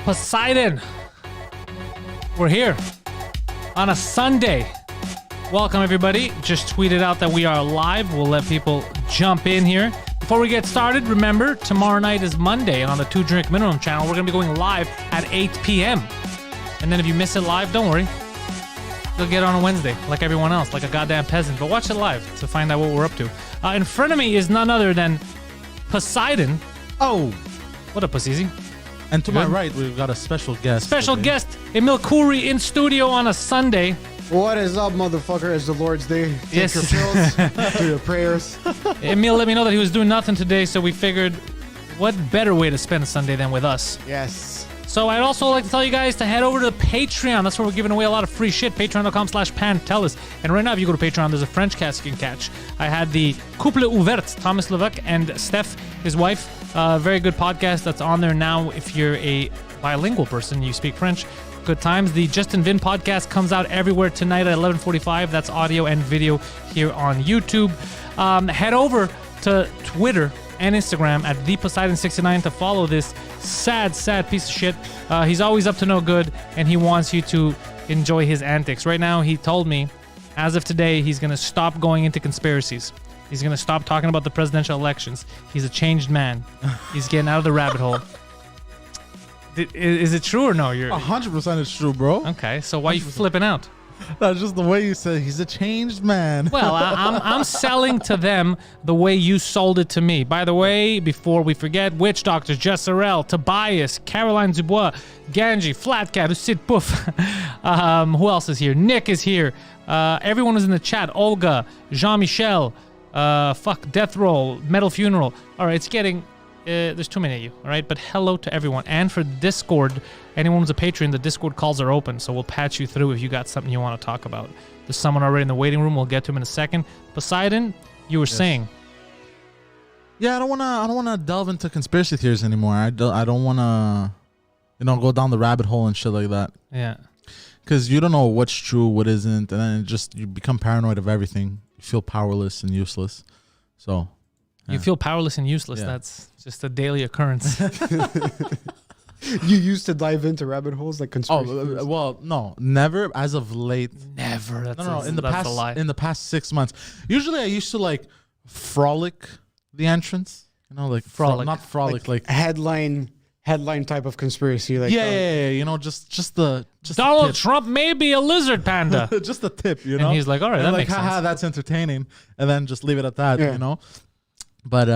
Poseidon. We're here on a Sunday. Welcome, everybody. Just tweeted out that we are live. We'll let people jump in here. Before we get started, remember, tomorrow night is Monday, and on the 2 Drink Minimum channel, we're going to be going live at 8 p.m. And then if you miss it live, don't worry. You'll get it on a Wednesday, like everyone else, like a goddamn peasant. But watch it live to find out what we're up to. In front of me is none other than Poseidon. Oh, what up, Pussy? and to my right, we've got a special guest. Special guest, Emil Khoury, in studio on a Sunday. What is up, motherfucker? It's the Lord's Day. Take Yes. your pills, do your prayers. Emil let me know that he was doing nothing today, so we figured what better way to spend a Sunday than with us. Yes. So I'd also like to tell you guys to head over to the Patreon. That's where we're giving away a lot of free shit. Patreon.com/Pantelis. And right now, if you go to Patreon, there's a French cast you can catch. I had the Couple Ouvert, Thomas Levesque and Steph, his wife. Very good podcast that's on there now. If you're a bilingual person, you speak French, good times. The Justin Vin podcast comes out everywhere tonight at 11:45. That's audio and video here on YouTube. Head over to Twitter and Instagram at ThePoseidon69 to follow this sad piece of shit. He's always up to no good, and he wants you to enjoy his antics. Right now, he told me, as of today, he's going to stop going into conspiracies. He's going to stop talking about the presidential elections. He's a changed man. He's getting out of the rabbit hole. Is it true or no? You're 100% it's true, bro. okay. So why are you flipping out? That's just the way you said he's a changed man. Well, I'm selling to them the way you sold it to me. By the way, before we forget, Witch Doctors, Jess Sorrell, Tobias, Caroline Dubois, Ganji, Flatcat, Usid Poof. Who else is here? Nick is here. Everyone was in the chat. Olga, Jean-Michel, Death Roll, Metal Funeral. All right, it's getting... there's too many of you, all right? But hello to everyone. And for Discord, anyone who's a patron, the Discord calls are open, so we'll patch you through if you got something you want to talk about. There's someone already in the waiting room. We'll get to him in a second. Poseidon, you were saying. Yeah, I don't wanna delve into conspiracy theories anymore. I don't wanna, go down the rabbit hole and shit like that. Yeah. Because you don't know what's true, what isn't, and then you become paranoid of everything. You feel powerless and useless. So. You feel powerless and useless. Yeah. That's just a daily occurrence. You used to dive into rabbit holes like conspiracy theories. Well, no, never as of late. Never. That's No. In that's a lie. the past 6 months, usually I used to like frolic the entrance. Frolic. Not frolic, like headline type of conspiracy. Like yeah. Just the Donald tip. Trump may be a lizard panda. Just the tip, you know. And he's like, all right, And that like, makes haha, sense. that's entertaining, and then just leave it at that, Yeah. you know. But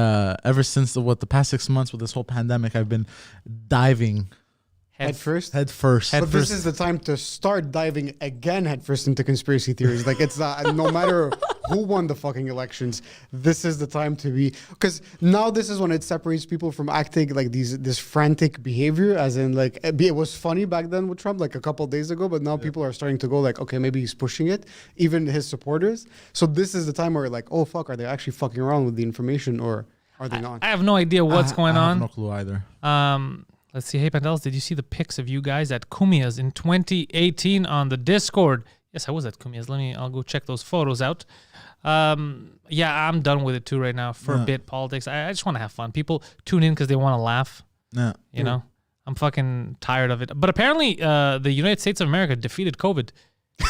ever since the past 6 months with this whole pandemic, I've been diving head first. head first. Head But this is the time to start diving again headfirst into conspiracy theories. Like it's no matter who won the fucking elections, this is the time to be, because now this is when it separates people from acting like this frantic behavior, as in like it was funny back then with Trump like a couple of days ago, but now people are starting to go like, okay, maybe he's pushing it, even his supporters. So this is the time where like, oh fuck, are they actually fucking around with the information or are they not? I have no idea what's going I on. have no clue either. Let's see. Hey, Pantelis, did you see the pics of you guys at Kumia's in 2018 on the Discord? Yes, I was at Kumia's. I'll go check those photos out. Yeah, I'm done with it too right now. Forbid politics. I just want to have fun. People tune in because they want to laugh. Yeah. You know? I'm fucking tired of it. But apparently, the United States of America defeated COVID.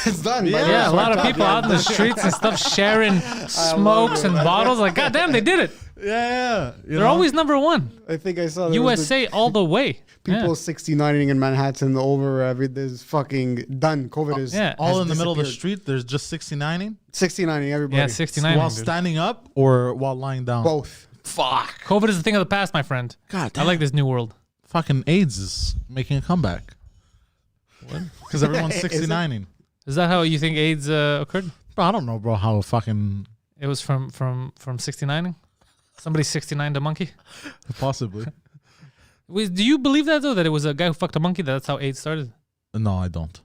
It's done. Yeah, a lot of people out in the streets and stuff sharing smokes and bottles. Like, goddamn, they did it. Yeah. They're always number one. I think I saw there was USA all the way. people Yeah. 69ing in Manhattan over everything's fucking done. COVID is Yeah. all has in the middle of the disappeared. street. There's just 69ing 69ing everybody. Yeah, 69. while dude. standing up or while lying down. Both. Fuck. COVID is a thing of the past, my friend. God I damn. like this new world. Fucking AIDS is making a comeback. What? Because everyone's Is it? 69ing. Is that how you think AIDS occurred? Bro, I don't know, bro, how fucking It was from 69ing? Somebody 69'd a monkey? possibly. Do you believe that, though, that it was a guy who fucked a monkey, that's how AIDS started? No, I don't.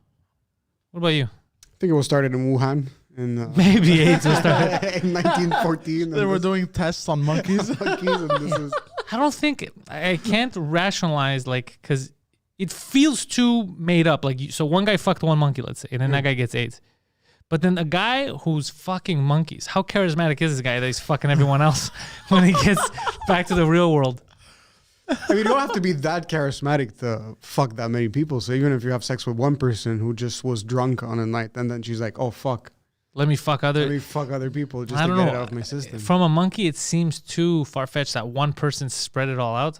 What about you? I think it was started in Wuhan in, Maybe AIDS was started. in 1914. They were doing tests on monkeys. I don't think, I can't rationalize, like, because it feels too made up. Like, so one guy fucked one monkey, let's say, and then that guy gets AIDS. But then a guy who's fucking monkeys, how charismatic is this guy that he's fucking everyone else when he gets back to the real world? I mean, you don't have to be that charismatic to fuck that many people. So even if you have sex with one person who just was drunk on a night, and then she's like, "Oh fuck, Let me fuck let me fuck other people just I to don't get know. it out of my system." From a monkey, it seems too far fetched that one person spread it all out.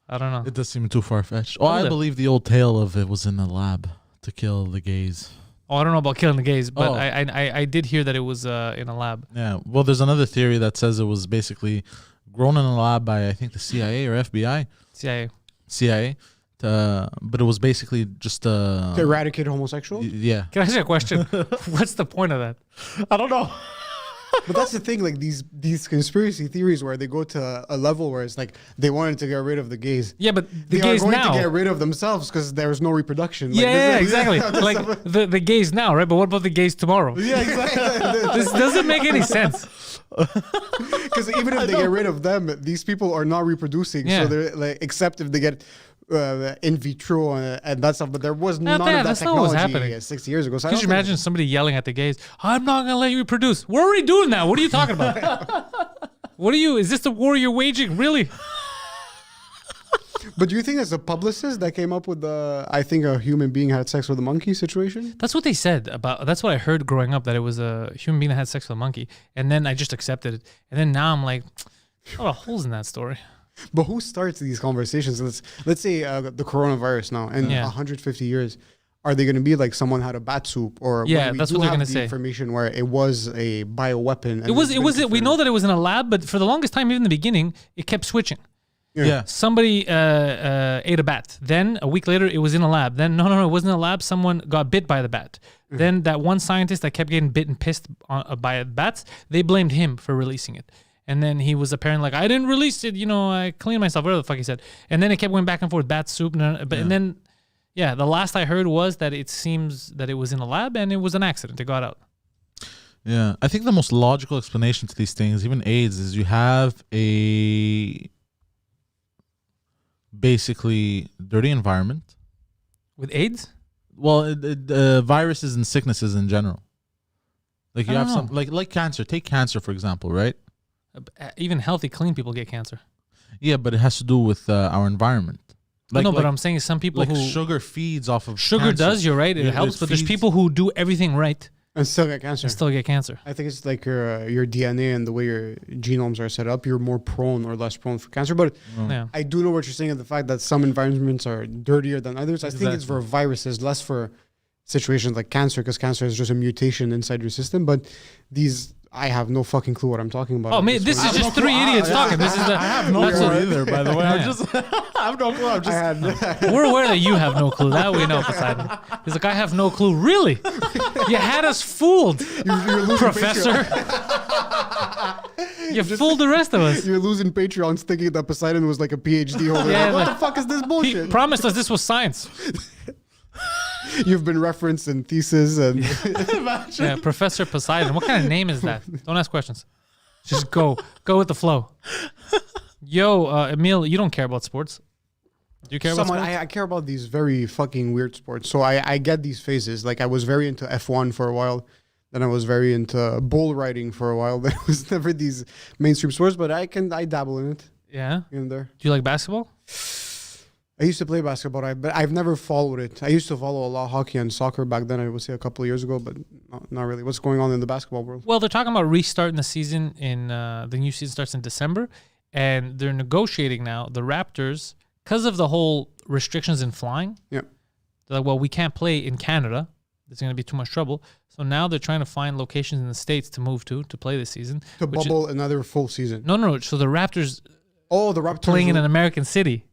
I don't know. It does seem too far fetched. Oh, What is I it? believe the old tale of it was in a lab to kill the gays. Oh, I don't know about killing the gays, but Oh. I did hear that it was in a lab. Yeah. Well, there's another theory that says it was basically grown in a lab by I think the CIA or FBI. CIA. But it was basically just To eradicate homosexual. yeah. Can I ask you a question? What's the point of that? I don't know. But that's the thing, like these conspiracy theories where they go to a level where it's like they wanted to get rid of the gays. Yeah, but the They gays are going now. to get rid of themselves because there's no reproduction. Like, Yeah, this is- exactly. Like the gays now, right? But what about the gays tomorrow? Yeah, exactly. This doesn't make any sense. Because even if they get rid of them, these people are not reproducing. Yeah. So they're like, except if they get in vitro and that stuff. But there was none of that- that that's not what was technology happening. 60 years ago. So I Could don't you think- imagine somebody yelling at the gays? I'm not gonna let you reproduce. We're already doing that. What are you talking about? What are you? Is this the war you're waging? Really? But do you think it's a publicist that came up with the? I think a human being had sex with a monkey situation. That's what they said about. That's what I heard growing up. That it was a human being that had sex with a monkey, and then I just accepted it. And then now I'm like, a lot of holes in that story. But who starts these conversations? Let's say the coronavirus now in Yeah. 150 years. Are they going to be like someone had a bat soup, or Yeah, when we that's do what they're have gonna the say. information where it was a bioweapon? It was. We know that it was in a lab, but for the longest time, even in the beginning, it kept switching. Yeah. Somebody ate a bat. Then a week later, it was in a lab. Then no, it wasn't in a lab. Someone got bit by the bat. Then that one scientist that kept getting bit and pissed by bats, they blamed him for releasing it. And then he was apparently like, I didn't release it. You know, I cleaned myself. Whatever the fuck he said. And then it kept going back and forth. Bat soup. And then, yeah, the last I heard was that it seems that it was in a lab and it was an accident. It got out. Yeah. I think the most logical explanation to these things, even AIDS, is you have a basically dirty environment. With AIDS? Well, viruses and sicknesses in general. Like you I have don't some like cancer. Take cancer for example, right? Even healthy, clean people get cancer. Yeah, but it has to do with our environment. But I'm saying some people like who sugar feeds off of sugar cancer. does, you're right, it Yeah, helps. it But there's feeds- people who do everything right and still get cancer. and still get cancer. I think it's like your DNA and the way your genomes are set up. You're more prone or less prone for cancer. But Yeah. I do know what you're saying, and the fact that some environments are dirtier than others. I think it's for viruses, less for situations like cancer, because cancer is just a mutation inside your system. But these, I have no fucking clue what I'm talking about. Oh, man, this is just three idiots talking. This is I have no that's clue what- either, by the way. Yeah. I just I have no clue. I'm just We're aware that you have no clue. That we know, Poseidon. He's like, I have no clue. Really? You had us fooled, Professor. You fooled the rest of us. You're losing Patreons thinking that Poseidon was like a PhD holder. Yeah, Like, what like- the fuck is this He bullshit? promised us this was science. You've been referenced in thesis and Yeah, Professor Poseidon. What kind of name is that? Don't ask questions. Just go with the flow. Yo, Emil, you don't care about sports. Do you care about someone. sports? I care about these very fucking weird sports. So I get these phases. Like I was very into F1 for a while. Then I was very into bull riding for a while. There was never these mainstream sports, but I dabble in it Yeah. here and there. Do you like basketball? I used to play basketball, but I've never followed it. I used to follow a lot of hockey and soccer back then. I would say a couple of years ago, but not really. What's going on in the basketball world? Well, they're talking about restarting the season in the new season starts in December, and they're negotiating now. The Raptors, because of the whole restrictions in flying. Yeah. They're like, well, we can't play in Canada. There's going to be too much trouble. So now they're trying to find locations in the States to move to play this season. To which is- bubble another full season. No. So the Raptors Oh, the Raptors playing in will- an American city.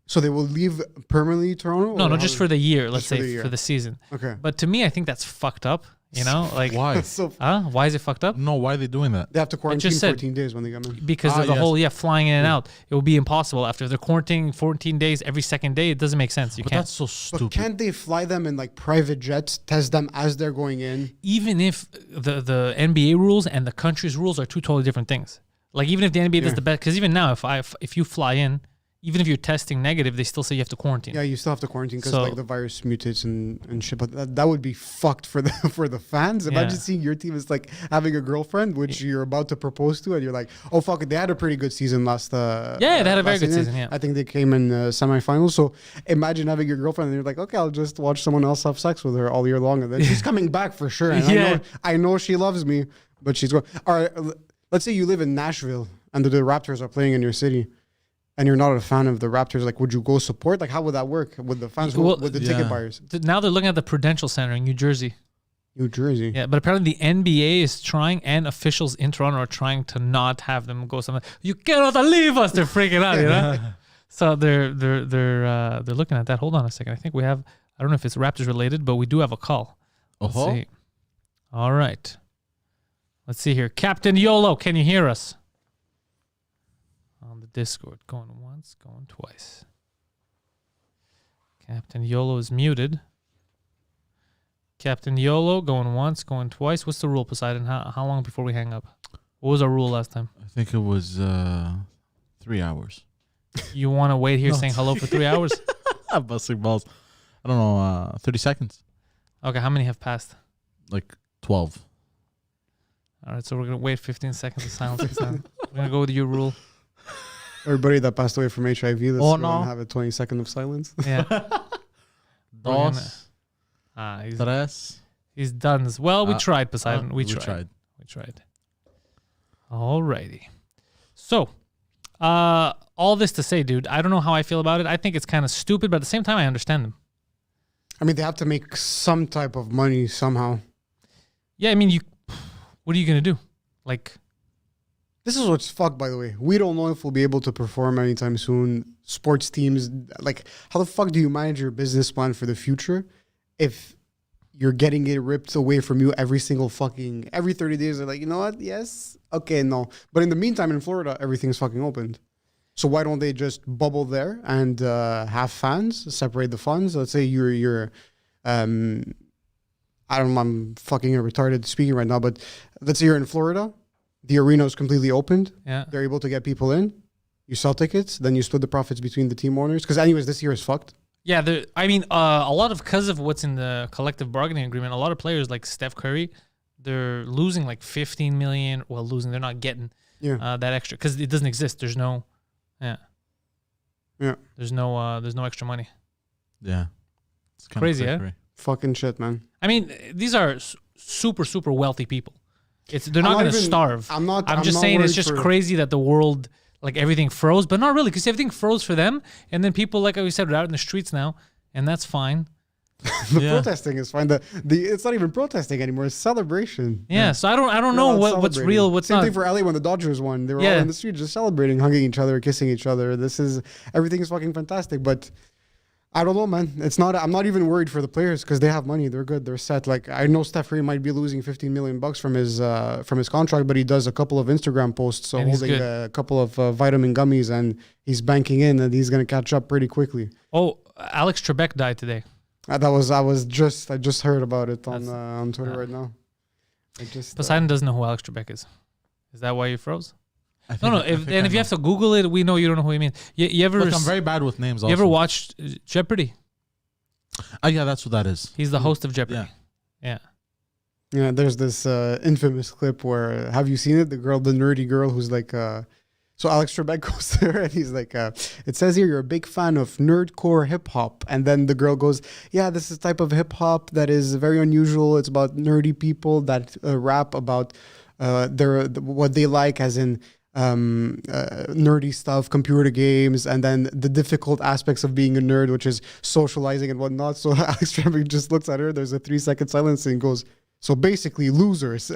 So they will leave permanently Toronto? No, or just how- for the year. Let's for the say year. for the season. Okay. But to me, I think that's fucked up. You know, like why? So Why is it fucked up? No, why are they doing that? they have to quarantine said- 14 days when they come in. Because of the yes. whole flying in and out. It will be impossible after they're quarantining 14 days every second day. It doesn't make sense. You But can't. that's so But stupid. can't they fly them in like private jets, test them as they're going in? Even if the NBA rules and the country's rules are two totally different things. Like even if the NBA does Yeah. the best, because even now, if you fly in even if you're testing negative, they still say you have to quarantine. Yeah, you still have to quarantine because So- like the virus mutates and shit. But that would be fucked for the for the fans. Imagine Yeah. seeing your team is like having a girlfriend which you're about to propose to, and you're like, oh fuck it, they had a pretty good season last. Yeah, they had a very last good season, yeah. I think they came in semifinals. So imagine having your girlfriend, and you're like, okay, I'll just watch someone else have sex with her all year long, and then she's coming back for sure. And Yeah. I know she loves me, but she's going. All right, let's say you live in Nashville and the Raptors are playing in your city. And you're not a fan of the Raptors, like, would you go support? Like, how would that work with the fans, Well, with the yeah. ticket buyers? Now they're looking at the Prudential Center in New Jersey. New Jersey. Yeah, but apparently the NBA is trying, and officials in Toronto are trying to not have them go somewhere. You cannot leave us. They're freaking out, you know. So they're looking at that. Hold on a second. I think we have. I don't know if it's Raptors related, but we do have a call. Let's see. All right. Let's see here. Captain YOLO, can you hear us? On the Discord. Going once, going twice. Captain YOLO is muted. Captain YOLO going once, going twice. What's the rule, Poseidon? How long before we hang up? What was our rule last time? I think it was 3 hours. You want to wait here No, saying hello for 3 hours? I'm busting balls. I don't know, 30 seconds. Okay, how many have passed? Like 12. All right, so we're going to wait 15 seconds of silence. This time. We're going to go with your rule. Everybody that passed away from HIV, let's Oh, go no. and have a 20-second of silence. Yeah. Dos, He's tres. done. Well, we tried, Poseidon. We We tried. We tried. All righty. So, all this to say, dude, I don't know how I feel about it. I think it's kind of stupid, but at the same time, I understand them. I mean, they have to make some type of money somehow. Yeah, I mean, what are you going to do? Like, This is what's fucked, by the way. We don't know if we'll be able to perform anytime soon. Sports teams, like, how the fuck do you manage your business plan for the future if you're getting it ripped away from you every 30 days? They're like, you know what? Yes. Okay, no. But in the meantime, in Florida, everything's fucking opened. So why don't they just bubble there and have fans, separate the funds? Let's say you're I don't know, I'm fucking retarded speaking right now, but let's say you're in Florida. The arena is completely opened. yeah. They're able to get people in. You sell tickets, then you split the profits between the team owners. Because anyways, this year is fucked. Yeah, I mean, a lot of, because of what's in the collective bargaining agreement, a lot of players like Steph Curry, they're losing like 15 million. Well, they're not getting that extra because it doesn't exist. There's no, there's no extra money. Yeah. It's kinda Crazy, cray-cray. Fucking shit, man. I mean, these are super, super wealthy people. They're I'm not not going to even- starve. I'm not just saying it's worried just for- crazy that the world, like everything froze, but not really, because everything froze for them. And then people, like we said, are out in the streets now, and that's fine. The Yeah. protesting is fine. It's not even protesting anymore. It's celebration. Yeah. So I don't They're know all what's celebrating. real, what's Same not. thing for LA when the Dodgers won. They were Yeah. all in the street just celebrating, hugging each other, kissing each other. Everything is fucking fantastic. But I don't know, man. I'm not even worried for the players because they have money. They're good. They're set. Like, I know Steph Curry might be losing $15 million from his contract, but he does a couple of Instagram posts And he's holding good. a couple of vitamin gummies, and he's banking in, and he's gonna catch up pretty quickly. Oh, Alex Trebek died today. I just heard about it on Twitter right now. Poseidon doesn't know who Alex Trebek is. Is that why you froze? I No, think- no. I think I If you know. have to Google it, we know you don't know who he means. You ever? Look, I'm very bad with names. You Also. ever watched Jeopardy? Yeah, that's what that is. He's the host of Jeopardy. Yeah. Yeah, there's this infamous clip where, have you seen it? The nerdy girl who's like, so Alex Trebek goes there and he's like, it says here you're a big fan of nerdcore hip hop. And then the girl goes, yeah, this is a type of hip hop that is very unusual. It's about nerdy people that rap about what they like, as in nerdy stuff, computer games, and then the difficult aspects of being a nerd, which is socializing and whatnot. So Alex Trebek just looks at her. There's a 3-second silence and goes, so basically losers.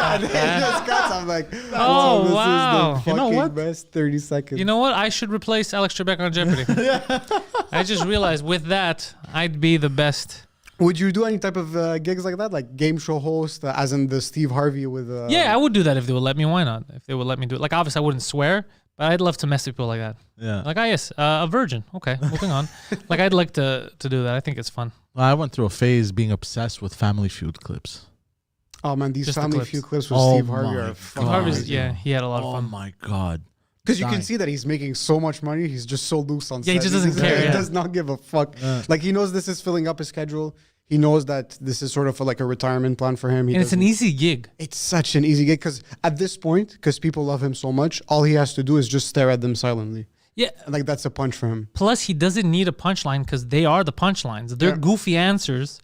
And then he just cuts. I'm like, Oh, this wow. is the You know fucking what? best 30 seconds. You know what? I should replace Alex Trebek on Jeopardy. I just realized with that, I'd be the best. Would you do any type of gigs like that, like game show host, as in the Steve Harvey with? Yeah, I would do that if they would let me. Why not? If they would let me do it. Like, obviously, I wouldn't swear, but I'd love to mess with people like that. Yeah. Like, yes, a virgin. Okay, moving on. Like, I'd like to do that. I think it's fun. I went through a phase being obsessed with Family Feud clips. Oh man, these Just the Family clips. Feud clips with Oh Steve Harvey my are God. fucking Harvey's, amazing. yeah, he had a lot of Oh fun. my God. Because you can dying. see that he's making so much money. He's just so loose on set. he just doesn't care, He yeah. does not give a fuck. Like, he knows this is filling up his schedule. He knows that this is sort of like a retirement plan for him. And it's an easy gig. It's such an easy gig because at this point, because people love him so much, all he has to do is just stare at them silently. Yeah. And like, that's a punch for him. Plus, he doesn't need a punchline because they are the punchlines. Their goofy answers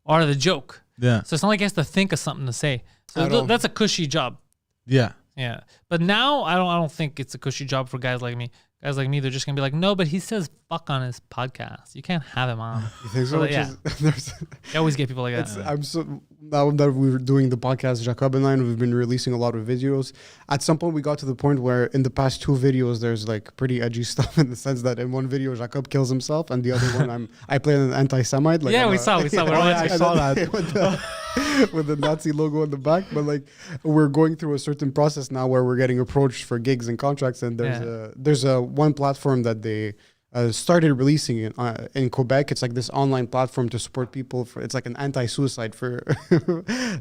are the joke. Yeah. So it's not like he has to think of something to say. So At all. that's a cushy job. Yeah. Yeah. But now I don't think it's a cushy job for guys like me. Guys like me, they're just gonna be like, no, but he says fuck on his podcast. You can't have him on. You think so? Yeah. You always get people like that. I'm so now that we were doing the podcast, Jacob and I, and we've been releasing a lot of videos. At some point, we got to the point where in the past 2 videos, there's like pretty edgy stuff in the sense that in one video, Jacob kills himself, and the other one, I play an anti-Semite. Like, Yeah, we we saw. We're I saw that. with the Nazi logo on the back. But like, we're going through a certain process now where we're getting approached for gigs and contracts, and there's a one platform that they started releasing in Quebec. It's like this online platform to support people. It's like an anti-suicide for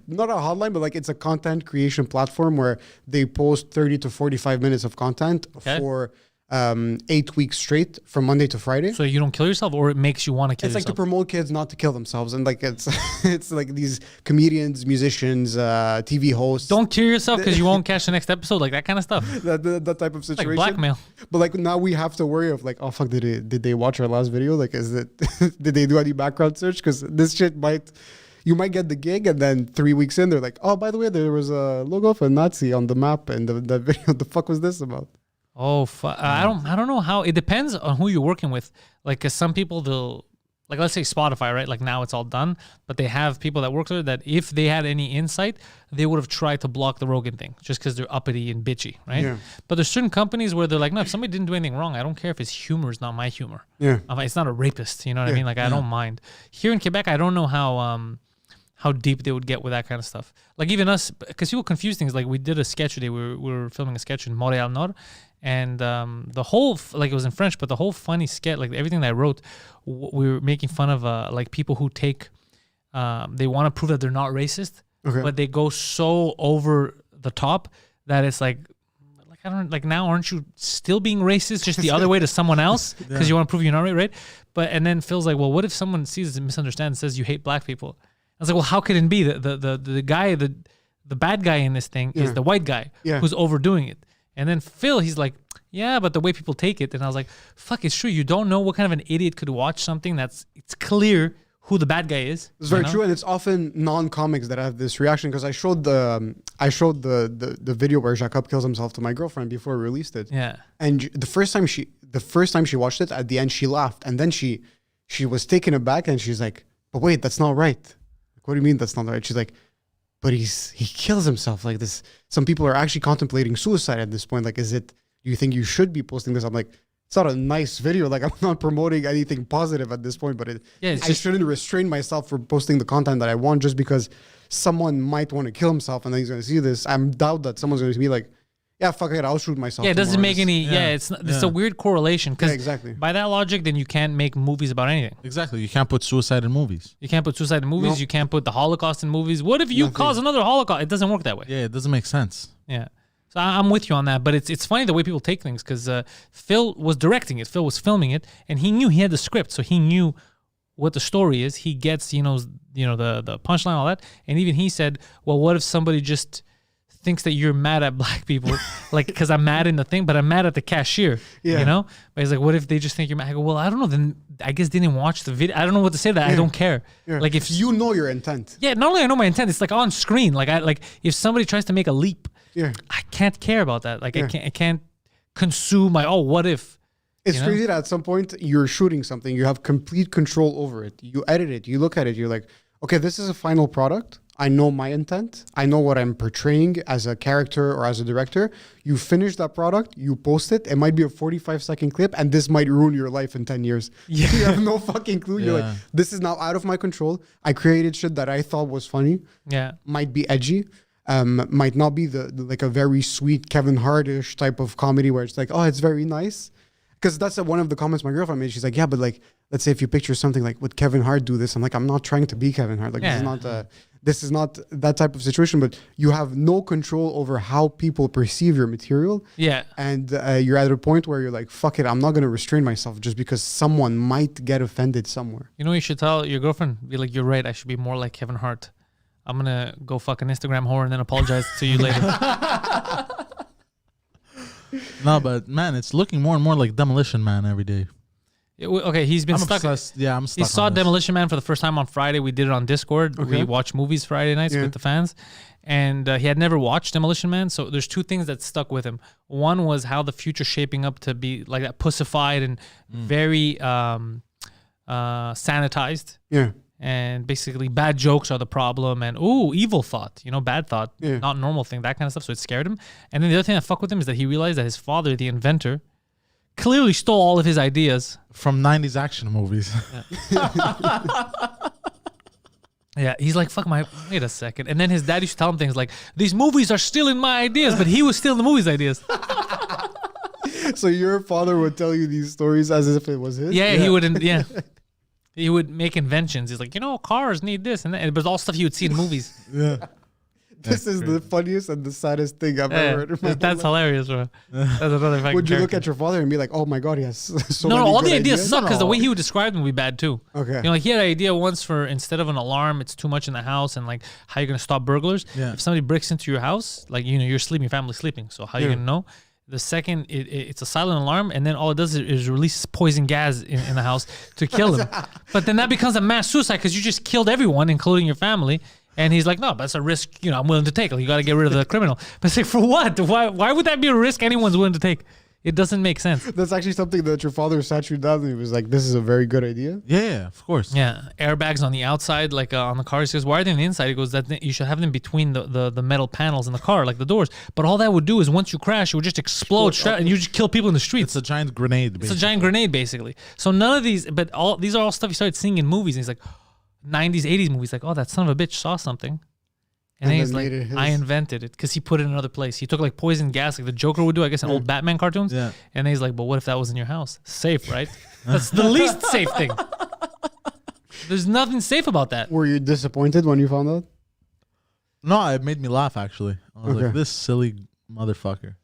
not a hotline, but like it's a content creation platform where they post 30 to 45 minutes of content for 8 weeks straight from Monday to Friday. So you don't kill yourself, or it makes you want to kill It's like to yourself. promote kids not to kill themselves, and like it's like these comedians, musicians, TV hosts. Don't kill yourself because you won't catch the next episode, like that kind of stuff. that type of Like situation. blackmail. But like now we have to worry of like, oh fuck, did they watch our last video? Like, is it did they do any background search? Because this shit you might get the gig, and then 3 weeks in, they're like, oh, by the way, there was a logo of a Nazi on the map, and the video. What the fuck was this about? Oh, I don't know how. It depends on who you're working with. Like, 'cause some people, they'll, like, let's say Spotify, right? Like now it's all done, but they have people that work there that if they had any insight, they would have tried to block the Rogan thing just because they're uppity and bitchy, right? Yeah. But there's certain companies where they're like, no, if somebody didn't do anything wrong, I don't care if his humor is not my humor. Yeah. It's not a rapist, you know what I mean? Like, I don't mind. Here in Quebec, I don't know how deep they would get with that kind of stuff. Like even us, because people confuse things. Like we did a sketch today. We were filming a sketch in Montreal Nord, and the whole like it was in French, but the whole funny sketch, like everything that I wrote, we were making fun of like people who take, they want to prove that they're not racist, but they go so over the top that it's like I don't like now. Aren't you still being racist, just the other way to someone else because you want to prove you're not right? But and then Phil's like, well, what if someone sees it and misunderstands and says you hate black people? I was like, well, how could it be the guy, the bad guy in this thing is the white guy who's overdoing it? And then Phil, he's like, yeah, but the way people take it. And I was like, fuck, it's true. You don't know what kind of an idiot could watch something it's clear who the bad guy is. It's very true, and it's often non-comics that have this reaction. Because I showed the video where Jacob kills himself to my girlfriend before we released it. Yeah. And the first time she watched it, at the end she laughed, and then she was taken aback, and she's like, but wait, that's not right. Like, what do you mean that's not right? She's like, but he kills himself like this. Some people are actually contemplating suicide at this point. Like, do you think you should be posting this? I'm like, it's not a nice video. Like, I'm not promoting anything positive at this point, but I shouldn't restrain myself for posting the content that I want just because someone might want to kill himself and then he's going to see this. I doubt that someone's going to be like, yeah, fuck it, I'll shoot myself. Yeah, it doesn't tomorrow. make any. It's a weird correlation because exactly. by that logic, then you can't make movies about anything. Exactly. You can't put suicide in movies. You can't put suicide in movies. Nope. You can't put the Holocaust in movies. What if you cause another Holocaust? It doesn't work that way. Yeah, it doesn't make sense. Yeah. So I'm with you on that, but it's funny the way people take things because Phil was directing it, Phil was filming it, and he knew he had the script, so he knew what the story is. He gets the punchline, all that, and even he said, "Well, what if somebody just thinks that you're mad at black people, like because I'm mad in the thing, but I'm mad at the cashier, you know?" But he's like, "What if they just think you're mad?" I go, "Well, I don't know. Then I guess they didn't watch the video. I don't know what to say to that. I don't care. Like if you know your intent, not only I know my intent, it's like on screen. Like if somebody tries to make a leap." I can't care about that. Like I can't consume my what if. It's crazy that at some point you're shooting something, you have complete control over it. You edit it, you look at it, you're like, okay, this is a final product. I know my intent. I know what I'm portraying as a character or as a director. You finish that product, you post it. It might be a 45-second clip, and this might ruin your life in 10 years. You have no fucking clue. You're like, this is now out of my control. I created shit that I thought was funny. Yeah, might be edgy. Might not be the like a very sweet Kevin Hart-ish type of comedy where it's like, oh, it's very nice. Because that's one of the comments my girlfriend made. She's like, yeah, but like, let's say if you picture something like, would Kevin Hart do this? I'm like, I'm not trying to be Kevin Hart. Like, this is not that type of situation, but you have no control over how people perceive your material. Yeah. And you're at a point where you're like, fuck it, I'm not going to restrain myself just because someone might get offended somewhere. You know what you should tell your girlfriend? Be like, you're right, I should be more like Kevin Hart. I'm going to go fuck an Instagram whore and then apologize to you later. No, but man, it's looking more and more like Demolition Man every day. Okay, he's been I'm stuck. obsessed. Yeah, I'm stuck. He saw on this. Demolition Man for the first time on Friday. We did it on Discord. Okay. We watch movies Friday nights with the fans. And he had never watched Demolition Man. So there's two things that stuck with him. One was how the future's shaping up to be like that pussified and very sanitized. Yeah. And basically bad jokes are the problem. And, evil thought, bad thought, not normal thing, that kind of stuff. So it scared him. And then the other thing that fucked with him is that he realized that his father, the inventor, clearly stole all of his ideas from 90s action movies. Yeah, he's like, fuck wait a second. And then his dad used to tell him things like, these movies are stealing my ideas, but he was stealing the movie's ideas. So your father would tell you these stories as if it was his? Yeah, he wouldn't, He would make inventions. He's like, cars need this and that. It was all stuff he would see in movies. Yeah. This is the funniest and the saddest thing I've ever heard. That's hilarious, bro. That's another fucking Would you look character. at your father and be like, oh my God, he has so No, many all good the ideas suck because the No. way he would describe them would be bad too. Okay. Like he had an idea once for instead of an alarm, it's too much in the house and like how you're going to stop burglars. Yeah. If somebody breaks into your house, like, you're sleeping, your family's sleeping. So how you going to know? The second, it's a silent alarm, and then all it does is release poison gas in the house to kill him. But then that becomes a mass suicide because you just killed everyone, including your family. And he's like, no, that's a risk, I'm willing to take. Like, you got to get rid of the criminal. But it's like, for what? Why would that be a risk anyone's willing to take? It doesn't make sense. That's actually something that your father sat you down and he was like, this is a very good idea. Yeah, of course. Yeah, airbags on the outside, like on the car. He says, why are they on the inside? He goes, that you should have them between the metal panels in the car, like the doors. But all that would do is once you crash, it would just explode and you just kill people in the streets. It's a giant grenade. It's a giant grenade, basically. So none of these, but these are all stuff he started seeing in movies. And he's like, 90s, 80s movies, like, that son of a bitch saw something. And then he's like, I invented it because he put it in another place. He took like poison gas, like the Joker would do, I guess, in old Batman cartoons. Yeah. And then he's like, but what if that was in your house? Safe, right? That's the least safe thing. There's nothing safe about that. Were you disappointed when you found out? No, it made me laugh, actually. I was like, this silly motherfucker.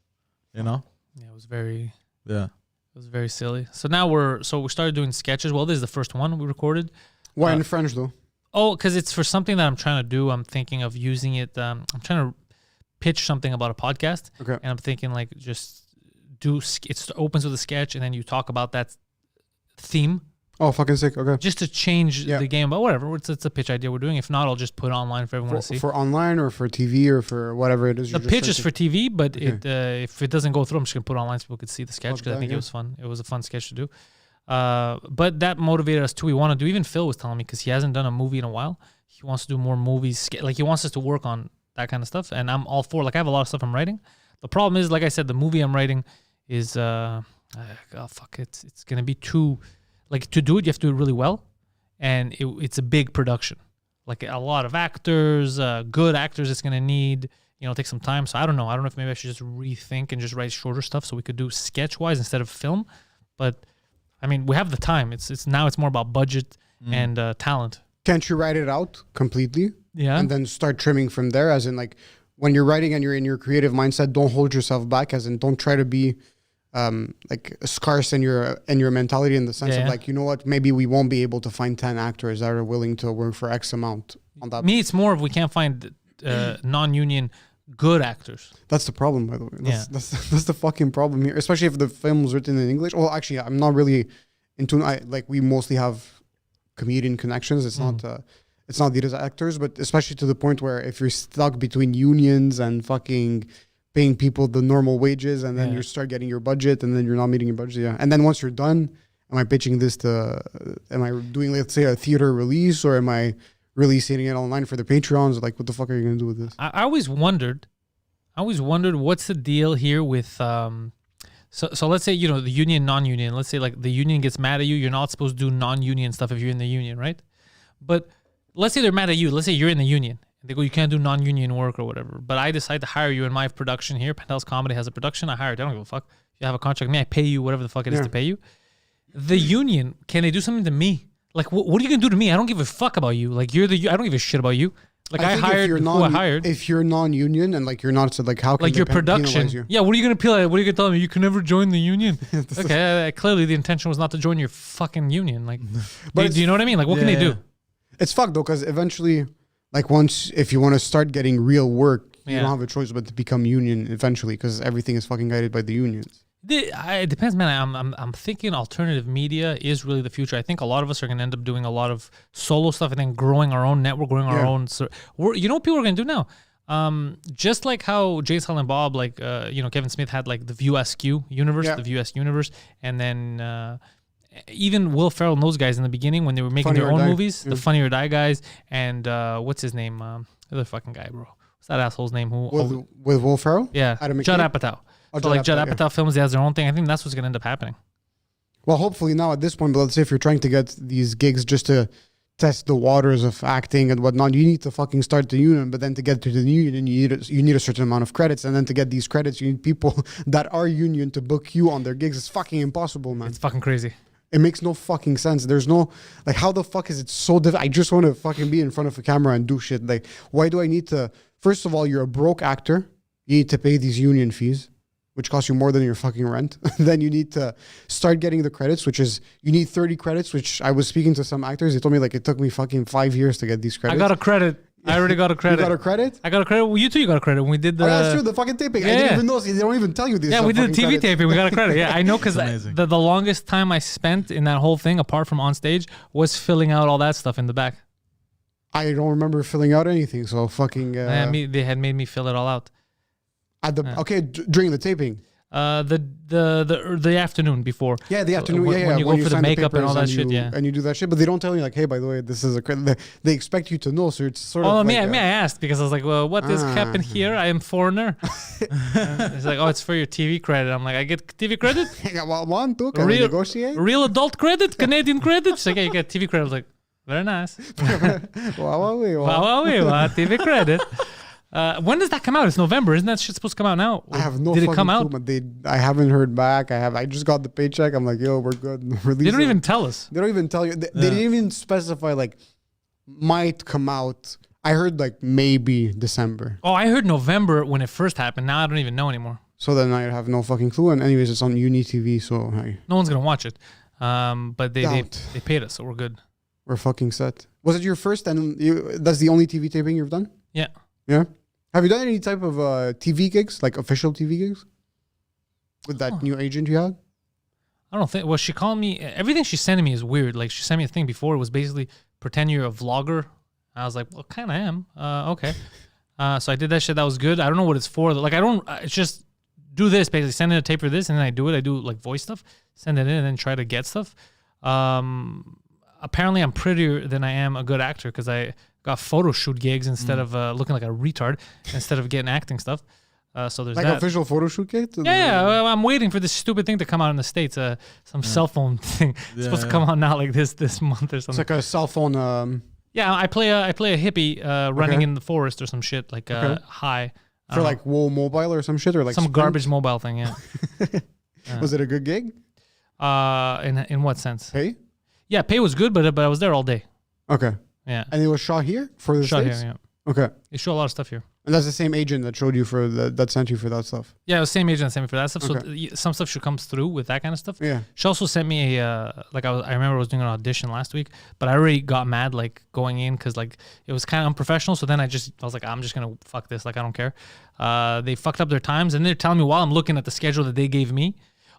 Yeah, it was very... Yeah. It was very silly. So now we started doing sketches. Well, this is the first one we recorded. Why in French, though? Oh, because it's for something that I'm trying to do. I'm thinking of using it. I'm trying to pitch something about a podcast. Okay. And I'm thinking like just it opens with a sketch and then you talk about that theme. Oh, fucking sick. Okay. Just to change the game, but whatever. It's a pitch idea we're doing. If not, I'll just put it online for everyone to see. For online or for TV or for whatever it is. The pitch is for TV, but if it doesn't go through, I'm just going to put it online so people could see the sketch because I think it was fun. It was a fun sketch to do. But that motivated us too. We want to do, even Phil was telling me, because he hasn't done a movie in a while. He wants to do more movies. Like he wants us to work on that kind of stuff. And I'm all for, like, I have a lot of stuff I'm writing. The problem is, like I said, the movie I'm writing is, it's going to be too, like, to do it, you have to do it really well. And it's a big production. Like a lot of actors, good actors it's going to need, take some time. So I don't know. I don't know if maybe I should just rethink and just write shorter stuff so we could do sketch-wise instead of film. But I mean, we have the time. It's more about budget and talent. Can't you write it out completely? Yeah. And then start trimming from there, as in like when you're writing and you're in your creative mindset, don't hold yourself back, as in don't try to be like scarce in your mentality, in the sense of like, you know what, maybe we won't be able to find 10 actors that are willing to work for X amount on that. Me, it's more of we can't find non-union good actors. That's the problem, by the way. That's the fucking problem here, especially if the film was written in English. Well, actually, I'm not really into. We mostly have comedian connections. It's not these actors, but especially to the point where if you're stuck between unions and fucking paying people the normal wages, and then you start getting your budget, and then you're not meeting your budget. And then once you're done, am I pitching this to? Am I doing, let's say, a theater release, or am I releasing it online for the Patreons? Like, what the fuck are you gonna do with this? I always wondered what's the deal here with so let's say, the union, non-union. Let's say like the union gets mad at you. You're not supposed to do non-union stuff if you're in the union, right? But let's say they're mad at you. Let's say you're in the union. They go, you can't do non-union work or whatever. But I decide to hire you in my production here. Pantelis Comedy has a production. I hired you. I don't give a fuck. you have a contract with me, I pay you whatever the fuck it is Yeah. to pay you. The union, can they do something to me? Like, what are you gonna do to me? I don't give a fuck about you. Like, I don't give a shit about you. Like, I think if hired you're who I hired. If you're non-union and like you're not, so like how can Like they your penalize production. you? Yeah, what are you gonna appeal at? What are you gonna tell me? You can never join the union. Okay, clearly the intention was not to join your fucking union. Like, But do you know what I mean? Like, what can they Yeah. do? It's fucked though, because eventually, like once if you want to start getting real work, you Yeah. don't have a choice but to become union eventually, because everything is fucking guided by the unions. It depends, man. I'm thinking alternative media is really the future. I think a lot of us are going to end up doing a lot of solo stuff and then growing our own network, growing our Yeah. own. You know what people are going to do now? Just like how Jay, Silent Bob, like Kevin Smith had like the View SQ universe, Yeah. the View S universe, and then even Will Ferrell and those guys in the beginning when they were making Funny their or own Die. movies, Yeah. the Funny or Die guys, and what's his name? The other fucking guy, bro. What's that asshole's name? With Will Ferrell? Yeah, Adam Judd McKay? Apatow. Oh, So like Judd Apatow, yeah. Apatow films, he has their own thing. I think that's what's going to end up happening. Well, hopefully now at this point, but let's say if you're trying to get these gigs just to test the waters of acting and whatnot, you need to fucking start the union. But then to get to the union, you need a certain amount of credits, and then to get these credits, you need people that are union to book you on their gigs. It's fucking impossible, man. It's fucking crazy. It makes no fucking sense. There's no, like, how the fuck is it so difficult? I just want to fucking be in front of a camera and do shit. Like, why do I need to? First of all, you're a broke actor. You need to pay these union fees, which cost you more than your fucking rent. Then you need to start getting the credits, which is, you need 30 credits, which I was speaking to some actors. They told me, like, it took me fucking 5 years to get these credits. I got a credit. I already got a credit. You got a credit? I got a credit. Well, you too, you got a credit. When we did the... Oh, yeah, that's true. The fucking taping. I Yeah. didn't even know. They don't even tell you this. Yeah, we did the TV taping. We got a credit. Yeah, I know, because amazing. the longest time I spent in that whole thing, apart from on stage, was filling out all that stuff in the back. I don't remember filling out anything. So fucking. They had made me fill it all out. At the okay during the taping. The afternoon before. Yeah, the afternoon. When, yeah, when you go for the sign makeup and papers all that and shit. you- Yeah. and you do that shit, but they don't tell you like, hey, by the way, this is a credit. They expect you to know, so it's sort Oh, of. me, like I asked because I was like, well, what is happened here? I am foreigner. It's like, oh, it's for your TV credit. I'm like, I get TV credit? One, two, can we Real- negotiate? Real adult credit? Canadian credit? She's like, yeah, you get TV credit. I was like, very nice. Wow, Wow, TV credit. When does that come out? It's November. Isn't that shit supposed to come out now? I have no. Did it fucking come clue, out? but I haven't heard back. I just got the paycheck. I'm like, yo, we're good. Release They don't it. even tell us. They don't even tell you. They didn't even specify like might come out. I heard like maybe December. Oh, I heard November when it first happened. Now I don't even know anymore. So then I have no fucking clue. And anyways, it's on Uni TV. So hey, No one's gonna watch it. But they Doubt. paid us, so we're good. we're fucking set. Was it your first and that's the only TV taping you've done? Yeah. Yeah. Have you done any type of TV gigs, like official TV gigs? With that new agent you had? I don't think. Well, she called me. Everything she's sending me is weird. Like she sent me a thing before. It was basically pretend you're a vlogger. I was like, well, kind of am. Okay. So I did that shit. That was good. I don't know what it's for. Like I don't. It's just do this basically. Send in a tape for this, and then I do it. I do like voice stuff. Send it in, and then try to get stuff. Apparently, I'm prettier than I am a good actor because I got photo shoot gigs instead of looking like a retard instead of getting acting stuff. So there's Like that. official photo shoot gig? Yeah, well, I'm waiting for this stupid thing to come out in the States. Some cell phone thing. It's supposed to come out now like this month or It's something. like a cell phone Yeah, I play a hippie running Okay. in the forest or some shit like Okay. high. I for don't like Whoa Mobile or some shit or like know, some Sprint? garbage mobile thing. Yeah. Was it a good gig? In what sense? Hey? Yeah, pay was good, but I was there all day. Okay. Yeah. And it was shot here for the Shot States? here. Yeah. Okay. They show a lot of stuff here. And that's the same agent that showed you for that sent you for that stuff. Yeah, it was the same agent that sent me for that stuff. So Okay. some stuff should come through with that kind of stuff. Yeah. She also sent me a I remember I was doing an audition last week, but I already got mad like going in because like it was kind of unprofessional. So then I was like, I'm just gonna fuck this. Like I don't care. They fucked up their times, and they're telling me while I'm looking at the schedule that they gave me,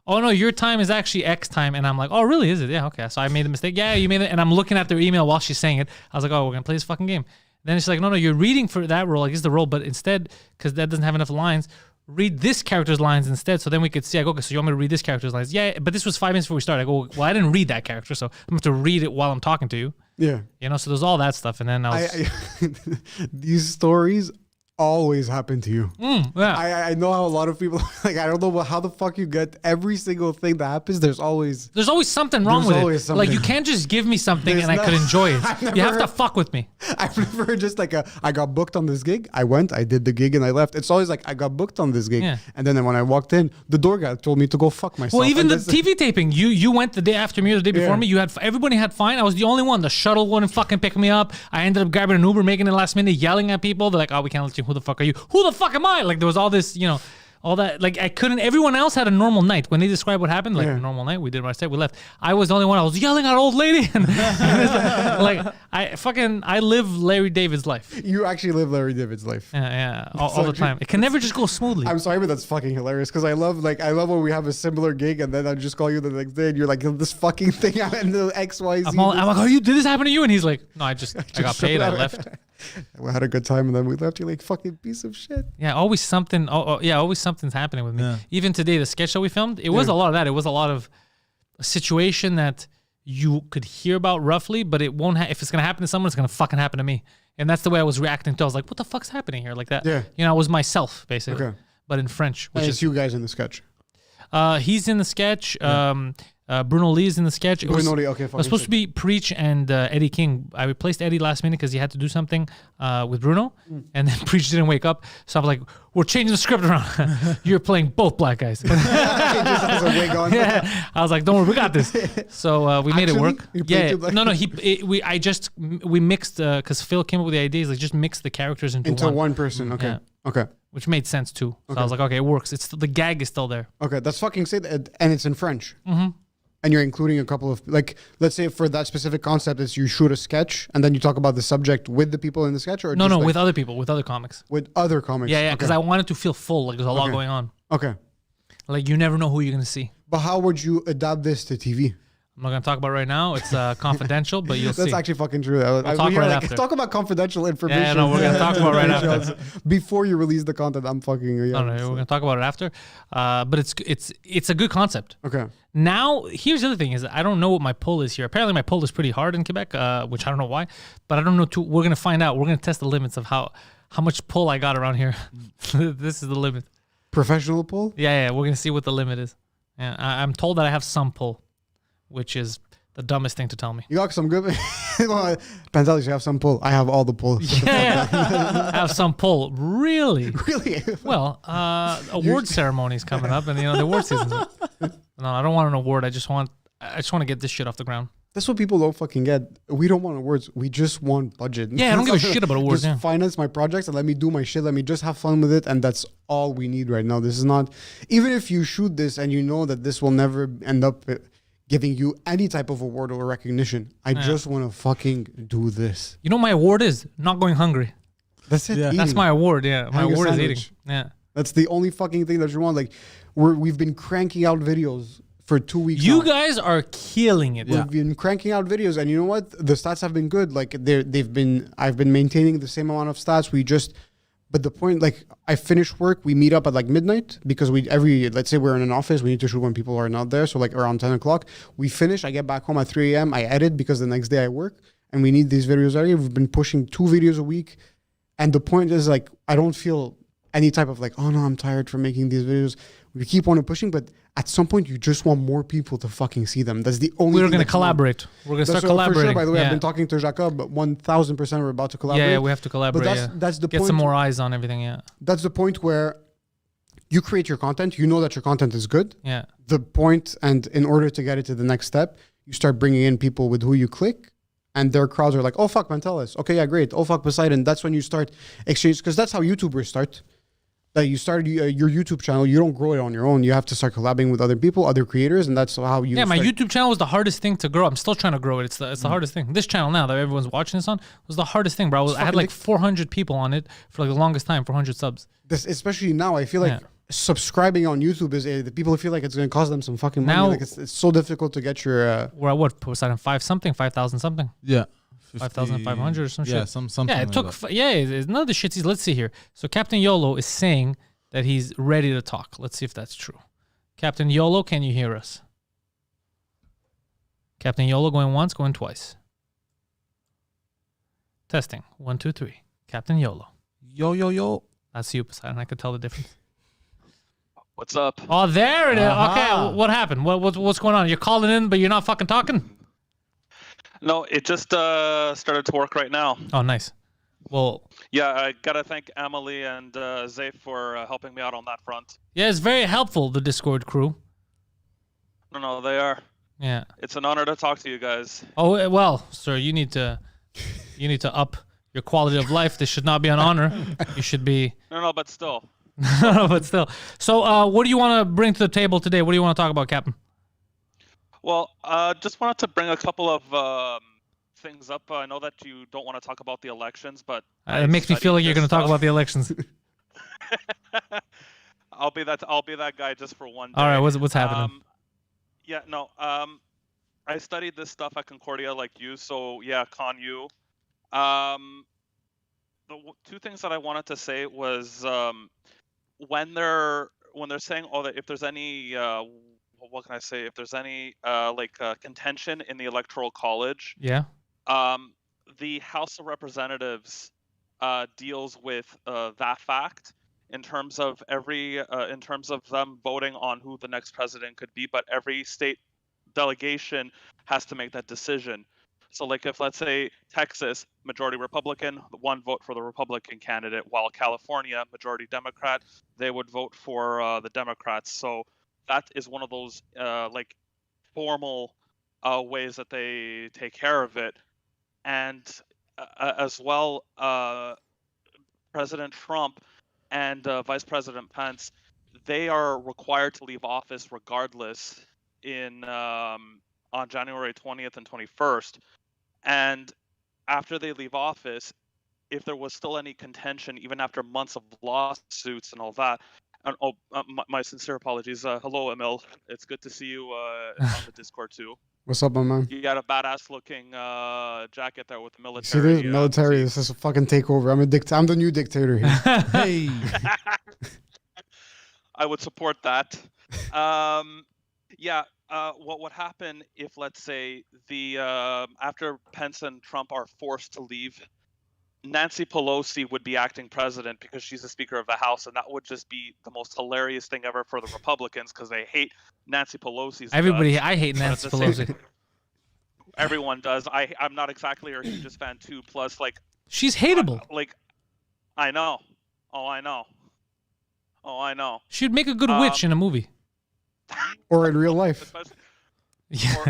oh no, your time is actually X time, and I'm like, oh really? Is it? Yeah, okay. So I made a mistake. Yeah, you made it, and I'm looking at their email while she's saying it. I was like, oh, we're gonna play this fucking game. Then it's like, no, you're reading for that role. Like, this is the role, but instead, because that doesn't have enough lines, read this character's lines instead. So then we could see, I go, okay, so you want me to read this character's lines? Yeah, but this was 5 minutes before we started. I go, well, I didn't read that character, so I'm going to have to read it while I'm talking to you. Yeah. You know, so there's all that stuff. And then I was, These stories always happen to you. Yeah. I know how a lot of people like. I don't know how the fuck you get every single thing that happens. There's always something wrong There's with always it. something. Like you can't just give me something There's and I could enjoy it. I've You have never- to fuck with me. I've never just like I got booked on this gig. I went, I did the gig, and I left. It's always like I got booked on this gig, Yeah. and then when I walked in, the door guy told me to go fuck myself. Well, even And the that's- TV taping, you went the day after me or the day before Yeah. me. You had everybody had fine. I was the only one. The shuttle wouldn't fucking pick me up. I ended up grabbing an Uber, making it last minute, yelling at people. They're like, "Oh, we can't let you. Who the fuck are you? Who the fuck am I?" Like there was all this, all that. Like I couldn't. Everyone else had a normal night. When they described what happened, like Yeah. a normal night, we did our set, we left. I was the only one. I was yelling at old lady, and like I live Larry David's life. You actually live Larry David's life. Yeah, all the time. It can never just go smoothly. I'm sorry, but that's fucking hilarious because I love when we have a similar gig and then I just call you the next day and you're like this fucking thing happened to XYZ. I'm like, oh, did this happen to you? And he's like, no, I got paid. I showed left. up. We had a good time and then we left. You're like fucking piece of shit. Yeah, always something. Always something's happening with me. Yeah. Even today, the sketch that we filmed, it was a lot of that. It was a lot of a situation that you could hear about roughly, but it won't. If it's gonna happen to someone, it's gonna fucking happen to me. And that's the way I was reacting to. I was like, what the fuck's happening here? Like that. Yeah. I was myself basically, Okay. but in French, which And is it's you guys in the sketch. he's in the sketch. Bruno Lee's in the sketch. It was, Bruno Lee, okay, it was supposed to be Preach and Eddie King. I replaced Eddie last minute because he had to do something with Bruno, and then Preach didn't wake up. So I'm like, we're changing the script around. You're playing both black guys. He just has a wig on. Yeah, I was like, don't worry, we got this. So we made it Actually, work. you played Yeah, two black- no, we mixed because Phil came up with the ideas. Like just mix the characters into one person. Okay. Yeah. Okay. which made sense too. So I was like, okay, it works. It's the gag is still there. Okay. That's fucking sick. And it's in French. Mm-hmm. And you're including a couple of, like, let's say for that specific concept, it's you shoot a sketch and then you talk about the subject with the people in the sketch, or No, just no, like with other people, with other comics. with other comics. Yeah, yeah, because Okay. I wanted to feel full. Like there's a lot Okay. going on. Okay. Like you never know who you're gonna see. But how would you adapt this to TV? I'm not gonna talk about it right now. It's confidential, but you'll That's see. actually fucking true. talk right after. Talk about confidential information. Yeah, no, we're gonna talk about it right after. Before you release the content, I'm fucking. Yeah, No, no, we're gonna talk about it after. But it's a good concept. Okay. Now, here's the other thing: is I don't know what my pull is here. Apparently, my pull is pretty hard in Quebec, which I don't know why, but I don't know. We're gonna find out. We're gonna test the limits of how much pull I got around here. This is the limit. Professional pull? Yeah, we're gonna see what the limit is. Yeah, I'm told that I have some pull, which is the dumbest thing to tell me. You got some good. Pantelis, you have some pull. I have all the pull. Yeah, I have some pull. Really? Really? Well, award ceremony's coming up, and the award season's up. No, I don't want an award. I just want to get this shit off the ground. That's what people don't fucking get. We don't want awards. We just want budget. Yeah, I don't give a shit about awards. Just Yeah. finance my projects and let me do my shit. Let me just have fun with it. And that's all we need right now. This is not, even if you shoot this and you know that this will never end up giving you any type of award or recognition. I just want to fucking do this. You know what my award is? Not going hungry. That's it. Yeah. That's eating. my award. Yeah, my Having a award is sandwich. eating. Yeah. That's the only fucking thing that you want. Like, we've been cranking out videos for 2 weeks You now. guys are killing it. We've been cranking out videos, and you know what? The stats have been good. Like I've been maintaining the same amount of stats. But the point, like, I finish work, we meet up at like midnight because let's say we're in an office, we need to shoot when people are not there. So like around 10 o'clock, we finish. I get back home at 3 a.m. I edit because the next day I work, and we need these videos already. We've been pushing 2 videos a week, and the point is like I don't feel any type of like, oh no, I'm tired from making these videos. We keep on pushing, but at some point you just want more people to fucking see them. That's the only. We're thing gonna that you want. collaborate. We're gonna start That's for collaborating. sure. By the way, yeah. I've been talking to Jacob, but 1,000% we're about to collaborate. Yeah, we have to collaborate. But that's the Get point. some more eyes on everything. Yeah, That's the point where you create your content. You know that your content is good. yeah. The point, and in order to get it to the next step, you start bringing in people with who you click, and their crowds are like, "Oh fuck, Pantelis. Okay, yeah, great. Oh fuck, Poseidon." That's when you start exchange, because that's how YouTubers start. That you start your YouTube channel, you don't grow it on your own. You have to start collaborating with other people, other creators, and that's how you. Yeah, my start- YouTube channel was the hardest thing to grow. I'm still trying to grow it. It's the hardest thing. This channel now that everyone's watching this on was the hardest thing, bro. I had like 400 people on it for like the longest time, 400 subs. This, especially now, I feel like Yeah. subscribing on YouTube is the people feel like it's going to cost them some fucking money. Now- Like it's so difficult to get your. We're at what? Poseidon 5,000 something. Yeah. 5,500 or some Yeah, shit. something. Yeah, it like took. that. It's none of the shits. Let's see here. So Captain YOLO is saying that he's ready to talk. Let's see if that's true. Captain YOLO, can you hear us? Captain YOLO going once, going twice. Testing. 1, 2, 3. Captain YOLO. Yo. That's you, Poseidon. I could tell the difference. What's up? Oh, there it is. Uh-huh. Okay, what happened? What's going on? You're calling in, but you're not fucking talking? No, it just started to work right now. Oh, nice. Well, Yeah, I gotta thank Emily and Zay for helping me out on that front. yeah, it's very helpful, the Discord crew. No, they are. Yeah. It's an honor to talk to you guys. Oh, well, sir, you need to up your quality of life. This should not be an honor. You should be... No, but still. But still. So, what do you want to bring to the table today? What do you want to talk about, Captain? Well, just wanted to bring a couple of things up. I know that you don't want to talk about the elections, but It makes me feel like you're going to talk about the elections. I'll be that guy just for one day. All right, what's happening? I studied this stuff at Concordia like you, so yeah, con you. Two things that I wanted to say was when they're saying, oh, that if there's any what can I say? If there's any contention in the Electoral College, Yeah. the House of Representatives deals with that fact in terms of them voting on who the next president could be, but every state delegation has to make that decision. So like if, let's say, Texas, majority Republican, one vote for the Republican candidate, while California, majority Democrat, they would vote for the Democrats. So that is one of those formal ways that they take care of it. And as well, President Trump and Vice President Pence, they are required to leave office regardless on January 20th and 21st. And after they leave office, if there was still any contention, even after months of lawsuits and all that, and my sincere apologies. Hello, Emil. It's good to see you on the Discord too. What's up, my man? You got a badass looking jacket there with the See military. this military? This is a fucking takeover. I'm the new dictator here. Hey. I would support that. What would happen if, let's say, after Pence and Trump are forced to leave, Nancy Pelosi would be acting president because she's the Speaker of the House, and that would just be the most hilarious thing ever for the Republicans because they hate Nancy Pelosi's guts. I hate Nancy Pelosi. Everyone does. I'm not exactly her hugest fan too. Plus, She's hateable. I know. Oh, I know. She'd make a good witch in a movie. Or in real life.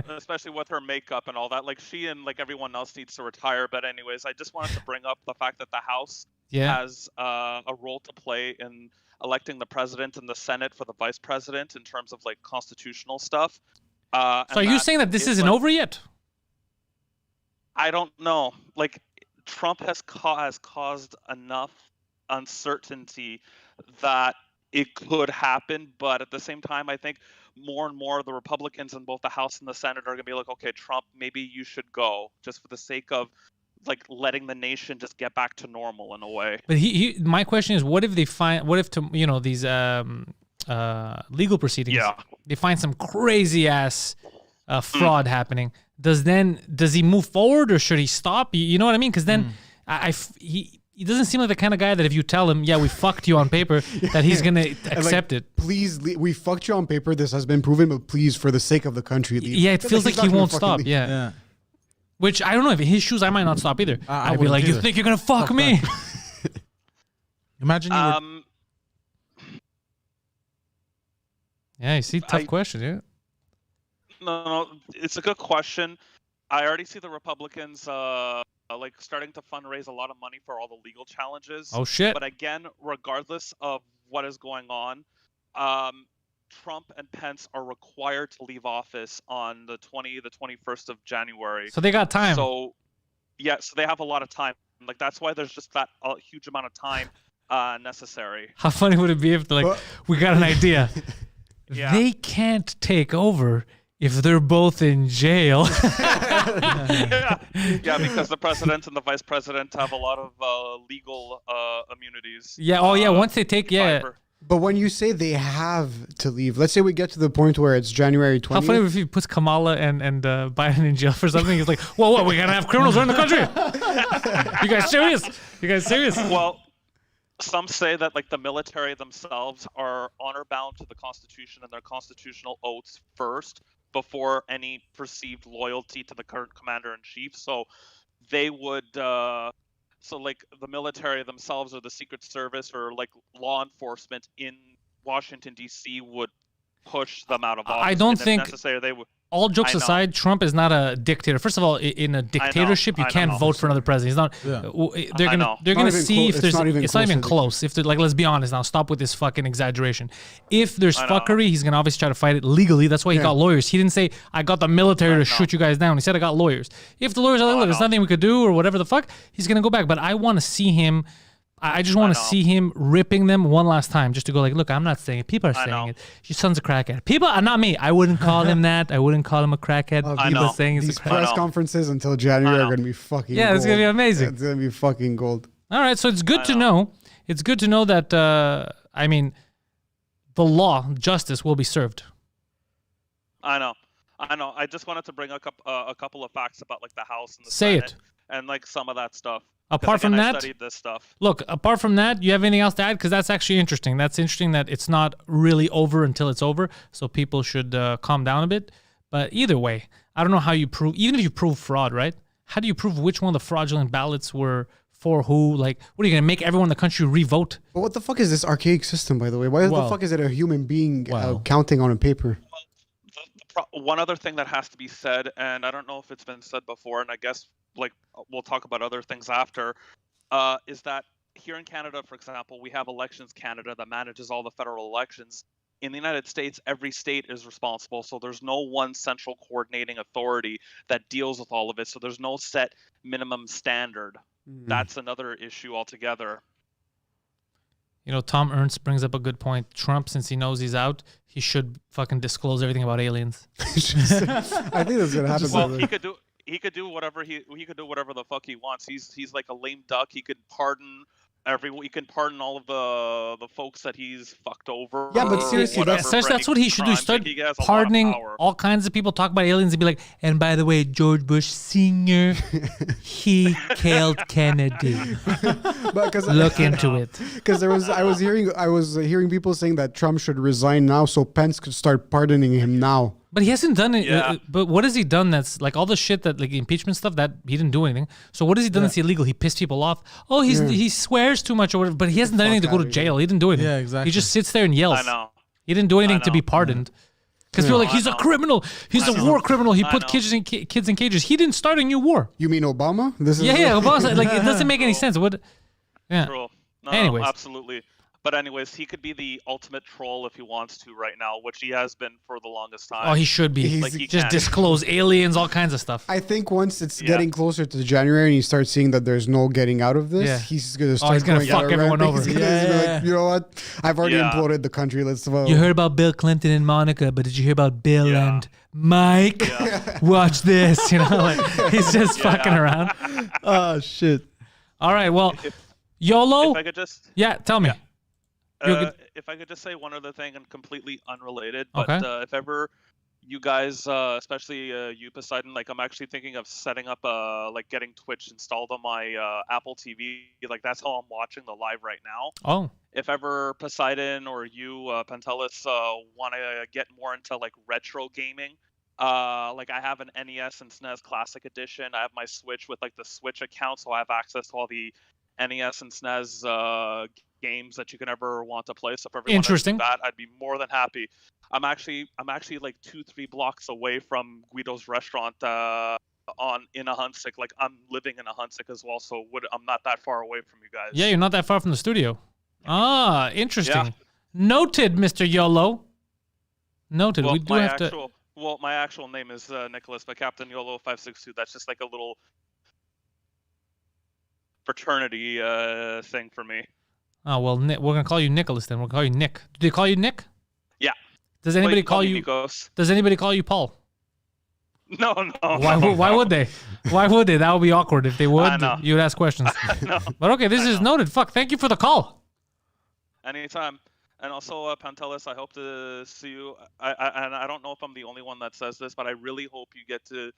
Especially with her makeup and all that. She and everyone else needs to retire. But anyways, I just wanted to bring up the fact that the House has a role to play in electing the president and the Senate for the vice president in terms of constitutional stuff. So are you saying that this isn't over yet? I don't know. Trump has caused enough uncertainty that it could happen, but at the same time, I think more and more the Republicans in both the House and the Senate are going to be like, okay, Trump, maybe you should go, just for the sake of letting the nation just get back to normal in a way. But my question is, what if these legal proceedings, they find some crazy ass fraud happening? Does he move forward or should he stop? You know what I mean? Because then he doesn't seem like the kind of guy that if you tell him, yeah, we fucked you on paper, that he's going to accept it. Please, we fucked you on paper. This has been proven, but please, for the sake of the country, leave. Yeah, it feels like he won't stop. Yeah. Which, I don't know, if in his shoes, I might not stop either. I'd be like, you think you're going to fuck me? Imagine you Yeah, you see, tough question, yeah. No, it's a good question. I already see the Republicans starting to fundraise a lot of money for all the legal challenges. Oh shit! But again, regardless of what is going on, Trump and Pence are required to leave office on the 21st of January. So they got time. So they have a lot of time. That's why there's just that huge amount of time necessary. How funny would it be if we got an idea? Yeah. They can't take over if they're both in jail. Yeah, because the president and the vice president have a lot of legal immunities. Yeah. Once they take, But when you say they have to leave, let's say we get to the point where it's January 20th. How funny if he puts Kamala and Biden in jail for something? He's like, whoa, what? We gotta have criminals run the country. You guys serious? Well, some say that like the military themselves are honor bound to the Constitution and their constitutional oaths first before any perceived loyalty to the current commander in chief. So they would so like the military themselves or the Secret Service or like law enforcement in Washington D.C. would push them out of office. I don't and think if necessary, they would. all jokes aside, Trump is not a dictator. First of all, in a dictatorship, you can't vote for another president. He's not. Yeah. They're gonna see if there's. It's not even close. If like, let's be honest now. Stop with this fucking exaggeration. If there's fuckery, he's gonna obviously try to fight it legally. That's why he got lawyers. He didn't say I got the military to shoot you guys down. He said I got lawyers. If the lawyers are like, there's nothing we could do or whatever the fuck, he's gonna go back. But I want to see him. I just want to see him ripping them one last time, just to go like, look, I'm not saying it. People are saying it. Your son's a crackhead. People are not me. I wouldn't call him that. I wouldn't call him a crackhead. People are saying he's a crackhead. Press conferences until January are going to be fucking gold. It's going to be amazing. It's going to be fucking gold. All right, so it's good to know. It's good to know that, I mean, the law, justice will be served. I know. I just wanted to bring a couple of facts about like the House and the Say Senate it. and like some of that stuff. Apart from that, I studied this stuff. Look, apart from that, you have anything else to add? Because that's actually interesting. That's interesting that it's not really over until it's over. So people should calm down a bit. But either way, I don't know how you prove, even if you prove fraud, right? How do you prove which one of the fraudulent ballots were for who? Like, what are you going to make everyone in the country re-vote? But what the fuck is this archaic system, by the way? Why the fuck is it a human being counting on a paper? One other thing that has to be said, and I don't know if it's been said before, and I guess like we'll talk about other things after, is that here in Canada, for example, we have Elections Canada that manages all the federal elections. In the United States, every state is responsible, so there's no one central coordinating authority that deals with all of it. So there's no set minimum standard. That's another issue altogether. You know, Tom Ernst brings up a good point. Trump, since he knows he's out, he should fucking disclose everything about aliens. I think that's gonna happen. Well, he could do whatever he could do whatever the fuck he wants. He's like a lame duck. He could pardon he can pardon all of the folks that he's fucked over. Yeah, but seriously, that's what he should do. Start pardoning all kinds of people. Talk about aliens and be like, and by the way, George Bush Sr. he killed Kennedy. Look into it. Because I was hearing people saying that Trump should resign now so Pence could start pardoning him now. But he hasn't done it. But what has he done that's like all the shit that like impeachment stuff that he didn't do anything. So what has he done that's illegal? He pissed people off. Oh, he swears too much or whatever. But he hasn't done anything to go to jail. He didn't do anything. Yeah, exactly. He just sits there and yells. I know. He didn't do anything to be pardoned. Because people are like, he's a criminal. He's a war criminal. He put kids in cages. He didn't start a new war. You mean Obama? Obama. Like it doesn't make any sense. What? Yeah. True. No, anyways, absolutely. But anyways, he could be the ultimate troll if he wants to right now, which he has been for the longest time. Oh, he should be. Like, he just disclose aliens, all kinds of stuff. I think once it's getting closer to January and he starts seeing that there's no getting out of this, he's going to start he's gonna fuck everyone over. He's gonna be like, you know what? I've already imploded the country. Let's vote. You heard about Bill Clinton and Monica, but did you hear about Bill and Mike? Watch this. You know, like he's just fucking around. Oh, shit. All right, well, YOLO. If I could just... Yeah, tell me. If I could just say one other thing and completely unrelated, but if ever you guys, especially you Poseidon, like I'm actually thinking of setting up like getting Twitch installed on my Apple TV. Like that's how I'm watching the live right now. Oh. If ever Poseidon or you Pantelis want to get more into like retro gaming, like I have an NES and SNES Classic Edition. I have my Switch with like the Switch account, so I have access to all the NES and SNES games that you can ever want to play. So if everyone interesting that, I'd be more than happy. I'm actually like 2-3 blocks away from Guido's restaurant in Ahuntsic. Like I'm living in Ahuntsic as well, so I'm not that far away from you guys. Yeah, you're not that far from the studio. Ah, interesting. Yeah. Noted, Mr. YOLO. Noted. Well, we do have to. Well, my actual name is Nicholas, but Captain YOLO 562. That's just like a little fraternity thing for me. Oh, well, we're going to call you Nicholas then. We'll call you Nick. Do they call you Nick? Yeah. Does anybody call you Nikos. Does anybody call you Paul? No. Why would they? Why would they? That would be awkward. If they would, you would ask questions. But okay, this is noted. Fuck, thank you for the call. Anytime. And also, Pantelis, I hope to see you. And I don't know if I'm the only one that says this, but I really hope you get to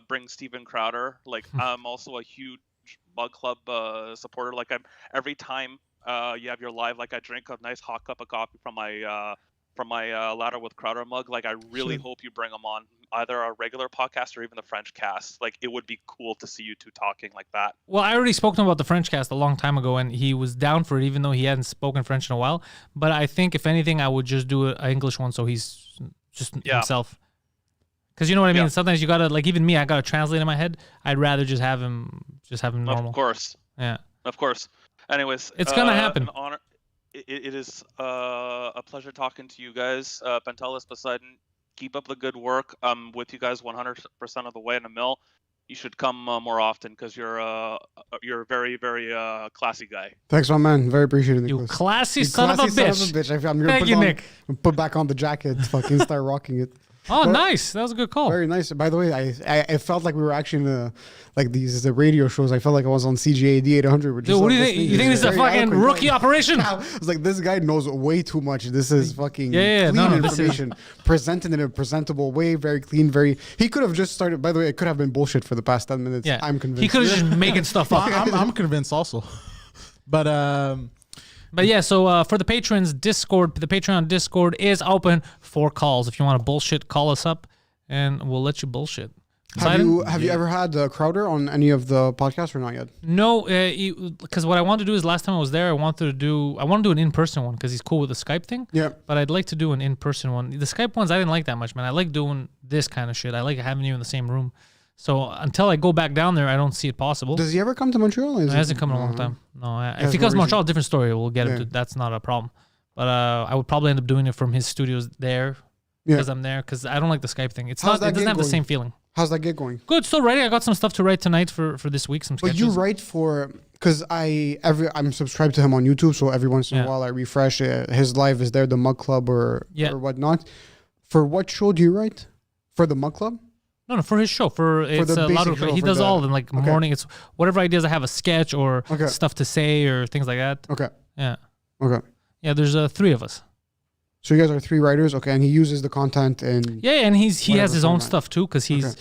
bring Steven Crowder. Like, I'm also a huge Mug Club supporter. Like every time you have your live. Like I drink a nice hot cup of coffee from my Ladder with Crowder mug. Like I really hope you bring them on either our regular podcast or even the French cast. Like it would be cool to see you two talking like that. Well, I already spoke to him about the French cast a long time ago, and he was down for it, even though he hadn't spoken French in a while. But I think, if anything, I would just do an English one so he's just himself. Because you know what I mean? Sometimes you gotta, like, even me, I gotta translate in my head. I'd rather just have him normal. Of course. Yeah. Of course. Anyways, it's gonna happen. An honor. It is a pleasure talking to you guys. Pantelis, Poseidon, keep up the good work. I'm with you guys 100% of the way in a mill. You should come more often because you're a very, very classy guy. Thanks, my man. Very appreciated. You classy son of a bitch. I'm gonna put back on the jacket, fucking start rocking it. Oh, nice. That was a good call. Very nice. By the way, I felt like we were actually in the radio shows. I felt like I was on CGAD 800. Dude, what do you think? You think this is a fucking rookie operation? I was like, this guy knows way too much. This is fucking clean information. Presented in a presentable way, very clean, he could have just started, by the way, it could have been bullshit for the past 10 minutes. Yeah. I'm convinced. He could have just making stuff up. I'm convinced also. But yeah, so for the patrons, the Patreon Discord is open for calls. If you want to bullshit, call us up, and we'll let you bullshit. Have you ever had Crowder on any of the podcasts or not yet? No, because what I wanted to do is last time I was there, I want to do an in-person one because he's cool with the Skype thing. Yeah. But I'd like to do an in-person one. The Skype ones I didn't like that much, man. I like doing this kind of shit. I like having you in the same room. So until I go back down there, I don't see it possible. Does he ever come to Montreal? He hasn't come in a long time. No, if he comes to Montreal, different story. We'll get into. That's not a problem. But I would probably end up doing it from his studios there because I'm there. Because I don't like the Skype thing. It doesn't have the same feeling. How's that gig going? Good. Still writing. I got some stuff to write tonight for this week. Some sketches. But you write because I'm subscribed to him on YouTube, so every once in a while I refresh. His live is there, the Mug Club or whatnot. For what show do you write? For the Mug Club? No, for his show. It's a lot of. He does all of them. Like morning, it's whatever ideas I have, a sketch or stuff to say or things like that. Okay. Yeah. Okay. Yeah, there's 3 of us. So you guys are 3 writers, okay? And he uses the content and and he has his own stuff too because he's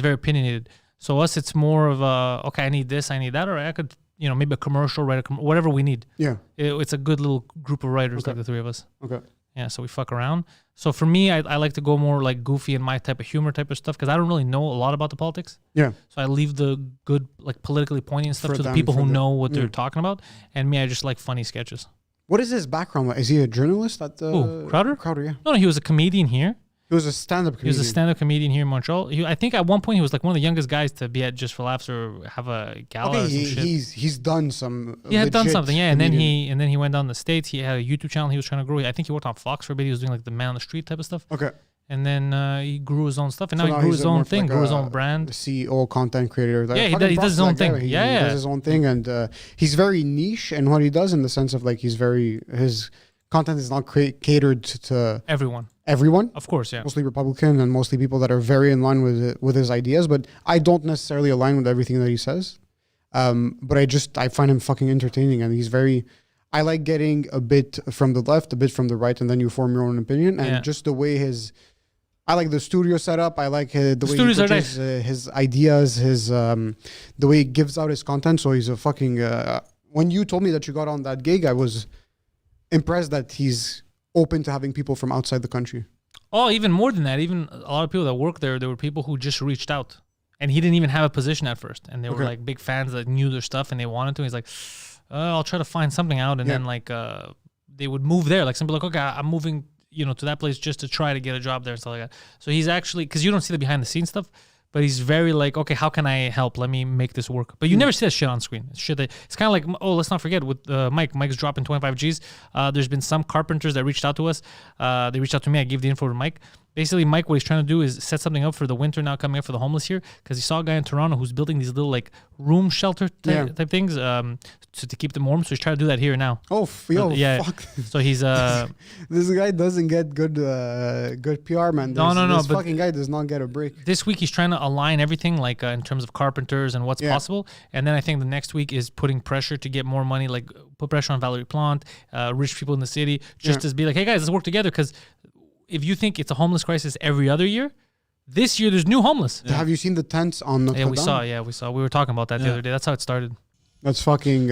very opinionated. So us, it's more of I need this, I need that, or I could maybe a commercial, whatever we need. Yeah. It's a good little group of writers, like the 3 of us. Okay. Yeah, so we fuck around. So for me, I like to go more like goofy and my type of humor type of stuff because I don't really know a lot about the politics. Yeah. So I leave the good, like politically poignant stuff to the people who know what they're talking about. And me, I just like funny sketches. What is his background? Is he a journalist at Crowder? Crowder, yeah. No, he was a comedian here. He was a stand-up comedian. He was a stand-up comedian here in Montreal. I think at one point he was like one of the youngest guys to be at Just for Laughs or have a gala or some shit. He's done some. He had done something, and then he went down to the States. He had a YouTube channel he was trying to grow. I think he worked on Fox for a bit. He was doing like the man on the street type of stuff. Okay. And then he grew his own stuff, and now he grew his own thing, grew his own brand. CEO, content creator. Yeah, he does his own thing. He does his own thing, and he's very niche in what he does in the sense of like his content is not catered to everyone. Everyone, of course, yeah. Mostly Republican and mostly people that are very in line with his ideas. But I don't necessarily align with everything that he says. But I find him fucking entertaining, and he's very. I like getting a bit from the left, a bit from the right, and then you form your own opinion. And just the way I like the studio setup. I like the way he puts his ideas, the way he gives out his content. So he's a fucking. When you told me that you got on that gig, I was impressed that he's open to having people from outside the country. Oh, even more than that. Even a lot of people that work there were people who just reached out. And he didn't even have a position at first. And they were like big fans that knew their stuff and they wanted to. He's like, I'll try to find something out. And then like they would move there. Like some people like, okay, I'm moving to that place just to try to get a job there and stuff like that. So he's actually, because you don't see the behind the scenes stuff, but he's very like, okay, how can I help? Let me make this work. But you never see that shit on screen. It's kind of like, let's not forget with Mike. Mike's dropping 25 Gs. There's been some carpenters that reached out to us. They reached out to me. I gave the info to Mike. Basically, Mike, what he's trying to do is set something up for the winter now coming up for the homeless here, because he saw a guy in Toronto who's building these little like room shelter type things to keep them warm. So he's trying to do that here now. Oh, fuck. So he's this guy doesn't get good PR, man. This fucking guy does not get a break. This week he's trying to align everything like in terms of carpenters and what's possible, and then I think the next week is putting pressure to get more money, like put pressure on Valerie Plante, rich people in the city, just to be like, hey guys, let's work together, because if you think it's a homeless crisis every other year, this year there's new homeless. Yeah. Have you seen the tents on Notre Dame? We saw. We were talking about that the other day. That's how it started. That's fucking.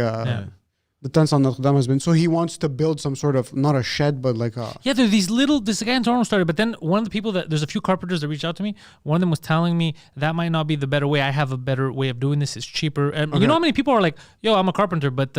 The tents on Notre Dame has been. So he wants to build some sort of, not a shed, but like a. Yeah, there are these little. This guy in Toronto started, but then one of the people there's a few carpenters that reached out to me. One of them was telling me that might not be the better way. I have a better way of doing this. It's cheaper. And you know how many people are like, "Yo, I'm a carpenter, but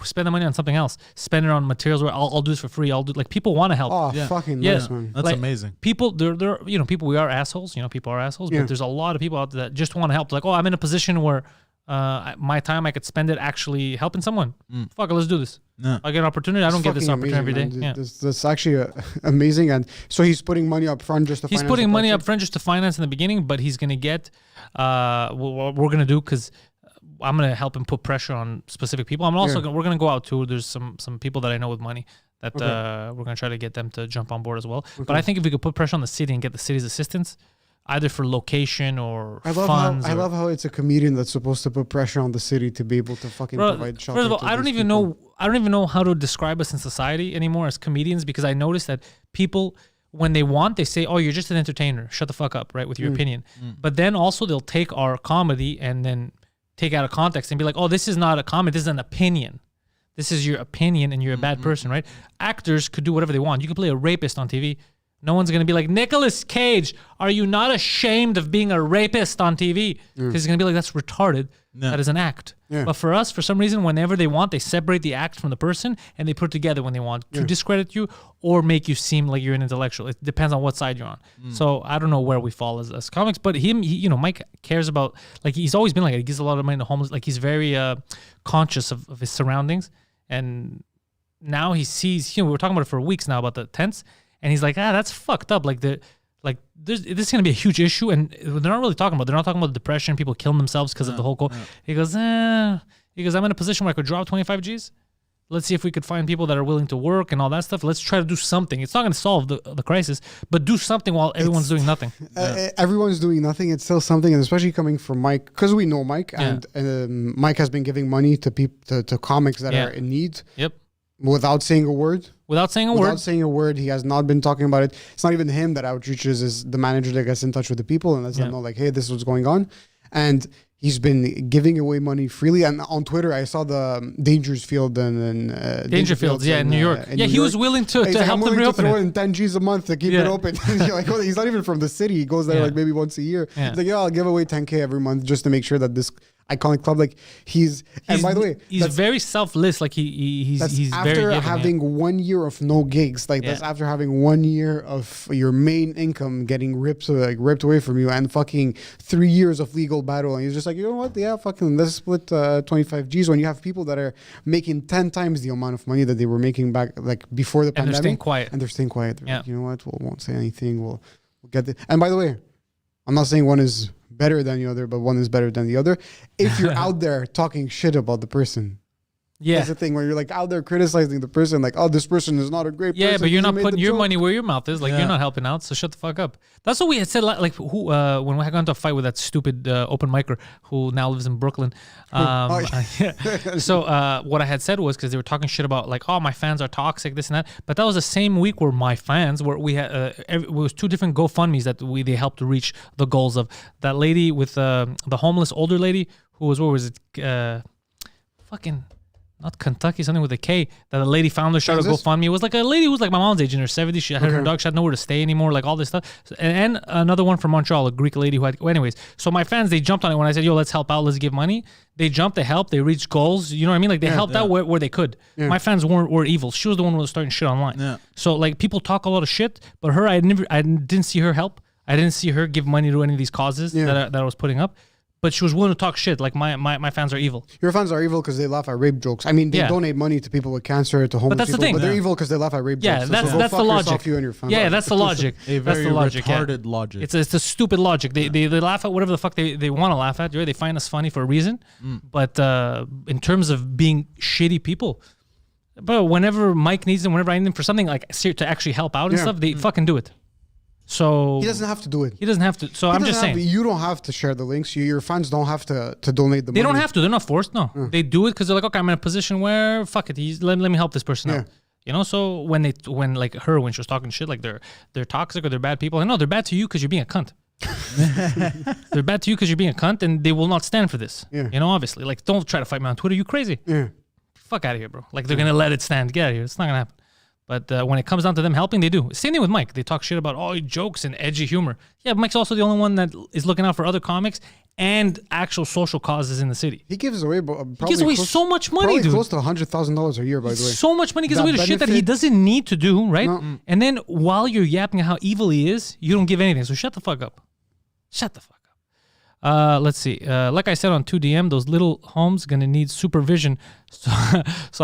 spend the money on something else. Spend it on materials where I'll do this for free. I'll do like people want to help. Oh, Yeah. fucking Yeah. nice, man. That's Like, amazing. People, they're people. We are assholes. People are assholes. Yeah. But there's a lot of people out there that just want to help. Like, oh, I'm in a position where my time I could spend it actually helping someone. Fuck it, let's do this. Yeah. I get an opportunity. I don't get this Fucking opportunity every amazing, day. man. Yeah. That's actually amazing. And so he's putting money up front just to He's finance putting the money up project? front just to finance in the beginning, but he's going to get what we're going to do, because I'm going to help him put pressure on specific people. I'm also we're going to go out too. There's some people that I know with money that we're going to try to get them to jump on board as well. But I think if we could put pressure on the city and get the city's assistance, either for location or funds. I love how it's a comedian that's supposed to put pressure on the city to be able to fucking provide shelter. First of all, to I don't these even people. know. I don't even know how to describe us in society anymore as comedians, because I noticed that people, when they want, they say, "Oh, you're just an entertainer. Shut the fuck up," right, with your opinion. But then also they'll take our comedy and then take out of context and be like, "Oh, this is not a comedy. This is an opinion. This is your opinion, and you're a bad person," right? Actors could do whatever they want. You could play a rapist on TV. No one's going to be like, "Nicolas Cage, are you not ashamed of being a rapist on TV?" Because he's going to be like, "That's retarded. Yeah. That is an act." Yeah. But for us, for some reason, whenever they want, they separate the act from the person and they put it together when they want to discredit you or make you seem like you're an intellectual. It depends on what side you're on. So I don't know where we fall as comics, but Mike cares about, like, he's always been like, he gives a lot of money to homeless. Like, he's very conscious of his surroundings. And now he sees, we were talking about it for weeks now about the tents. And he's like, that's fucked up. This is going to be a huge issue. And they're not talking about depression, people killing themselves because of the whole He goes, I'm in a position where I could drop 25 G's. Let's see if we could find people that are willing to work and all that stuff. Let's try to do something. It's not going to solve the crisis, but do something while everyone's doing nothing. Everyone's doing nothing. It's still something, and especially coming from Mike, because we know Mike, and Mike has been giving money to people to comics that are in need. Yep. Without saying a word. Without saying a word, he has not been talking about it. It's not even him that outreaches, is the manager that gets in touch with the people and lets them know, like, hey, this is what's going on. And he's been giving away money freely. And on Twitter, I saw the Dangerfield and Dangerfields, in New York. He was willing to help them reopen to throw it. in 10 G's a month to keep it open. You're like, well, he's not even from the city. He goes there like maybe once a year. Yeah. He's like, I'll give away 10K every month just to make sure that this iconic club, like, and by the way, he's very selfless. Like he's after very giving, having 1 year of no gigs. Like that's after having 1 year of your main income getting ripped away from you, and fucking 3 years of legal battle. And he's just like, you know what? Yeah, fucking let's split 25 G's when you have people that are making 10 times the amount of money that they were making back like before the pandemic. They're staying quiet. And they're staying quiet. They're like, you know what? We won't say anything. We'll get it. And by the way, I'm not saying one is better than the other, but one is better than the other. If you're out there talking shit about the person, that's the thing where you're like out there criticizing the person, like, oh, this person is not a great person. Yeah, but you're not putting your joke. money where your mouth is. Like, you're not helping out, so shut the fuck up. That's what we had said. Like, who when we had gone to a fight with that stupid open micer who now lives in Brooklyn. So what I had said was, because they were talking shit about, like, oh, my fans are toxic, this and that. But that was the same week where my fans, where we had it was 2 different GoFundMes that they helped to reach the goals of that lady with the homeless older lady who was, what was it? Fucking. Not Kentucky, something with a K, that a lady found her, started to GoFundMe. It was like a lady who was like my mom's age in her 70s. She had her dog. She had nowhere to stay anymore, like all this stuff. And another one from Montreal, a Greek lady who had... Well, anyways, so my fans, they jumped on it when I said, yo, let's help out, let's give money. They jumped, they helped, they reached goals. You know what I mean? Like, they helped out where they could. Yeah. My fans were evil. She was the one who was starting shit online. Yeah. So, like, people talk a lot of shit, but her, I didn't see her help. I didn't see her give money to any of these causes that I was putting up. But she was willing to talk shit. Like, my fans are evil. Your fans are evil because they laugh at rape jokes. I mean, they donate money to people with cancer, to homeless but that's people. The thing. But they're evil because they laugh at rape jokes. Yeah, that's the logic. You and your fans. Yeah, that's the logic. That's the logic. Retarded logic. It's a stupid logic. They laugh at whatever the fuck they want to laugh at. Right? They find us funny for a reason. But in terms of being shitty people, but whenever Mike needs them, whenever I need them for something like to actually help out and stuff, they fucking do it. So he doesn't have to do it. He doesn't have to. So I'm just saying, you don't have to share the links. Your fans don't have to donate the money. They don't have to. They're not forced. No, they do it because they're like, okay, I'm in a position where fuck it. Let me help this person out. You know. So when like her, when she was talking shit, like they're toxic or they're bad people. I know they're bad to you because you're being a cunt. They're bad to you because you're being a cunt, and they will not stand for this. Yeah. You know, obviously, like, don't try to fight me on Twitter. You crazy. Yeah. fuck out of here, bro. Like, they're going to let it stand. Get out of here. It's not going to happen. But when it comes down to them helping, they do. Same thing with Mike. They talk shit about, he jokes and edgy humor. Yeah, Mike's also the only one that is looking out for other comics and actual social causes in the city. He gives away so much money, dude. Close to $100,000 a year, by the way. So much money gives away to shit that he doesn't need to do, right? No. And then while you're yapping how evil he is, you don't give anything. So shut the fuck up. Shut the fuck up. Let's see. Like I said on 2DM, those little homes gonna need supervision, so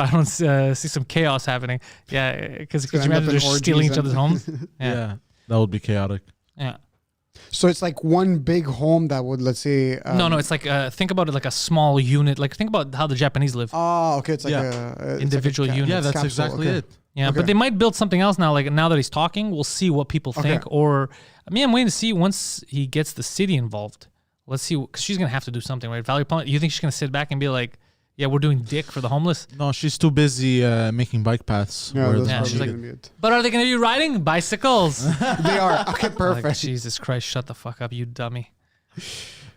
I don't see some chaos happening. Yeah, because you imagine they're stealing each other's homes. Yeah, that would be chaotic. Yeah. So it's like one big home that would, let's say... No, it's like, think about it like a small unit. Like, think about how the Japanese live. Oh, okay. It's like individual units. Yeah, that's capsule, exactly it. Yeah, Okay. but they might build something else now. Like, now that he's talking, we'll see what people think. Or, I'm waiting to see once he gets the city involved. Let's see, because she's going to have to do something, right? Valerie Plum, you think she's going to sit back and be like, yeah, we're doing dick for the homeless? No, she's too busy making bike paths. Yeah, that's she's probably like, gonna be it. but are they going to be riding bicycles? They are. Okay, perfect. Like, Jesus Christ, shut the fuck up, you dummy.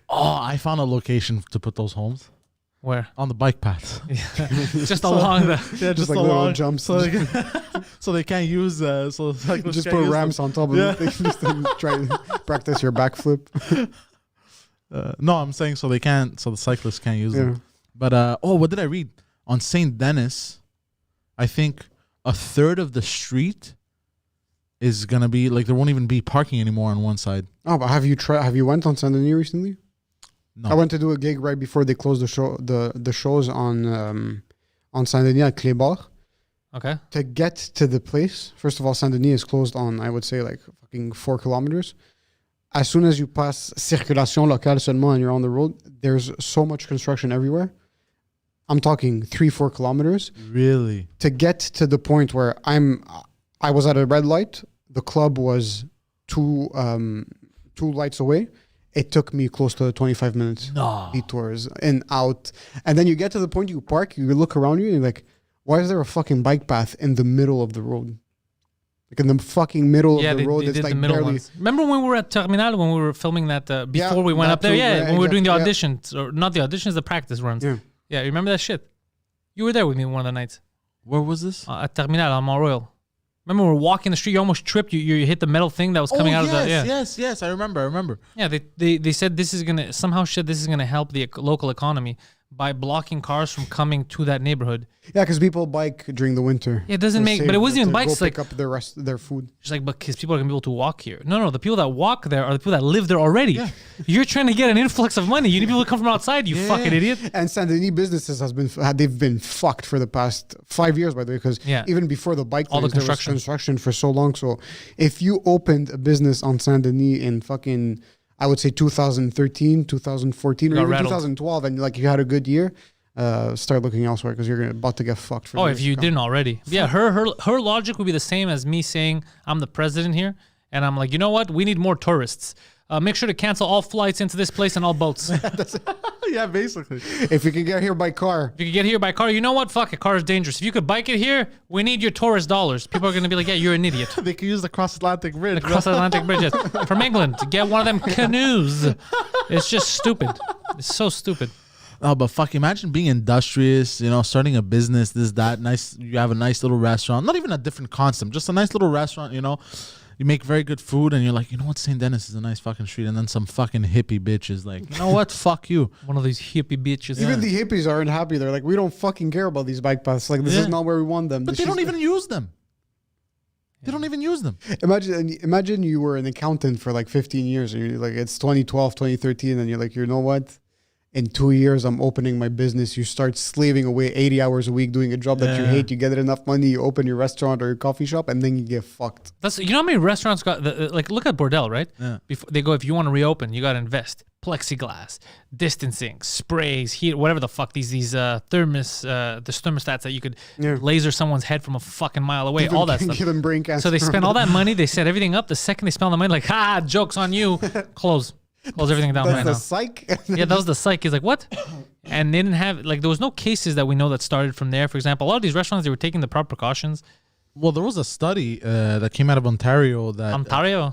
Oh, I found a location to put those homes. Where? On the bike paths. Just along the... Yeah, just like little jumps. So they, so they can't use... so just put ramps on top of it. Just to try to practice your backflip. No, I'm saying so they can't... So the cyclists can't use them. But, what did I read? On St. Denis, I think a third of the street is going to be... Like, there won't even be parking anymore on one side. Oh, but have you went on Saint Denis recently? No. I went to do a gig right before they closed the show. The shows on Saint Denis at Clébar. Okay. To get to the place, first of all, Saint Denis is closed on, I would say, like fucking 4 kilometers. As soon as you pass circulation locale seulement and you're on the road, there's so much construction everywhere. I'm talking 3-4 kilometers. Really? To get to the point where I was at a red light. The club was two lights away. It took me close to 25 minutes. No. Detours and out. And then you get to the point you park, you look around you and you're like, why is there a fucking bike path in the middle of the road? Like in the fucking middle of the road. They it's did like the middle barely... ones. Remember when we were at Terminal, when we were filming that before we went up there? Yeah, when we were doing the auditions. Or not the auditions, the practice runs. Yeah, you remember that shit? You were there with me one of the nights. Where was this? At Terminal on Mont Royal. Remember we were walking the street, you almost tripped, you hit the metal thing that was coming out of the... Yes, I remember. Yeah, they said this is going to help the local economy by blocking cars from coming to that neighborhood. Yeah, because people bike during the winter. Yeah, it doesn't make... But it wasn't even bikes. Pick up their food. Just like, but because people are going to be able to walk here. No, the people that walk there are the people that live there already. Yeah. You're trying to get an influx of money. You need people to come from outside, you fucking idiot. And Saint Denis businesses they've been fucked for the past 5 years, by the way, because even before the bike all lanes, the there was construction for so long. So if you opened a business on Saint Denis in fucking, I would say 2013, 2014, or even rattled. 2012, and like you had a good year, start looking elsewhere because you're about to get fucked. For if you didn't already. Yeah, her logic would be the same as me saying I'm the president here, and I'm like, you know what? We need more tourists. Make sure to cancel all flights into this place and all boats. Yeah, basically. If you can get here by car. If you can get here by car, you know what? Fuck it, car is dangerous. If you could bike it here, we need your tourist dollars. People are going to be like, yeah, you're an idiot. They could use the cross-Atlantic bridge. The cross-Atlantic bridge, yes. From England, to get one of them canoes. It's just stupid. It's so stupid. Oh, but fuck, imagine being industrious, starting a business, this, that, nice. You have a nice little restaurant, not even a different concept, just a nice little restaurant, You make very good food and you're like, you know what, St. Denis is a nice fucking street. And then some fucking hippie bitch is like, you know what, fuck you. One of these hippie bitches. Even the hippies aren't happy. They're like, we don't fucking care about these bike paths. Like, this is not where we want them. But they don't even use them. They don't even use them. Imagine you were an accountant for like 15 years and you're like, it's 2012, 2013. And you're like, you know what? In 2 years, I'm opening my business. You start slaving away 80 hours a week doing a job that you hate. You get enough money, you open your restaurant or your coffee shop, and then you get fucked. You know how many restaurants got, like, look at Bordel, right? Yeah. Before they go, if you want to reopen, you got to invest. Plexiglass, distancing, sprays, heat, whatever the fuck, these thermostats that you could laser someone's head from a fucking mile away, all that stuff. Give them brain cancer. So they spend all that money, they set everything up. The second they spend all the money, like, joke's on you, close everything down right now. That's the psych. Yeah, that was the psych. He's like, what? And they didn't have, like, there was no cases that we know that started from there. For example, a lot of these restaurants, they were taking the proper precautions. Well, there was a study that came out of Ontario that... Ontario,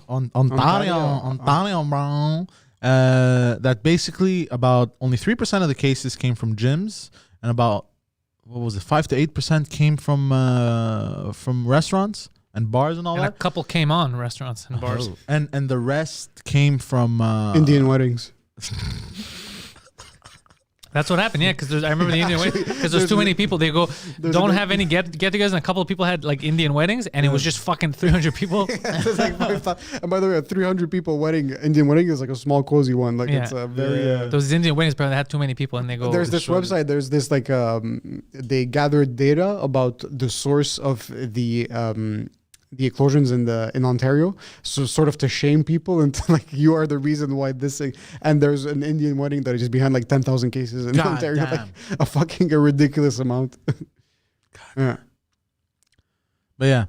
bro. That basically about only 3% of the cases came from gyms and about what was it? 5 to 8% came from restaurants and bars and all And a that. couple came on restaurants and bars. Oh. And the rest came from Indian weddings. That's what happened, yeah. Because I remember the Indian wedding. Because there's too many people. They go, don't have any get-togethers, and a couple of people had like Indian weddings, and it was just fucking 300 people. It's like 5,000. And by the way, a 300 people wedding, Indian wedding is like a small cozy one. Like it's a very. Those Indian weddings, probably had too many people, and they go. There's this website. There's this like they gathered data about the source of the explosions in Ontario, so sort of to shame people and to, like, you are the reason why this thing. And there's an Indian wedding that is just behind like 10,000 cases in God Ontario, damn. like a ridiculous amount. Yeah. But yeah,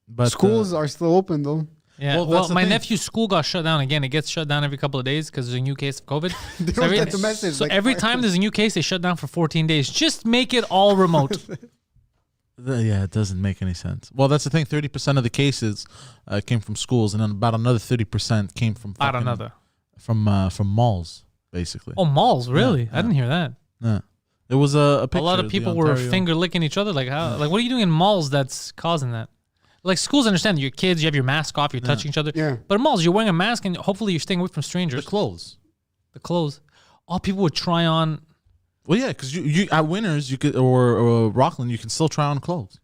but Schools are still open though. Yeah, Well, well, that's the my thing. nephew's school got shut down again. It gets shut down every couple of days because there's a new case of COVID. They don't get the message. So like, every time there's a new case, they shut down for 14 days. Just make it all remote. yeah, it doesn't make any sense. Well, that's the thing. 30% of the cases came from schools, and then about another 30% came from Not fucking- another. from malls, basically. Oh, malls, really? Yeah, I didn't hear that. Yeah. It was a picture. A lot of the people were Ontario- finger licking each other. Like, how? Like, what are you doing in malls that's causing that? Like, schools understand that you're kids, you have your mask off, you're touching each other. Yeah. But in malls, you're wearing a mask, and hopefully you're staying away from the strangers. clothes. The clothes. All people would try on. Well, yeah, because you at Winners you could or Rockland you can still try on clothes.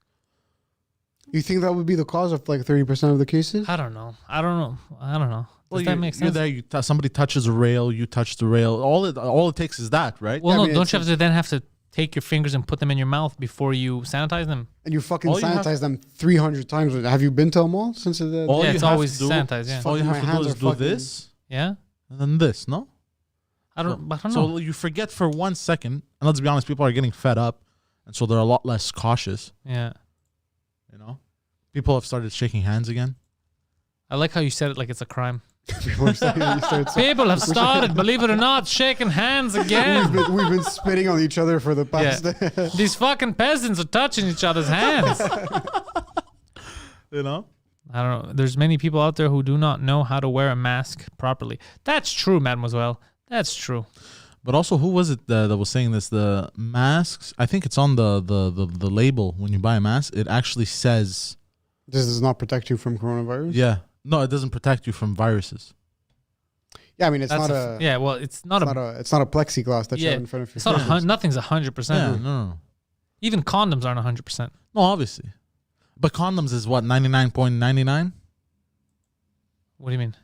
You think that would be the cause of like 30% of the cases? I don't know. Does Well, that make You're sense? there. Somebody touches a rail. You touch the rail. All it takes is that, right? Well, Yeah, I no, mean, don't you have to take your fingers and put them in your mouth before you sanitize them? And you fucking All you have- sanitize them 300 times. Have you been to a mall since the? All Yeah, you it's have always to do, sanitized, yeah. All you Fucking have my to do hands is are do fucking- this Yeah, and then this. No. I don't know. So you forget for 1 second, and let's be honest, people are getting fed up, and so they're a lot less cautious. Yeah, You know, people have started shaking hands again. I like how you said it like it's a crime. People are starting- you start- People have started, believe it or not, shaking hands again. we've been spitting on each other for the past. These fucking peasants are touching each other's hands. You know. I don't know. There's many people out there who do not know how to wear a mask properly. That's true, mademoiselle. That's true. But also, who was it that was saying this? The masks. I think it's on the label when you buy a mask. It actually says, This does not protect you from coronavirus. yeah, no, it doesn't protect you from viruses. Yeah, I mean it's That's not a. yeah. Well, it's not It's not a plexiglass that you Yeah, have in front of your It's not face. nothing's 100%. Yeah, no. Even condoms aren't 100%. No, obviously. But condoms is what, 99.99? What do you mean?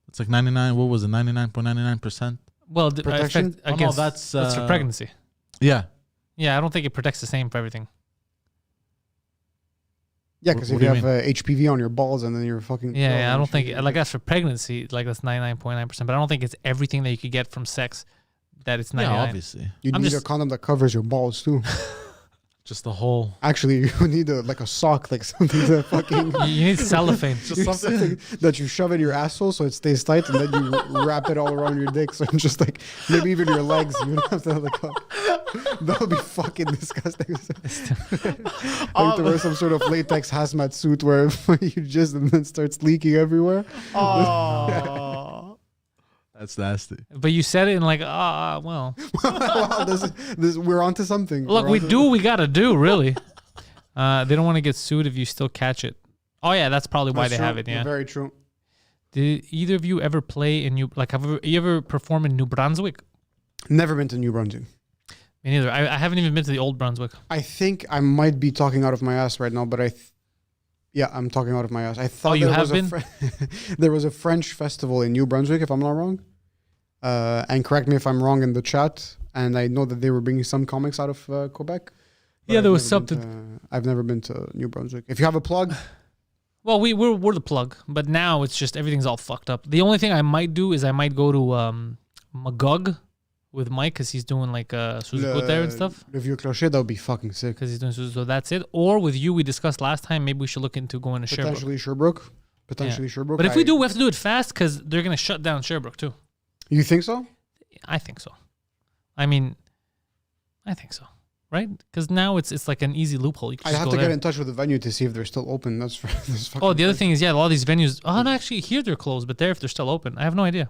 It's like 99, what was it, 99.99%? Well, Protection? Oh, no, against, that's, for pregnancy. Yeah. Yeah, I don't think it protects the same for everything. Yeah, because What if do you you have HPV on your balls and then you're fucking. Yeah, I don't think like that's for pregnancy. Like that's 99.9%. But I don't think it's everything that you could get from sex. That it's 99. Yeah, obviously. You I'm need just- a condom that covers your balls too. Just the whole... Actually, you need a sock, like something to fucking. You need cellophane. Something that you shove in your asshole so it stays tight, and then you wrap it all around your dick. So it's just like maybe even your legs. You don't have to have that would be fucking disgusting. Like to wear some sort of latex hazmat suit where you just and then starts leaking everywhere. Oh. That's nasty. But you said it in like, well. Wow, this we're onto something. Look, we do what we got to do, really. They don't want to get sued if you still catch it. Oh, yeah, that's probably why they have it, yeah. Very true. Did either of you ever play in have you ever performed in New Brunswick? Never been to New Brunswick. Me neither. I haven't even been to the Old Brunswick. I think I might be talking out of my ass right now, but yeah, I'm talking out of my ass. I thought you there have was been? there was a French festival in New Brunswick, if I'm not wrong. And correct me if I'm wrong in the chat. And I know that they were bringing some comics out of Quebec. Yeah, I've there was never been something. I've never been to New Brunswick. If you have a plug, Well, we're the plug, but now it's just everything's all fucked up. The only thing I might do is I might go to Magog with Mike because he's doing like Suzukut there and stuff. Le Vieux Clocher, that would be fucking sick. Because he's doing Suzuku, so that's it. Or with you, we discussed last time, maybe we should look into going to Sherbrooke. Potentially Sherbrooke. But if we do, we have to do it fast because they're gonna shut down Sherbrooke too. You think so? I think so. I mean, I think so, right? Because now it's like an easy loophole. You can I just have go to there. get in touch with the venue to see if they're still open. That's Oh, the other thing is, yeah, a lot of these venues. Oh, no, actually, here they're closed, but there, if they're still open, I have no idea.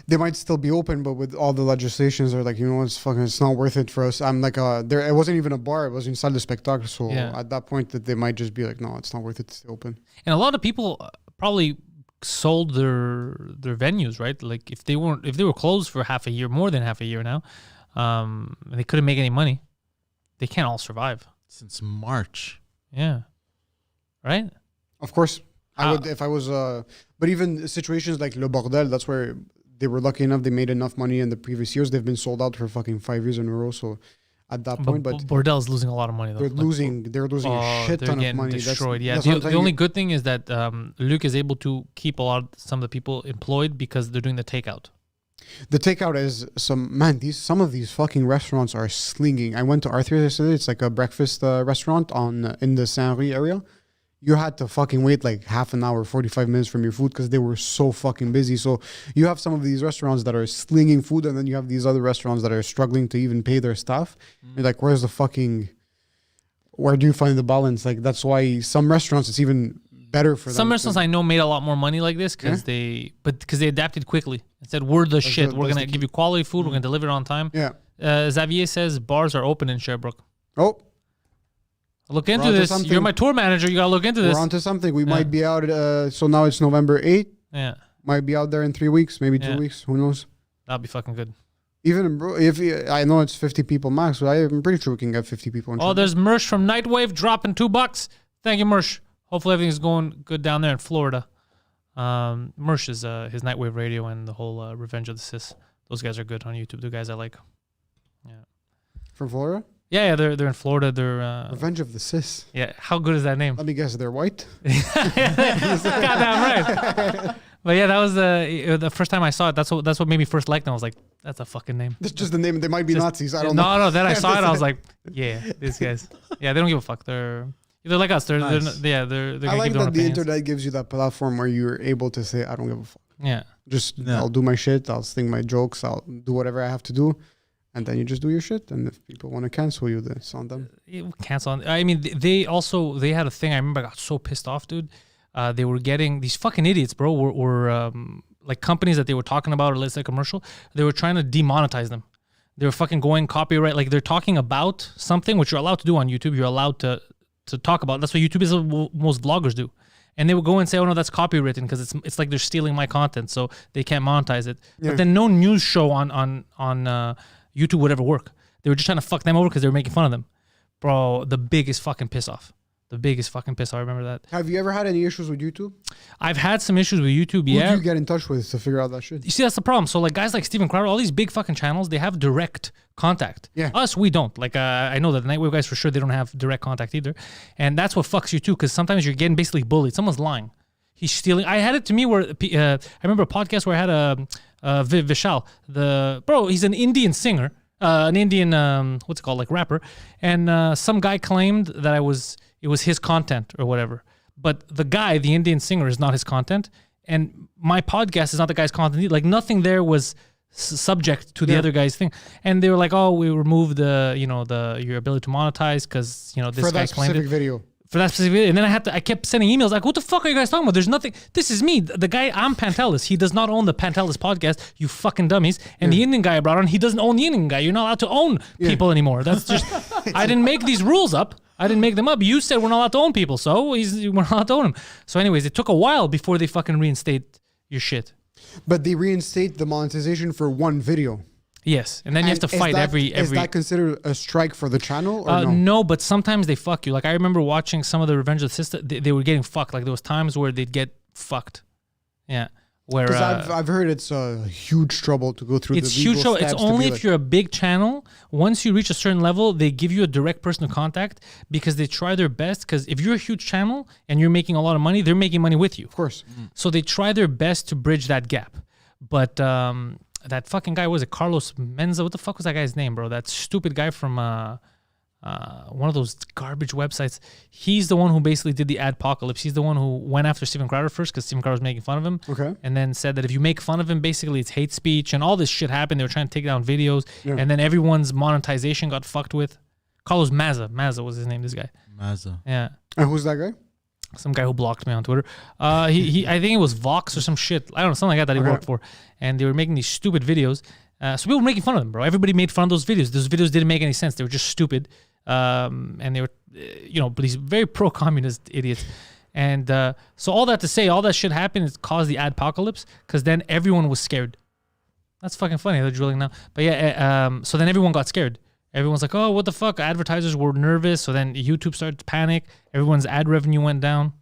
They might still be open, but with all the legislations, they're like, it's not worth it for us. I'm like, it wasn't even a bar; it was in salle de spectacle. So at that point, that they might just be like, no, it's not worth it to stay open. And a lot of people probably sold their venues, right? Like if they were closed for half a year, more than half a year now, and they couldn't make any money, they can't all survive Since March. Yeah, right. Of course, I would if I was. But even situations like Le Bordel, that's where they were lucky enough. They made enough money in the previous years. They've been sold out for fucking 5 years in a row. So at that point, but Bordel's losing a lot of money though. They're losing a shit ton of money. Destroyed. That's The only good thing is that Luc is able to keep some of the people employed because they're doing the takeout. The takeout is some of these fucking restaurants are slinging. I went to Arthur yesterday. It's like a breakfast restaurant in the Saint-Henri area. You had to fucking wait like half an hour, 45 minutes from your food because they were so fucking busy. So you have some of these restaurants that are slinging food, and then you have these other restaurants that are struggling to even pay their staff. You're like, where do you find the balance? Like, that's why some restaurants, it's even better for them. Some restaurants I know made a lot more money like this because they adapted quickly and said, we're the shit. We're going to give you quality food. We're going to deliver it on time. Yeah. Xavier says bars are open in Sherbrooke. Oh. Look into this. Something. You're my tour manager. You got to look into this. We're onto something. We might be out. So now it's November 8th. Yeah. Might be out there in 3 weeks, maybe 2 weeks. Who knows? That'd be fucking good. Even if I know it's 50 people max, but I'm pretty sure we can get 50 people. There's Mersh from Nightwave dropping $2. Thank you, Mersh. Hopefully everything's going good down there in Florida. Mersh is his Nightwave Radio and the whole Revenge of the Sis. Those guys are good on YouTube. They're guys I like. Yeah. From Florida? Yeah, they're in Florida. They're Revenge of the Sis. Yeah, how good is that name? Let me guess, they're white. Goddamn right. But yeah, that was the first time I saw it. That's what made me first like them. I was like, that's a fucking name. It's just the name. They might be Nazis. I don't know. No. Then I saw it. I was like, yeah, these guys. Yeah, they don't give a fuck. They're like us. They're nice. They're I like that the internet gives you that platform where you're able to say, I don't give a fuck. Yeah. I'll do my shit. I'll sing my jokes. I'll do whatever I have to do. And then you just do your shit. And if people want to cancel you, it's on them. Cancel. I mean, they had a thing. I remember I got so pissed off, dude. They were getting these fucking idiots, bro. Were like companies that they were talking about, or let's say commercial. They were trying to demonetize them. They were fucking going copyright. Like they're talking about something which you're allowed to do on YouTube. You're allowed to talk about. That's what YouTube is. What most vloggers do. And they would go and say, "Oh no, that's copywritten because it's like they're stealing my content, so they can't monetize it." Yeah. But then no news show on YouTube would ever work. They were just trying to fuck them over because they were making fun of them. Bro, the biggest fucking piss off. I remember that. Have you ever had any issues with YouTube? I've had some issues with YouTube, Who do you get in touch with to figure out that shit? You see, that's the problem. So like guys like Steven Crowder, all these big fucking channels, they have direct contact. Yeah. Us, we don't. Like I know that the Nightwave guys for sure, they don't have direct contact either. And that's what fucks you too, because sometimes you're getting basically bullied. Someone's lying. He's stealing. I had it to me where I remember a podcast where I had Vishal. He's an Indian singer. An Indian, what's it called, like rapper, and some guy claimed that it was his content or whatever. But the guy, the Indian singer, is not his content, and my podcast is not the guy's content. Like nothing there was subject to the other guy's thing, and they were like, "Oh, we removed your ability to monetize because this guy claimed it." Video. For that specific video. And then I kept sending emails like, what the fuck are you guys talking about? There's nothing. This is me. The guy, I'm Pantelis. He does not own the Pantelis podcast, you fucking dummies. And the Indian guy I brought on, he doesn't own the Indian guy. You're not allowed to own people anymore. That's just, I didn't make these rules up. I didn't make them up. You said we're not allowed to own people, so we're not allowed to own him. So anyways, it took a while before they fucking reinstate your shit. But they reinstate the monetization for one video. Yes, and then you have to fight every. Is that considered a strike for the channel? Or no, but sometimes they fuck you. Like I remember watching some of the Revenge of the Sister. They were getting fucked. Like there was times where they'd get fucked. Yeah, where I've heard it's a huge trouble to go through. It's huge trouble. It's only if you're a big channel. Once you reach a certain level, they give you a direct person to contact because they try their best. Because if you're a huge channel and you're making a lot of money, they're making money with you. Of course. So they try their best to bridge that gap, but. That fucking guy, was it Carlos Menza? What the fuck was that guy's name, bro? That stupid guy from one of those garbage websites. He's the one who basically did the adpocalypse. He's the one who went after Steven Crowder first because Steven Crowder was making fun of him. Okay. And then said that if you make fun of him, basically it's hate speech and all this shit happened. They were trying to take down videos. Yeah. And then everyone's monetization got fucked with. Carlos Menza. Menza was his name, this guy. Menza. Yeah. And who's that guy? some guy who blocked me on Twitter. He I think it was Vox or some shit. I don't know, something like that he worked for. And they were making these stupid videos. So people were making fun of them, bro. Everybody made fun of those videos. Those videos didn't make any sense. They were just stupid. And they were, these very pro-communist idiots. And so all that to say, all that shit happened is caused the adpocalypse because then everyone was scared. That's fucking funny. They're drilling now. But yeah, so then everyone got scared. Everyone's like, oh, what the fuck? Advertisers were nervous. So then YouTube started to panic. Everyone's ad revenue went down.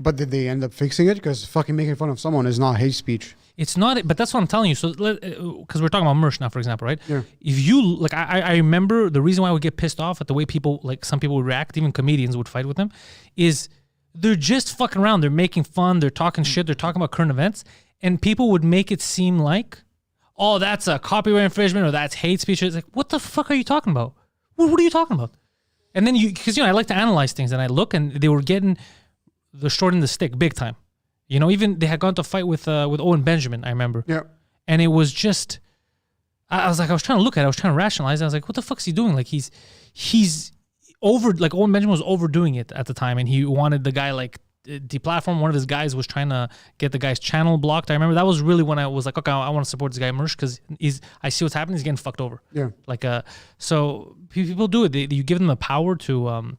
But did they end up fixing it? Because fucking making fun of someone is not hate speech. It's not, but that's what I'm telling you. So, because we're talking about merch now, for example, right? Yeah. If you, like, I remember the reason why I would get pissed off at the way people, like, some people would react, even comedians would fight with them, is they're just fucking around. They're making fun. They're talking shit. They're talking about current events. And people would make it seem like, oh, that's a copyright infringement or that's hate speech. It's like, what the fuck are you talking about? What are you talking about? And then because I like to analyze things and I look and they were getting the short end of the stick big time. Even they had gone to fight with Owen Benjamin, I remember. Yeah. And it was just, I was trying to look at it. I was trying to rationalize it. I was like, what the fuck is he doing? Like he's over, like Owen Benjamin was overdoing it at the time and he wanted the guy like deplatform. One of his guys was trying to get the guy's channel blocked. I remember that was really when I was like, okay, I want to support this guy Mersh because I see what's happening. He's getting fucked over. Yeah. Like so people do it. You give them the power to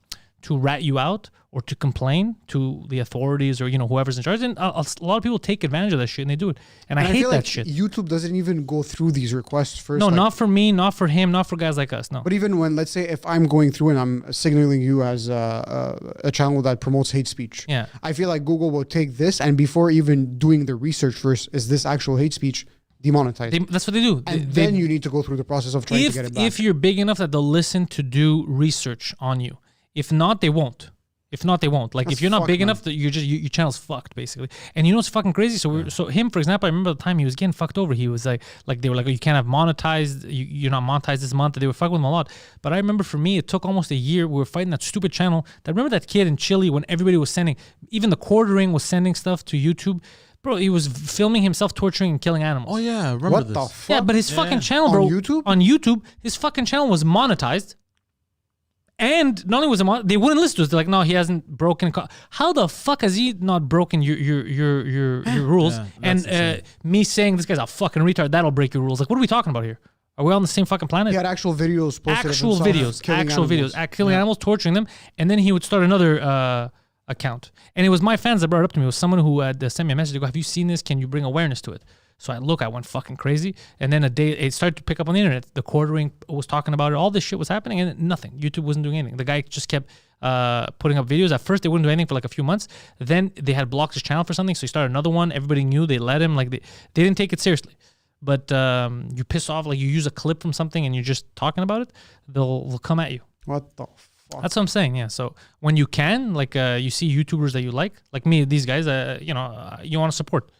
rat you out or to complain to the authorities or whoever's in charge. And a lot of people take advantage of that shit and they do it. And I hate feel that like shit. YouTube doesn't even go through these requests first. No, not for me, not for him, not for guys like us. No. But even when, let's say, if I'm going through and I'm signaling you as a channel that promotes hate speech, Yeah. I feel like Google will take this and before even doing the research first, is this actual hate speech, demonetized? That's what they do. And then you need to go through the process of trying to get it back. If you're big enough that they'll listen to do research on you. If not, they won't. Like That's if you're not big man. enough, that you're just your channel's fucked basically. And what's fucking crazy? So him, for example, I remember the time he was getting fucked over. He was like they were like, oh, you can't have monetized. You're not monetized this month. They were fucking with him a lot. But I remember for me, it took almost a year. We were fighting that stupid channel. I remember that kid in Chile when everybody was sending, even the quartering was sending stuff to YouTube. Bro, he was filming himself torturing and killing animals. Oh yeah, I remember What this. the fuck? Yeah, but his fucking channel, bro, On YouTube? on YouTube, his fucking channel was monetized. And not only was it they wouldn't listen to us. They're like, no, he hasn't broken. How the fuck has he not broken your rules? Yeah, and that's insane. me saying this guy's a fucking retard, that'll break your rules. Like, what are we talking about here? Are we on the same fucking planet? He had actual videos posted. of Actual himself videos, killing animals. killing animals, torturing them, and then he would start another account. And it was my fans that brought it up to me. It was someone who had sent me a message to go, have you seen this? Can you bring awareness to it? So I went fucking crazy. And then it started to pick up on the internet. The quartering was talking about it. All this shit was happening and nothing. YouTube wasn't doing anything. The guy just kept putting up videos. At first, they wouldn't do anything for like a few months. Then they had blocked his channel for something. So he started another one. Everybody knew. They let him. Like they didn't take it seriously. But you piss off, like you use a clip from something and you're just talking about it, they'll come at you. What the fuck? That's what I'm saying. Yeah. So when you can, like you see YouTubers that you like me, these guys, you want to support.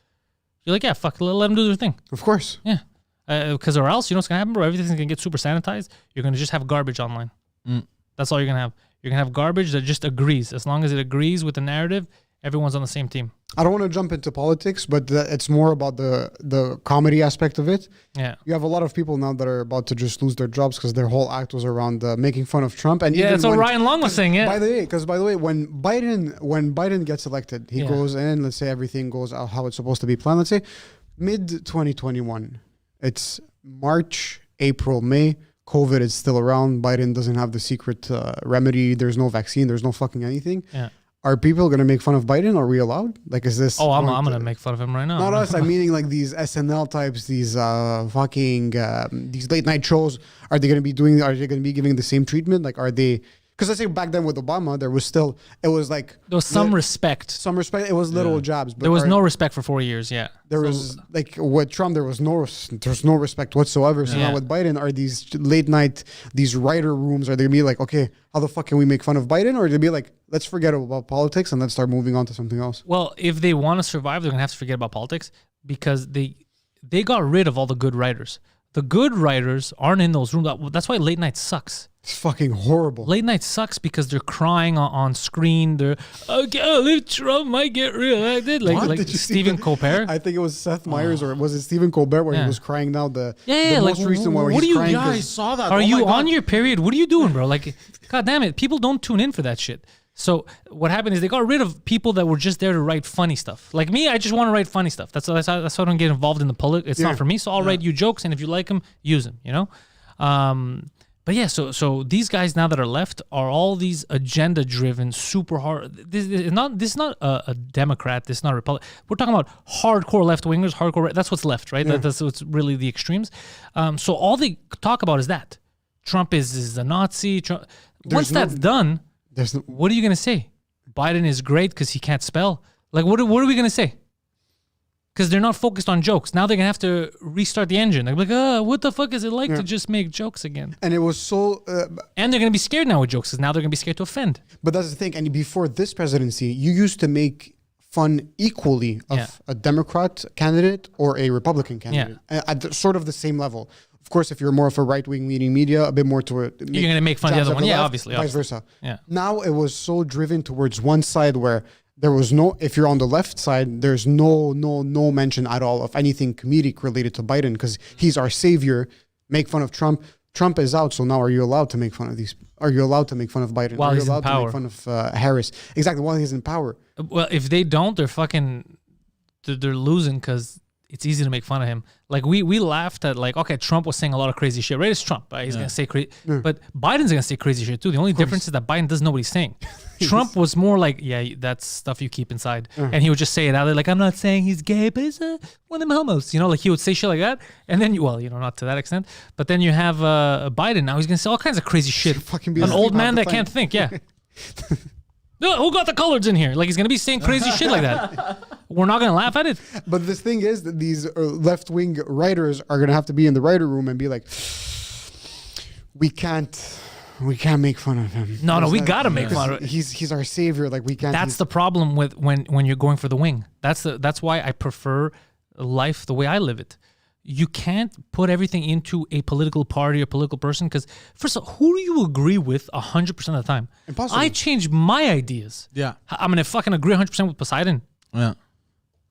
You're like, yeah, fuck, let them do their thing. Of course. Yeah. Because or else, you know what's going to happen, bro? Everything's going to get super sanitized. You're going to just have garbage online. That's all you're going to have. You're going to have garbage that just agrees. As long as it agrees with the narrative, everyone's on the same team. I don't want to jump into politics, but it's more about the comedy aspect of it. Yeah. You have a lot of people now that are about to just lose their jobs because their whole act was around making fun of Trump. And Yeah, even that's what when- Ryan Long was saying, yeah. By the way, when Biden gets elected, he goes in. Let's say everything goes out how it's supposed to be planned. Let's say mid 2021. It's March, April, May. COVID is still around. Biden doesn't have the secret remedy. There's no vaccine. There's no fucking anything. Yeah. Are people going to make fun of Biden? Are we allowed? Like, is this? Oh, I'm going to make fun of him right now. Not us. I'm meaning like these SNL types, these fucking these late night shows. Are they going to be doing? Are they going to be giving the same treatment? Like, are they? Because I say back then with Obama, there was still it was like There was some respect. some respect. It was little jabs, but There was no respect for 4 years, yeah. There was like with Trump, there's no respect whatsoever. So Yeah. now with Biden, are these late night, these writer rooms, are they gonna be like, okay, how the fuck can we make fun of Biden? Or are they be like, let's forget about politics and let's start moving on to something else? Well, if they want to survive, they're going to have to forget about politics because they got rid of all the good writers. The good writers aren't in those rooms. That's why late night sucks. It's fucking horrible. Late night sucks because they're crying on screen. They're, okay, Trump might get reelected. What? Like Did you see Stephen that? Colbert. I think it was Seth Meyers or was it Stephen Colbert where Yeah. he was crying now the Yeah, most recent one where what he's do you- crying. Yeah, I 'cause- saw that. Are Oh you my God. on your period? What are you doing, bro? Like, God damn it. People don't tune in for that shit. So what happened is they got rid of people that were just there to write funny stuff. Like me, I just want to write funny stuff. That's why I don't get involved in the politics. It's not for me. So I'll write you jokes, and if you like them, use them. You know. But yeah, so these guys now that are left are all these agenda-driven, super hard. This is not a Democrat. This is not a Republican. We're talking about hardcore left-wingers, hardcore. That's what's left, right? That's what's really the extremes. So all they talk about is that Trump is a Nazi. Once that's done, what are you gonna say? Biden is great because he can't spell. Like, what are we gonna say? Because they're not focused on jokes. Now they're going to have to restart the engine. They're like, what the fuck is it like to just make jokes again? And it was so... and they're going to be scared now with jokes because now they're going to be scared to offend. But that's the thing. And before this presidency, you used to make fun equally of a Democrat candidate or a Republican candidate. At sort of the same level. Of course, if you're more of a right-wing leaning media, a bit more to it. You're going to make fun of the other one. Yeah, obviously. Vice versa. Yeah. Now it was so driven towards one side where... There was no, if you're on the left side, there's no mention at all of anything comedic related to Biden because he's our savior. Make fun of Trump. Trump is out, so now are you allowed to make fun of these? Are you allowed to make fun of Biden? While are you he's in allowed to power. make fun of Harris? Exactly, while he's in power. Well, if they don't, they're fucking, they're losing because it's easy to make fun of him. Like we laughed at like, okay, Trump was saying a lot of crazy shit. Right? It's Trump. Right? He's gonna say crazy, but Biden's gonna say crazy shit too. The only difference is that Biden doesn't know what he's saying. Trump was more like, yeah, that's stuff you keep inside, and he would just say it out there. Like, I'm not saying he's gay, but he's one of them homos. You know, like he would say shit like that, and then not to that extent. But then you have Biden now. He's gonna say all kinds of crazy shit. An old man that can't think. Yeah. No, who got the coloreds in here? Like he's gonna be saying crazy shit like that. We're not gonna laugh at it. But this thing is that these left-wing writers are gonna have to be in the writer room and be like, we can't make fun of him. No, we gotta make fun of him. He's our savior. Like we can't. That's the problem with when you're going for the wing. That's why I prefer life the way I live it. You can't put everything into a political party or political person because first of all, who do you agree with 100% of the time? Impossible. I change my ideas. Yeah. I'm gonna fucking agree 100% with Poseidon. Yeah.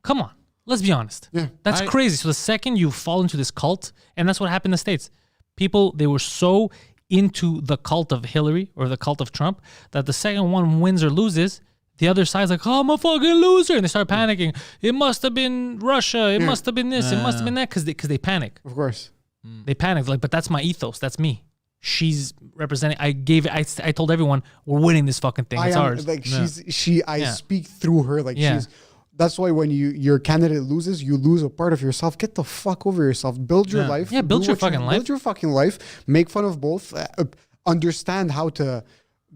Come on, let's be honest. Yeah. That's crazy. So the second you fall into this cult, and that's what happened in the States. People, they were so into the cult of Hillary or the cult of Trump that the second one wins or loses, the other side's like, oh, I'm a fucking loser. And they start panicking. It must have been Russia. It must have been this. It must have been that because they panic. Of course. They panic. Like, but that's my ethos. That's me. She's representing. I told everyone we're winning this fucking thing. It's ours. Like I speak through her. Like she's. That's why when your candidate loses, you lose a part of yourself. Get the fuck over yourself. Build your life. Yeah, build your fucking life. Build your fucking life. Make fun of both. Understand how to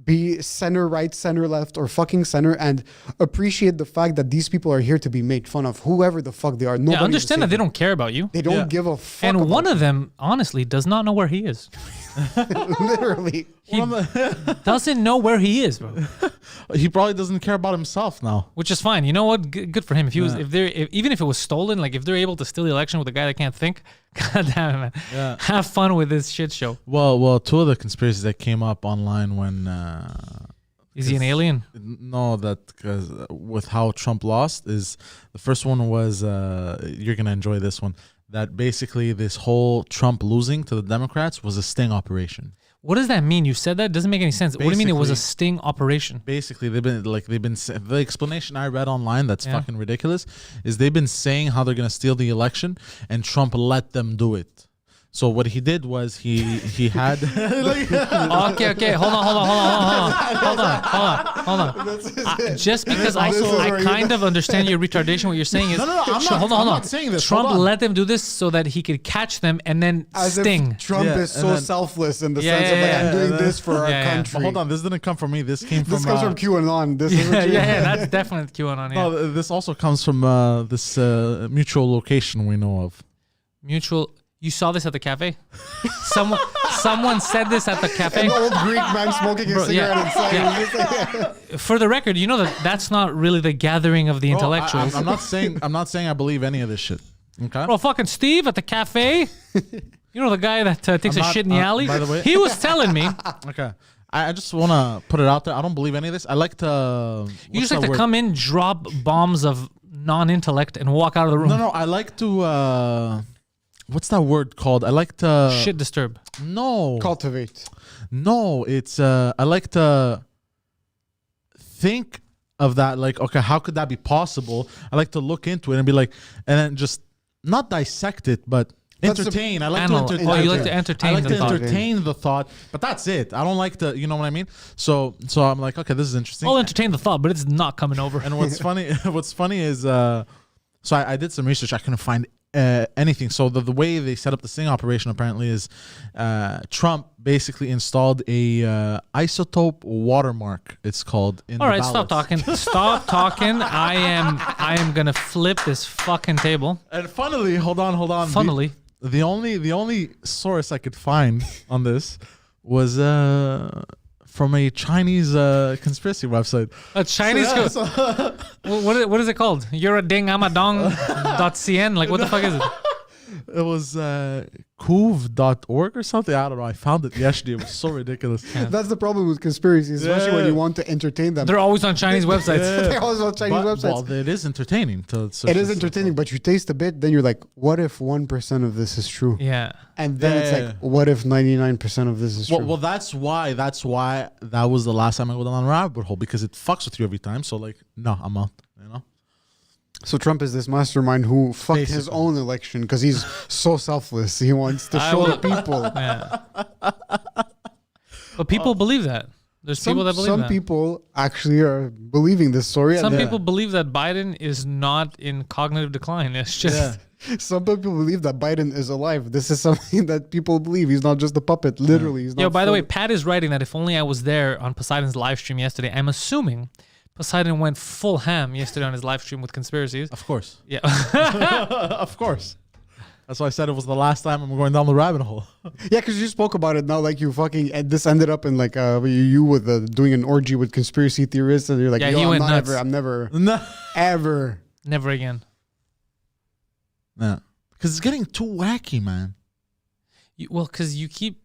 be center right, center left, or fucking center, and appreciate the fact that these people are here to be made fun of, whoever the fuck they are. Yeah, understand that they don't care about you. They don't give a fuck. And one of them, honestly, does not know where he is. Literally. He doesn't know where he is, bro. He probably doesn't care about himself now. Which is fine. You know what? Good for him. If he was, even if it was stolen, like if they're able to steal the election with a guy that can't think, god damn it, man. Yeah. Have fun with this shit show. Well, two of the conspiracies that came up online when is he an alien? No, that because with how Trump lost is the first one was you're gonna enjoy this one. That basically this whole Trump losing to the Democrats was a sting operation. What does that mean? You said that? It doesn't make any sense. Basically, what do you mean it was a sting operation? Basically, the explanation I read online that's fucking ridiculous is they've been saying how they're gonna steal the election and Trump let them do it. So what he did was he had okay, hold on. Just because I kind of understand your retardation, what you're saying is no, I'm not saying this. Trump let them do this so that he could catch them and then as sting. If Trump is so selfless in the sense of like I'm doing this for our country. But hold on, this didn't come from me. This came from this comes from QAnon. This is that's definitely QAnon. Yeah. No, this also comes from this mutual location we know of. Mutual. You saw this at the cafe? Someone said this at the cafe? An old Greek man smoking a cigarette inside. Yeah. For the record, you know that's not really the gathering of the intellectuals. I'm not saying I believe any of this shit. Okay. Bro, fucking Steve at the cafe. You know the guy that takes a shit in the alley? By the way. He was telling me. Okay. I just want to put it out there. I don't believe any of this. I like to... You just like to come in, drop bombs of non-intellect, and walk out of the room. No, I like to... what's that word called? I like to... Shit disturb. No. Cultivate. No, it's... I like to think of that, like, okay, how could that be possible? I like to look into it and be like, and then just not dissect it, but entertain. I like to entertain. Oh, you like to entertain. I like the to thought. entertain the thought, but that's it. I don't like to, you know what I mean? So I'm like, okay, this is interesting. I'll entertain the thought, but it's not coming over. And what's funny is, so I did some research. I couldn't find anything. So the way they set up the sting operation apparently is Trump basically installed a isotope watermark. It's called. All right, stop talking. Stop talking. I am gonna flip this fucking table. And funnily, hold on. Funnily, The only source I could find on this was from a Chinese conspiracy website. a Chinese. What is it called? You're a ding, I'm a dong.cn. Like, what the fuck is it? It was kuv.org or something. I don't know. I found it yesterday. It was so ridiculous. That's the problem with conspiracies, especially when you want to entertain them. They're always on Chinese websites. They're always on Chinese websites. Well, it is entertaining. It is entertaining, but you taste a bit, then you're like, what if 1% of this is true? Yeah. And then it's Yeah. like, what if 99% of this is true? Well, that's why that was the last time I go down a rabbit hole, because it fucks with you every time. So like, no, I'm out. You know. So Trump is this mastermind who fucked his Basically. own election because he's so selfless. He wants to show the people. Yeah. But people believe that. There's people that believe Some that. people actually are believing this story. Some and people believe that Biden is not in cognitive decline. It's just some people believe that Biden is alive. This is something that people believe. He's not just a puppet. Literally, he's not. Yo, by the way, full- Pat is writing that if only I was there on Poseidon's live stream yesterday. I'm assuming Poseidon went full ham yesterday on his live stream with conspiracies. Of course. Yeah. Of course. That's why I said it was the last time I'm going down the rabbit hole. yeah, because you spoke about it now, like you fucking. And this ended up in like you with doing an orgy with conspiracy theorists, and you're like, Yeah, yo, he I'm went not nuts. ever, I'm never, No. ever. Never again. No. Because it's getting too wacky, man. Well, because you keep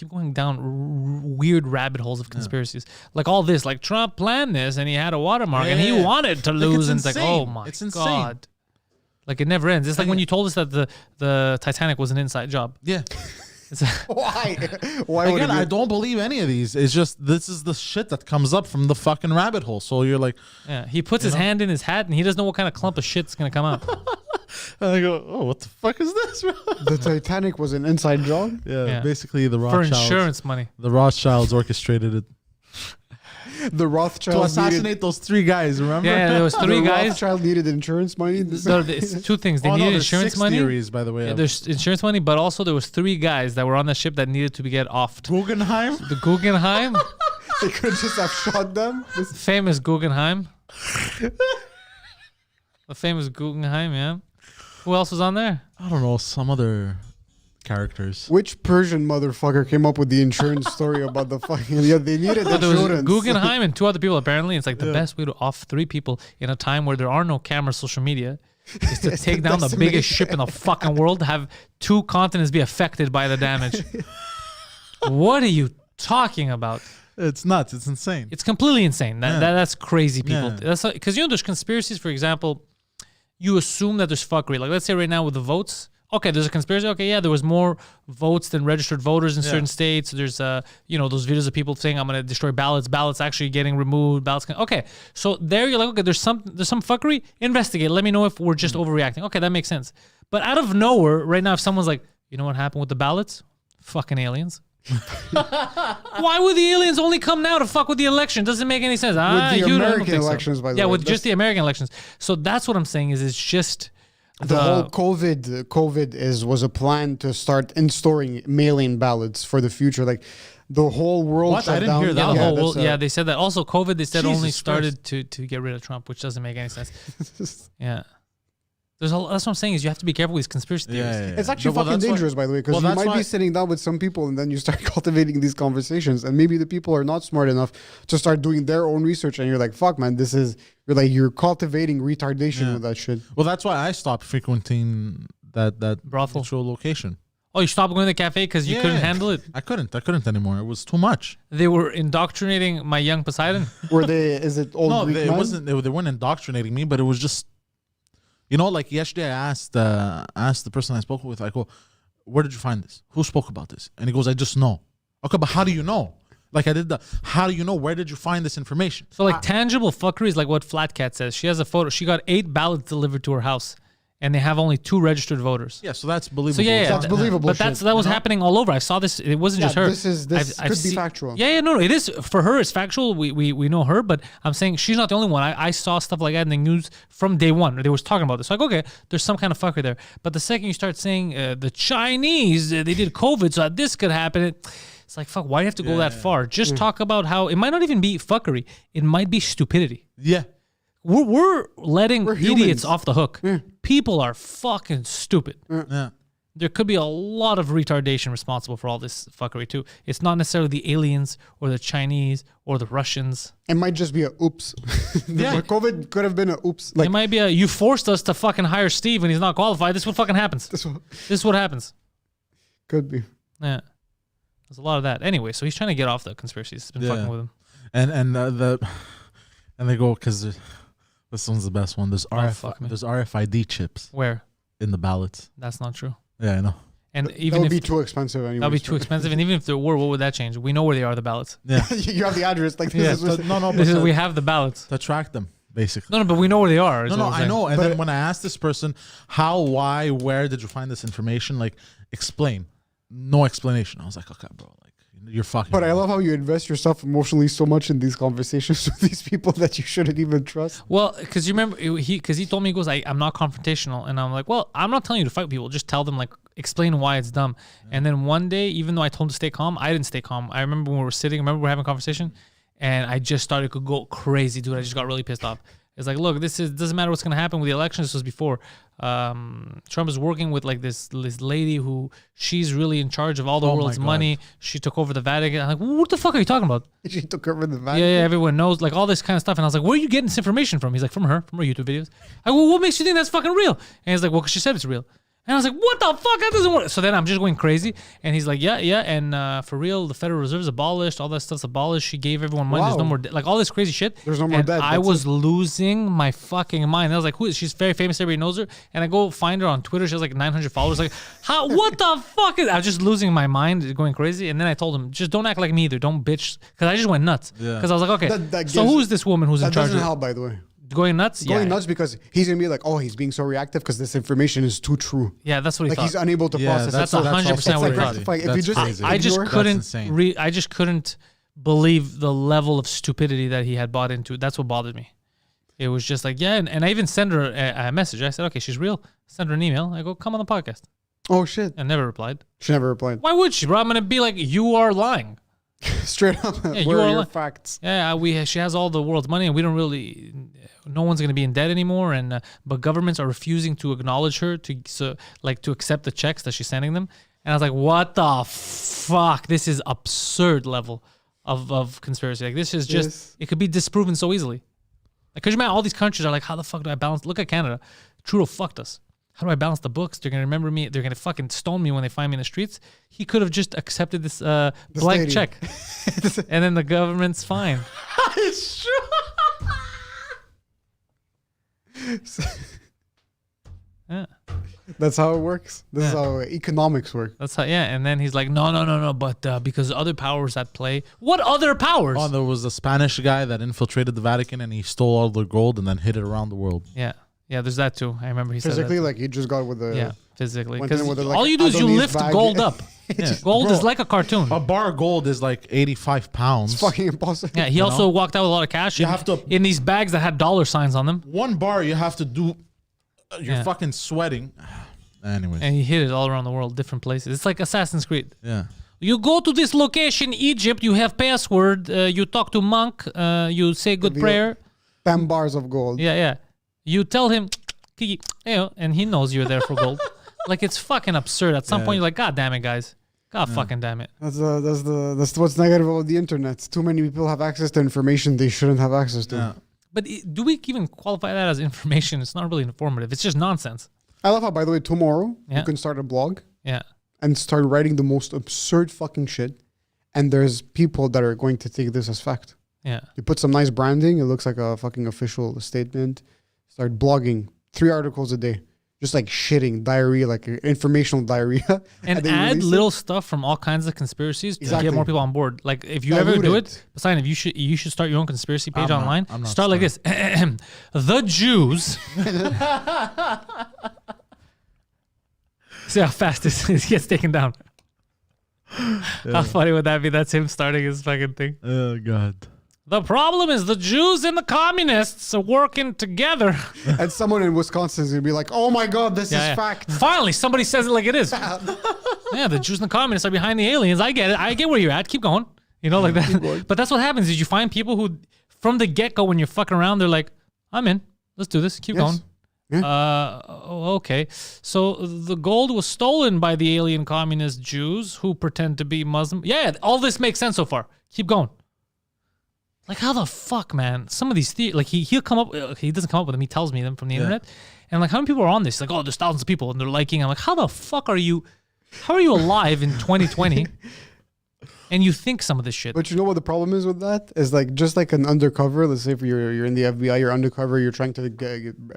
going down weird rabbit holes of conspiracies. Like all this, like Trump planned this and he had a watermark and he Yeah. wanted to Like, lose. it's And it's like, oh insane. my It's insane. God. Like it never ends. It's like when you told us that the Titanic was an inside job. Yeah. It's Why? Why would Again, it be? I don't believe any of these. It's just this is the shit that comes up from the fucking rabbit hole. So you're like, yeah, he puts his hand in his hat and he doesn't know what kind of clump of shit's gonna come out. and I go, oh, what the fuck is this, bro? The Titanic was an inside job. Yeah, basically the For Rothschilds. insurance money. The Rothschilds orchestrated it The to Rothschilds assassinate needed, those three guys. Remember? Yeah, there was three the guys. Rothschild needed insurance money. It's two things. They Oh, no, needed there's insurance 6 money. theories, by the way. Yeah, there's insurance money, but also there was 3 guys that were on the ship that needed to get offed. Guggenheim. The Guggenheim, They could just have shot them. famous Guggenheim. The famous Guggenheim, yeah. Who else was on there? I don't know, some other characters. Which Persian motherfucker came up with the insurance story about the fucking? Yeah, they needed But there was insurance. Guggenheim and 2 other people. Apparently, it's like the best way to off 3 people in a time where there are no cameras, social media, is to take down the decimate. biggest ship in the fucking world. Have 2 continents be affected by the damage. What are you talking about? It's nuts. It's insane. It's completely insane. That's crazy, people. Yeah. That's because there's conspiracies. For example, you assume that there's fuckery. Like let's say right now with the votes. Okay, there's a conspiracy. Okay, yeah, there was more votes than registered voters in certain states. There's those videos of people saying I'm gonna destroy ballots actually getting removed. Okay, so there you're like, okay, there's some fuckery. Investigate. Let me know if we're just overreacting. Okay, that makes sense. But out of nowhere, right now, if someone's like, you know what happened with the ballots? Fucking aliens. Why would the aliens only come now to fuck with the election? Doesn't make any sense. With the you don't American think so. elections, by the Yeah, way. with just the American elections. So that's what I'm saying is it's just The whole COVID was a plan to start installing mail-in ballots for the future. Like the whole world What? shut I didn't down. hear that. yeah, the whole that's, world, yeah, they said that. Also, COVID, they said Jesus only Christ. started to get rid of Trump, which doesn't make any sense. Yeah. That's what I'm saying is you have to be careful with these conspiracy theories. It's actually Well, fucking that's why- dangerous, by the way, because well, you that's might why- be sitting down with some people and then you start cultivating these conversations, and maybe the people are not smart enough to start doing their own research, and you're like, "Fuck, man, you're cultivating retardation with that shit." Well, that's why I stopped frequenting that Brothel. actual location. Oh, you stopped going to the cafe because you couldn't handle it? I couldn't anymore. It was too much. They were indoctrinating my young Poseidon. Were they? Is it old No, Greek it men? wasn't. They weren't indoctrinating me, but it was just, like yesterday I asked the person I spoke with. I go, "Where did you find this? Who spoke about this?" And he goes, "I just know." Okay, but how do you know? Like I did how do you know? Where did you find this information? So like tangible fuckery is like what Flat Cat says. She has a photo. She got 8 ballots delivered to her house, and they have only 2 registered voters. Yeah, so that's believable. So yeah, That's believable But shit, that was happening all over. I saw this. It wasn't just her. This could be factual. Yeah, no, it is for her. It's factual. We know her, but I'm saying she's not the only one. I saw stuff like that in the news from day one. They was talking about this. Like, okay, there's some kind of fucker there. But the second you start saying the Chinese, they did COVID, so this could happen. It's like, fuck, why do you have to go that far? Just talk about how it might not even be fuckery. It might be stupidity. Yeah. We're letting We're idiots humans. off the hook. People are fucking stupid. Yeah. There could be a lot of retardation responsible for all this fuckery too. It's not necessarily the aliens or the Chinese or the Russians. It might just be a oops. Yeah. COVID could have been a oops. Like It might be you forced us to fucking hire Steve when he's not qualified. This is what fucking happens. This is what happens. could be. Yeah. There's a lot of that. Anyway, so he's trying to get off the conspiracies. It's been fucking with him. And they go because this one's the best one. There's fuck me. there's RFID chips Where? in the ballots. That's not true. Yeah, I know. And That even would if be too expensive anyway. that'd be too expensive, and even if there were, what would that change? We know where they are, the ballots. Yeah. You have the address. Like Yeah, this is no, This is, but we have the ballots. to track them basically. No, but we know where they are. is No, what I'm I saying. know. And But then when I asked this person, how, why, where did you find this information? Like, explain. No explanation. I was like, okay, bro, like you're fucking. But I love how you invest yourself emotionally so much in these conversations with these people that you shouldn't even trust. Well, because you remember, he told me, he goes, I'm not confrontational. And I'm like, well, I'm not telling you to fight people. Just tell them, like, explain why it's dumb. And then one day, even though I told him to stay calm, I didn't stay calm. I remember when we were sitting, we were having a conversation, and I just started to go crazy, dude. I just got really pissed off. It's like, look, doesn't matter what's going to happen with the election. This was before. Trump is working with like this lady who she's really in charge of all the Oh my world's God. money. She took over the Vatican. I'm like, what the fuck are you talking about? She took over the Yeah, Vatican. yeah, everyone knows, like all this kind of stuff. And I was like, where are you getting this information from? He's like, from her YouTube videos. I go, well, what makes you think that's fucking real? And he's like, well, 'cause she said it's real. And I was like, what the fuck? That doesn't work. So then I'm just going crazy. And he's like, yeah. And for real, the Federal Reserve's abolished. All that stuff's abolished. She gave everyone money. There's no Wow. more like all this crazy shit. There's no more and debt. I That's was losing my fucking mind. And I was like, who is she's very famous. Everybody knows her. And I go find her on Twitter. She has like 900 followers. Like, how? What the fuck is? I was just losing my mind, going crazy. And then I told him, just don't act like me either. Don't bitch. Because I just went nuts. Yeah. Because I was like, okay. That So gives- who's this woman who's in That charge doesn't of help, by the way. going nuts? Going Yeah. nuts because he's gonna be like, oh, he's being so reactive because this information is too true. Yeah, that's what he Like thought. he's unable to Yeah, process. that's it. So 100% it's what like he thought. rectifying. If That's you just crazy. I just ignore- couldn't insane. I just couldn't believe the level of stupidity that he had bought into. That's what bothered me. It was just like, yeah, and I even sent her a message. I said, okay, she's real. Send her an email. I go, come on the podcast. Oh shit! And never replied. She never replied. Why would she, bro? I'm gonna be like, you are lying. Straight up. you Where are are your li- facts? Yeah, she has all the world's money, and we don't really. No one's gonna be in debt anymore, and but governments are refusing to acknowledge her to accept the checks that she's sending them. And I was like, what the fuck? This is absurd level of conspiracy. Like this is just Yes. it could be disproven so easily. Like, could you imagine all these countries are like, how the fuck do I balance? Look at Canada. Trudeau fucked us. How do I balance the books? They're gonna remember me. They're gonna fucking stone me when they find me in the streets. He could have just accepted this blank lady. check, and then the government's fine. It's true. Yeah, That's how it works. This is how economics work. that's how. Yeah, and then he's like, no. But because other powers at play. What other powers? Oh, there was a Spanish guy that infiltrated the Vatican and he stole all their gold and then hid it around the world. Yeah. There's that too. I remember he Physically, said like he just got with the. that. Yeah, physically. went in Because with a, like, all you do is you Adonis lift bag. gold up. Yeah. Gold Bro, is like a cartoon. a bar of gold is like 85 pounds. It's fucking impossible. Yeah, he also walked out with a lot of cash. You in- have to- in these bags that had dollar signs on them, One bar you have to do. You're Yeah. fucking sweating. Anyways. and he hid it all around the world, different places. It's like Assassin's Creed. Yeah. You go to this location, Egypt. You have password. You talk to monk. You say good Reveal. prayer. 10 bars of gold. Yeah. You tell him, "Kiki," and he knows you're there for gold. Like it's fucking absurd. At some Yeah. point, you're like, God damn it, guys. God fucking damn it. That's what's negative about the internet. Too many people have access to information they shouldn't have access to. Yeah. But do we even qualify that as information? It's not really informative. It's just nonsense. I love how, by the way, tomorrow Yeah. you can start a blog Yeah. and start writing the most absurd fucking shit. And there's people that are going to take this as fact. Yeah. You put some nice branding. It looks like a fucking official statement. Start blogging 3 articles a day. just like shitting, diarrhea, like informational diarrhea. And they add release it. little stuff from all kinds of conspiracies to Exactly. get more people on board. Like if you ever Dilute do it. it, Poseidon, if you should start your own conspiracy page I'm not- online. I'm not Start like this: the Jews. See how fast this gets taken down. How funny would that be? That's him starting his fucking thing. Oh God. The problem is the Jews and the communists are working together. And someone in Wisconsin is gonna be like, "Oh my God, this is fact." Finally, somebody says it like it is. Yeah, the Jews and the communists are behind the aliens. I get it. I get where you're at. Keep going. You know, like that. But that's what happens is you find people who, from the get-go, when you're fucking around, they're like, I'm in. Let's do this. Keep going. Yeah. Okay. So the gold was stolen by the alien communist Jews who pretend to be Muslim. Yeah, all this makes sense so far. Keep going. Like, how the fuck, man? Some of these like he'll come up. He doesn't come up with them. He tells me them from the internet. And like, how many people are on this? Like, oh, there's thousands of people, and they're liking. I'm like, how the fuck are you? How are you alive in 2020? And you think some of this shit. But you know what the problem is with that? Is like just like an undercover. Let's say if you're in the FBI, you're undercover. You're trying to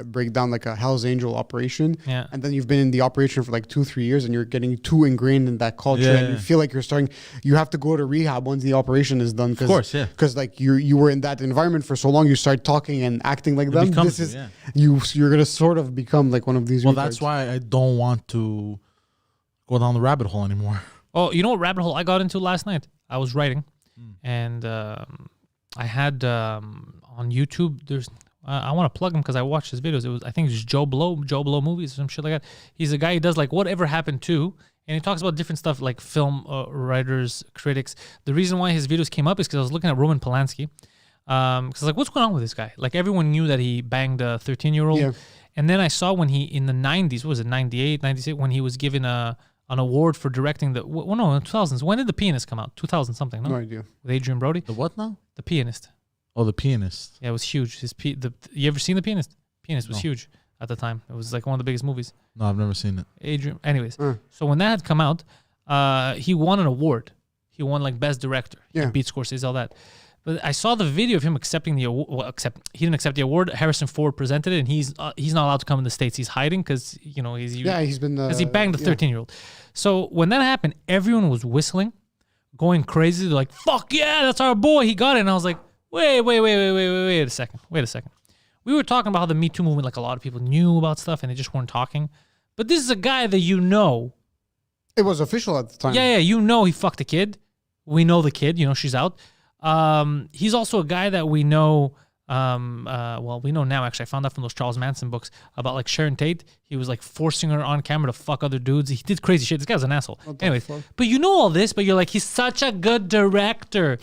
break down like a Hell's Angel operation. Yeah. And then you've been in the operation for like 2-3 years, and you're getting too ingrained in that culture, and you feel like you're starting. You have to go to rehab once the operation is done. Of course, yeah. Because like you were in that environment for so long, you start talking and acting like them. becomes This is you, you're gonna sort of become like one of these. Well, retards. that's why I don't want to go down the rabbit hole anymore. Oh, you know what rabbit hole I got into last night? I was writing, and I had on YouTube. There's I want to plug him because I watched his videos. I think it's Joe Blow movies or some shit like that. He's a guy who does like Whatever Happened To, and he talks about different stuff like film writers, critics. The reason why his videos came up is because I was looking at Roman Polanski. Because I was like, what's going on with this guy? Like everyone knew that he banged a 13-year-old. Yeah. And then I saw when he, in the 90s, what was it, 98, 96, when he was given an award for directing the, well, no, 2000s. When did The Pianist come out? 2000 something, no? No idea. With Adrian Brody? The what now? The Pianist. Oh, The Pianist. Yeah, it was huge. You ever seen The Pianist? Pianist was huge at the time. It was like one of the biggest movies. No, I've never seen it. Anyways, so when that had come out, he won an award. He won like Best Director. Yeah. He beat Scorsese, all that. But I saw the video of him accepting the award. Well, he didn't accept the award. Harrison Ford presented it, and he's not allowed to come in the States. He's hiding because he's been because he banged a 13-year-old. So when that happened, everyone was whistling, going crazy. They're like, "Fuck yeah, that's our boy. He got it." And I was like, "Wait a second. We were talking about how the Me Too movement, like a lot of people knew about stuff, and they just weren't talking. But this is a guy that you know. It was official at the time. Yeah, you know he fucked a kid. We know the kid. You know she's out. He's also a guy that we know. We know now. Actually, I found out from those Charles Manson books about like Sharon Tate. He was like forcing her on camera to fuck other dudes. He did crazy shit. This guy's an asshole. Anyways, but you know all this, but you're like, he's such a good director.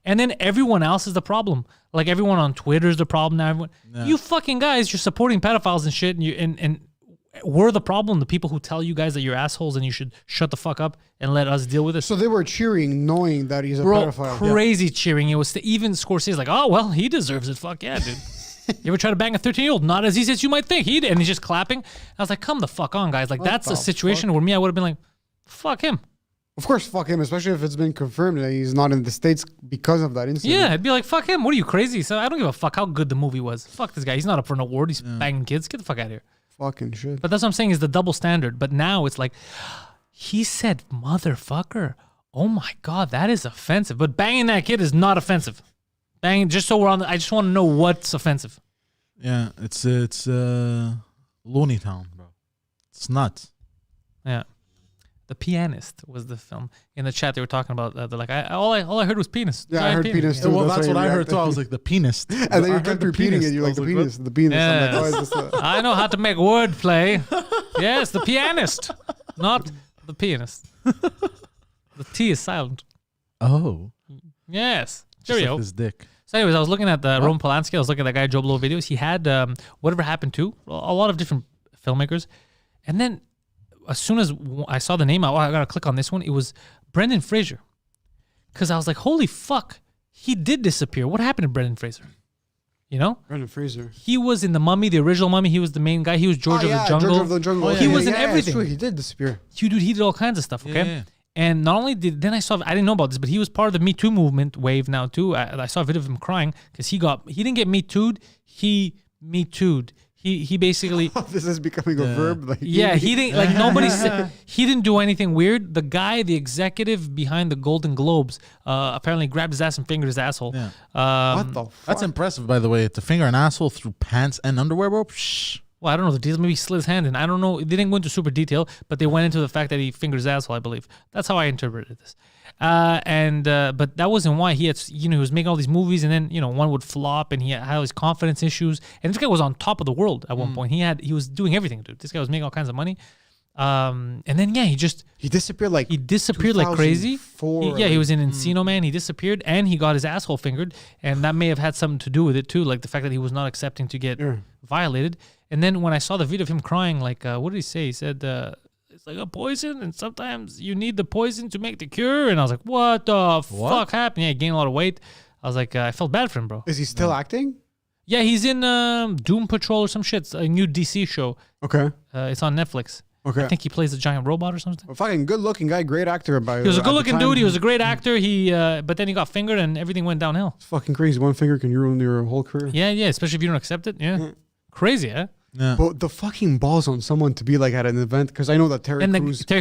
And then everyone else is the problem. Like everyone on Twitter is the problem now. Everyone, you fucking guys, you're supporting pedophiles and shit, and we're the problem. The people who tell you guys that you're assholes and you should shut the fuck up and let us deal with it. So they were cheering, knowing that he's a Bro, pedophile. crazy cheering. It was even Scorsese like, oh well, he deserves it. Fuck yeah, dude. You ever try to bang a 13-year-old? Not as easy as you might think. He did, and he's just clapping. I was like, come the fuck on, guys. Like that's a situation where I would have been like, fuck him. Of course, fuck him, especially if it's been confirmed that he's not in the States because of that incident. Yeah, I'd be like, fuck him. What are you, crazy? So I don't give a fuck how good the movie was. Fuck this guy. He's not up for an award. He's banging kids. Get the fuck out of here. Fucking shit. But that's what I'm saying is the double standard. But now it's like, he said motherfucker. Oh my God, that is offensive. But banging that kid is not offensive. Banging, just so we're on I just want to know what's offensive. Yeah, it's Looney Town, bro. It's nuts. Yeah. The Pianist was the film. In the chat, they were talking about they're like, all I heard was penis. Yeah, I heard penis too. Well, that's why what I you heard reacted. too. I was like, the penis. And then you kept repeating it. You're like, the penis, the penis. I'm like, oh, is this I know how to make wordplay. Yes, the pianist, not the pianist. The T is silent. Oh. Yes. Just Cheerio. like his dick. So anyways, I was looking at Roman Polanski. I was looking at that guy Joe Blow videos. He had Whatever Happened To, a lot of different filmmakers. And then as soon as I saw the name, I got to click on this one. It was Brendan Fraser. Because I was like, holy fuck, he did disappear. What happened to Brendan Fraser? You know? Brendan Fraser. He was in The Mummy, the original Mummy. He was the main guy. He was George of the Jungle. George of the Jungle. He was in it's everything. true. He did disappear. Dude, he did all kinds of stuff, okay? Yeah. And not only then I didn't know about this, but he was part of the Me Too movement wave now too. I saw a video of him crying because he didn't get Me Too'd, he Me Too'd. He basically This is becoming a verb. Like, yeah, he didn't like nobody said he didn't do anything weird. The guy, the executive behind the Golden Globes, apparently grabbed his ass and fingered his asshole. Yeah. What the fuck? That's impressive, by the way. To finger an asshole through pants and underwear, bro. Psh. Well, I don't know the details. Maybe he slid his hand in. I don't know. They didn't go into super detail, but they went into the fact that he fingered his asshole, I believe. That's how I interpreted this. But that wasn't why he had, he was making all these movies, and then, one would flop, and he had all these confidence issues. And this guy was on top of the world at one point. He was doing everything, dude. This guy was making all kinds of money. And then, he disappeared like crazy. 2004, He was in Encino Man. He disappeared, and he got his asshole fingered, and that may have had something to do with it too, like the fact that he was not accepting to get violated. And then when I saw the video of him crying, like, what did he say? He said, it's like a poison, and sometimes you need the poison to make the cure. And I was like, what the fuck happened? Yeah, he gained a lot of weight. I was like, I felt bad for him, bro. Is he still acting? Yeah, he's in Doom Patrol or some shit. It's a new DC show. Okay. It's on Netflix. Okay. I think he plays a giant robot or something. A fucking good-looking guy, great actor. He was a good-looking dude. He was a great actor. But then he got fingered, and everything went downhill. It's fucking crazy. One finger can ruin your whole career. Yeah, especially if you don't accept it. Yeah. Crazy, huh? Yeah. But the fucking balls on someone to be like at an event, because I know that Terry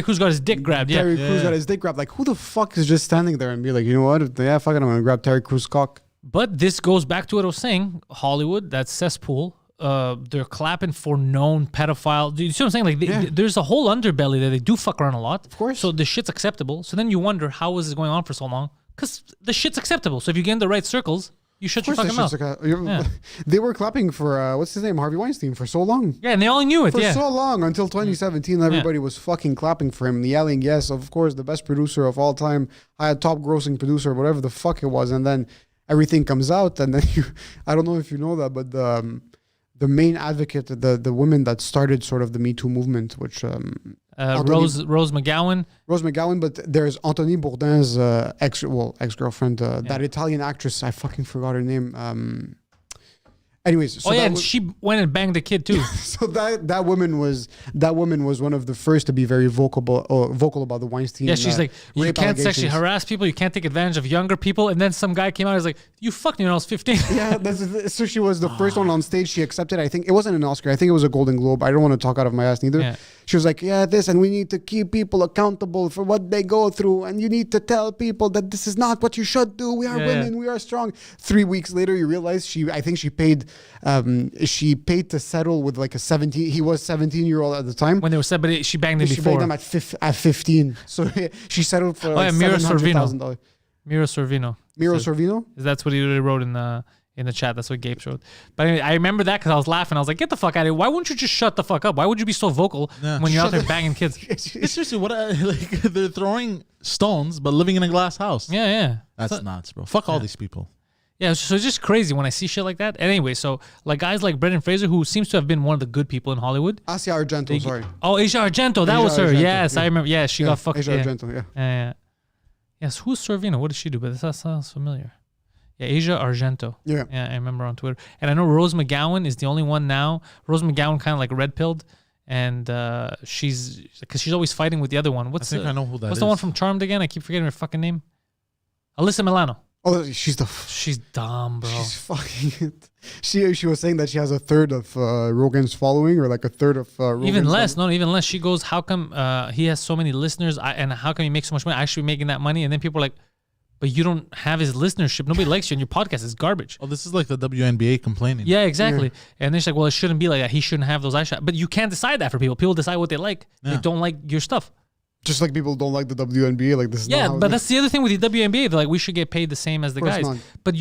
Crews got his dick grabbed. Yeah, Terry Crews got his dick grabbed. Like, who the fuck is just standing there and be like, you know what? Yeah, fuck it, I'm gonna grab Terry Crews' cock. But this goes back to what I was saying. Hollywood, that cesspool. They're clapping for known pedophile. Do you see what I'm saying? Like, there's a whole underbelly that they do fuck around a lot. Of course. So the shit's acceptable. So then you wonder, how is this going on for so long? Because the shit's acceptable. So if you get in the right circles, you shut your fucking mouth. They were clapping for what's his name, Harvey Weinstein, for so long. Yeah, and they all knew it. For so long, until 2017, everybody was fucking clapping for him, yelling, "Yes, of course, the best producer of all time, top grossing producer, whatever the fuck it was." And then everything comes out, and then I don't know if you know that, but the main advocate, the woman that started sort of the Me Too movement, which Rose McGowan. Rose McGowan, but there's Anthony Bourdain's ex-girlfriend, that Italian actress. I fucking forgot her name. Anyways, so and she went and banged the kid too. So that woman was one of the first to be very vocal about the Weinstein. Yeah, she's like, you can't sexually harass people, you can't take advantage of younger people. And then some guy came out and was like, you fucked me when I was 15. Yeah, so she was the first one on stage. She accepted. I think it wasn't an Oscar. I think it was a Golden Globe. I don't want to talk out of my ass neither. Yeah. She was like, and we need to keep people accountable for what they go through, and you need to tell people that this is not what you should do. We are women. We are strong. 3 weeks later, you realize I think she paid to settle with like a 17. He was 17-year-old at the time when they were said, but she banged him before. She banged him at 15. So she settled for $700,000. Miro Sorvino. Sorvino? That's what he really wrote in the chat. That's what Gabe showed. But anyway, I remember that because I was laughing. I was like, get the fuck out of here. Why wouldn't you just shut the fuck up? Why would you be so vocal when you're out there banging kids? Seriously, they're throwing stones but living in a glass house. Yeah. That's nuts, bro. Fuck all these people. Yeah, so it's just crazy when I see shit like that. Anyway, so like guys like Brendan Fraser, who seems to have been one of the good people in Hollywood. Asia Argento, sorry. Oh, Asia Argento. That was her. Argento, yes, I remember. Yeah, she got fucked. Asia Argento, yeah. Yes, who's Sorvino? What did she do? But that sounds familiar. Yeah, Asia Argento. Yeah, I remember on Twitter. And I know Rose McGowan is the only one now. Rose McGowan kind of like red-pilled. And she's always fighting with the other one. I know who that is. What's the one from Charmed again? I keep forgetting her fucking name. Alyssa Milano. Oh, she's dumb, bro. She's fucking. She was saying that she has a third of Rogan's following, or like a third of Rogan's even less. Following. No, even less. She goes, how come he has so many listeners, and how come he makes so much money? I should be making that money. And then people are like, but you don't have his listenership. Nobody likes you, and your podcast is garbage. Oh, this is like the WNBA complaining. Yeah, exactly. Yeah. And then she's like, well, it shouldn't be like that. He shouldn't have those eye shots. But you can't decide that for people. People decide what they like. Yeah. They don't like your stuff. Just like people don't like the WNBA, like this. Yeah, but that's the other thing with the WNBA. They're like, we should get paid the same as the guys. Not. But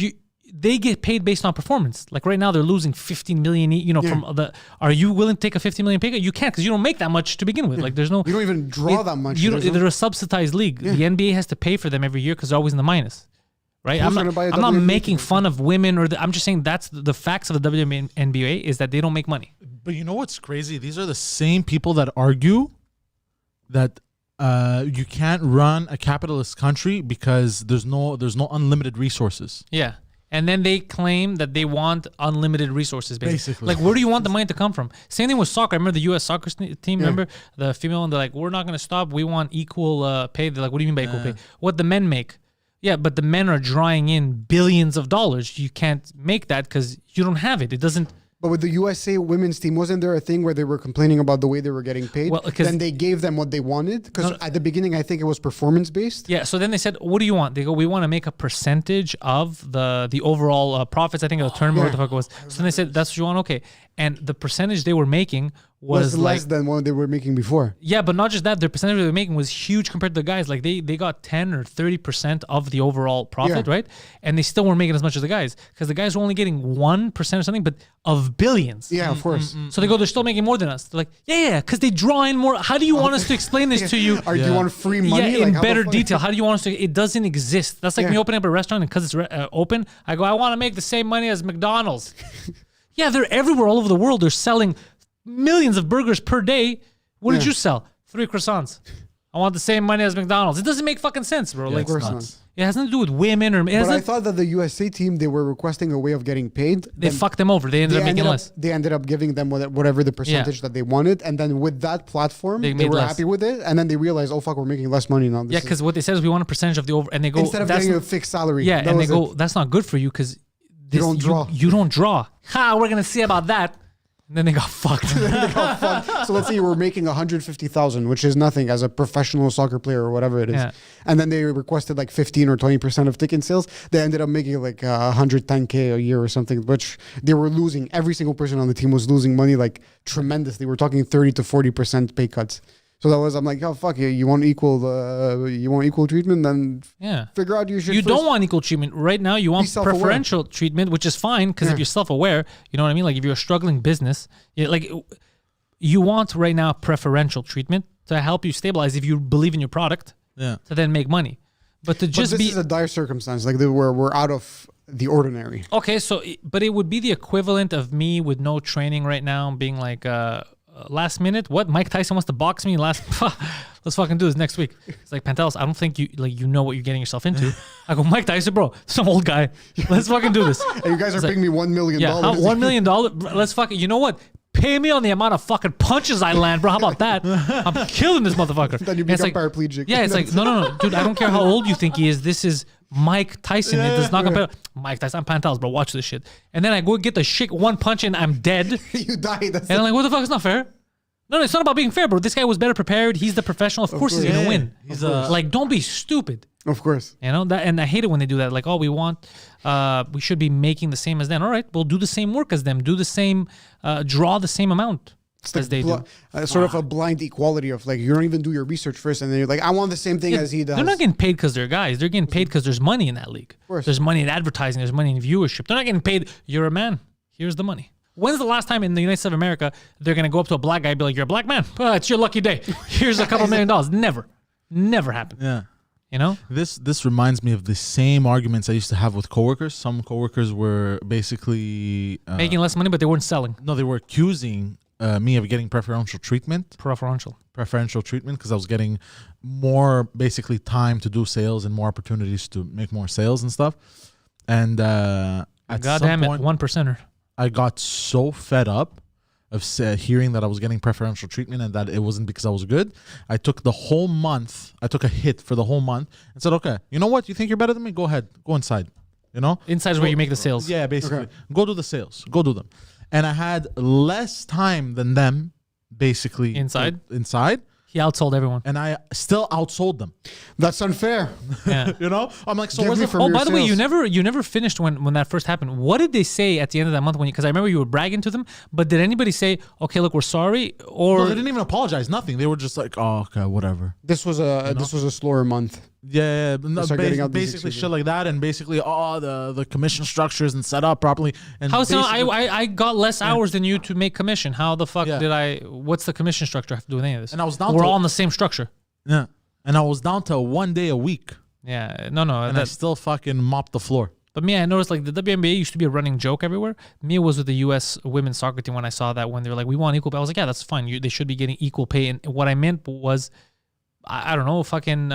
they get paid based on performance. Like right now, they're losing 15 million. From the. Are you willing to take a 15 million pay cut? You can't because you don't make that much to begin with. Like there's no. You don't even draw that much. They're a subsidized league. Yeah. The NBA has to pay for them every year because they're always in the minus. Right? I'm not making fun of women I'm just saying that's the facts of the WNBA is that they don't make money. But you know what's crazy? These are the same people that argue that you can't run a capitalist country because there's no unlimited resources. Yeah. And then they claim that they want unlimited resources, basically. Like, where do you want the money to come from? Same thing with soccer. I remember the U.S. soccer team, remember? The female, and they're like, we're not going to stop. We want equal pay. They're like, what do you mean by equal pay? What the men make. Yeah, but the men are drawing in billions of dollars. You can't make that because you don't have it. It doesn't... But with the USA women's team, wasn't there a thing where they were complaining about the way they were getting paid? Well, 'cause- then they gave them what they wanted? Because No. at the beginning, I think it was performance-based. Yeah, so then they said, "What do you want?" They go, "We want to make a percentage of the overall profits." I think of the tournament, what the fuck it was. So then they said, "That's what you want, okay." And the percentage they were making was less like, than what they were making before. yeah, but not just that. Their percentage they were making was huge compared to the guys. Like they got 10 or 30% of the overall profit, Yeah. right? And they still weren't making as much as the guys because the guys were only getting 1% or something, but of billions. Yeah, of course. So they go, they're still making more than us. They're like, yeah, because they draw in more. How do you want us to explain this to you? Or do you want free money? Yeah, Like, in how the better fuck- detail. How do you want us to? It doesn't exist. That's like Yeah. me opening up a restaurant, and because it's open, I go, I want to make the same money as McDonald's. Yeah, they're everywhere, all over the world. They're selling millions of burgers per day. What did Yeah. you sell? 3 croissants. I want the same money as McDonald's. It doesn't make fucking sense, bro. Yeah, Like, it's course nuts. it has nothing to do with women or it But has I nothing- thought that the USA team, they were requesting a way of getting paid. they Then fucked them over. They ended up making less. They ended up giving them whatever the percentage that they wanted. And then with that platform, They they made were less. happy with it. And then they realized, oh, fuck, we're making less money now. This Yeah, is- because what they said is we want a percentage of the over, and they go instead of that's getting a not- fixed salary. yeah, that and they was go it. that's not good for you because don't draw. You don't draw. Ha, we're gonna see about that. And then they got fucked. So let's say you were making 150,000, which is nothing as a professional soccer player or whatever it is. Yeah. And then they requested like 15 or 20% of ticket sales. They ended up making like 110K a year or something, which they were losing. Every single person on the team was losing money like tremendously. We're talking 30 to 40% pay cuts. So that was, I'm like, oh, fuck you want equal treatment? Then Yeah. figure out you should. You first- don't want equal treatment right now. You want self-aware. preferential treatment, which is fine because if Yeah. you're self-aware, you know what I mean. Like if you're a struggling business, like you want right now preferential treatment to help you stabilize if you believe in your product Yeah. to then make money. But to But just this be is a dire circumstance. Like we're out of the ordinary. okay, but it would be the equivalent of me with no training right now being like. Last minute, what? Mike Tyson wants to box me last. Let's fucking do this next week. It's like Pantelis. I don't think you know what you're getting yourself into. I go, Mike Tyson, bro, some old guy. Let's fucking do this. And you guys are It's like- paying me $1 million. Yeah, $1 million. Let's fucking. You know what? Pay me on the amount of fucking punches I land, bro. How about that? I'm killing this motherfucker. Then you And it's become like, paraplegic. Yeah, it's like no, dude. I don't care how old you think he is. This is Mike Tyson. It does not compare. Mike Tyson. I'm Pantelis, bro. Watch this shit. And then I go get the shit one punch and I'm dead. You die. That's And I'm like, what the fuck? It's not fair. No, it's not about being fair, bro. This guy was better prepared. He's the professional. Of course he's course. gonna Yeah, win. he's a- Like, don't be stupid. of course. You know that, and I hate it when they do that. Like, oh, we should be making the same as them. All right, we'll do the same work as them. Do the same, draw the same amount as they do. Sort of a blind equality of like you don't even do your research first, and then you're like, I want the same thing as he does. They're not getting paid because they're guys. They're getting paid because there's money in that league. course. There's money in advertising. There's money in viewership. They're not getting paid. You're a man. Here's the money. When's the last time in the United States of America they're gonna go up to a black guy and be like, "You're a black man. It's your lucky day. Here's a couple $1 million." Never happened. Yeah. You know? This reminds me of the same arguments I used to have with coworkers. Some coworkers were basically Making less money, but they weren't selling. no, they were accusing me of getting preferential treatment because I was getting more basically time to do sales and more opportunities to make more sales and stuff. And at God some damn it, point, 1%er. I got so fed up of hearing that I was getting preferential treatment and that it wasn't because I was good. I took the whole month. I took a hit for the whole month and said, okay, you know what? You think you're better than me? Go ahead. Go inside. You know? Inside is where you make the sales. Yeah, basically. Okay. Go do the sales. Go do them. And I had less time than them, basically. Inside? Inside. He outsold everyone. And I still outsold them. That's unfair. Yeah. You know? I'm like, so Give where's me the... from Oh, your by the way, you sales. never finished when that first happened. What did they say at the end of that month when? Because I remember you were bragging to them, but did anybody say, "Okay, look, we're sorry," or No, they didn't even apologize. Nothing. They were just like, oh, okay, whatever. This was a slower month. Yeah, no, start getting out these basically excuses. shit like that, and basically, the commission structure isn't set up properly. And how so? basically- I got less hours than you to make commission. How the fuck Yeah. did I? What's the commission structure have to do with any of this? And I was down We're to- all in the same structure. yeah, and I was down to 1 day a week, Yeah, no, and I that's. still fucking mopped the floor. But me, I noticed like the WNBA used to be a running joke everywhere. Me, it was with the U.S. women's soccer team when I saw that when they were like, "We want equal pay." I was like, "Yeah, that's fine. They should be getting equal pay." And what I meant was, I don't know, fucking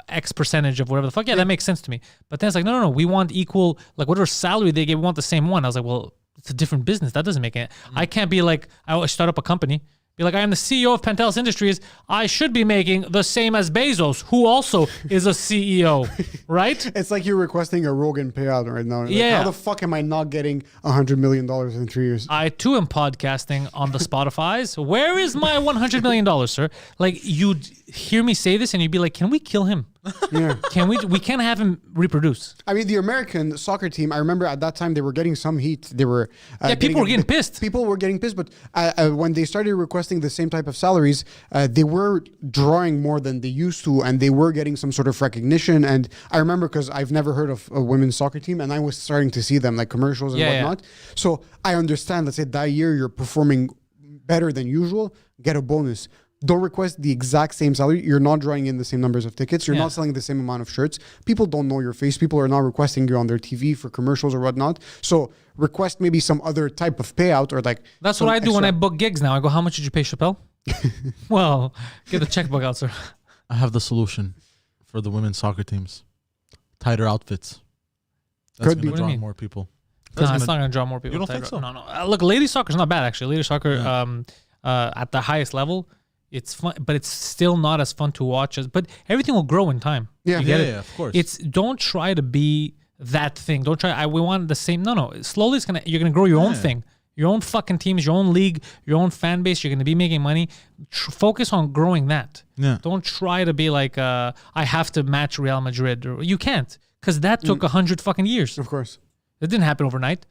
X percentage of whatever the fuck. Yeah, that makes sense to me. But then it's like, no. We want equal, like whatever salary they get, we want the same one. I was like, well, it's a different business. That doesn't make it. I can't be like, I start up a company Be like, I am the CEO of Pantelis Industries. I should be making the same as Bezos, who also is a CEO, right? It's like you're requesting a Rogan payout right now. Like, Yeah. How the fuck am I not getting $100 million in 3 years? I too am podcasting on the Spotify's. Where is my $100 million, sir? Like, you'd hear me say this and you'd be like, can we kill him? Yeah. We can't have him reproduce. I mean, the American soccer team, I remember at that time they were getting some heat. They were People were getting pissed. People were getting pissed, but when they started requesting the same type of salaries, they were drawing more than they used to, and they were getting some sort of recognition. And I remember because I've never heard of a women's soccer team, and I was starting to see them like commercials and whatnot. So I understand. Let's say that year you're performing better than usual, get a bonus. Don't request the exact same salary. You're not drawing in the same numbers of tickets. You're not selling the same amount of shirts. People don't know your face. People are not requesting you on their TV for commercials or whatnot. So request maybe some other type of payout or like. That's what I do when I book gigs now. I go, how much did you pay Chappelle? Well, get the checkbook out, sir. I have the solution for the women's soccer teams. Tighter outfits. That's Could be. going What to do you draw mean? more people. No, it's not going to draw more people. You don't think so? No. Look, ladies soccer's not bad, actually. Ladies soccer at the highest level, it's fun, but it's still not as fun to watch as. But everything will grow in time. Yeah. You get it? Yeah, of course. It's don't try to be that thing. Don't try. We want the same. No. Slowly, you're gonna grow your own thing, your own fucking teams, your own league, your own fan base. You're gonna be making money. Focus on growing that. Yeah. Don't try to be like I have to match Real Madrid. Or you can't, because that took 100 fucking years. Of course. It didn't happen overnight.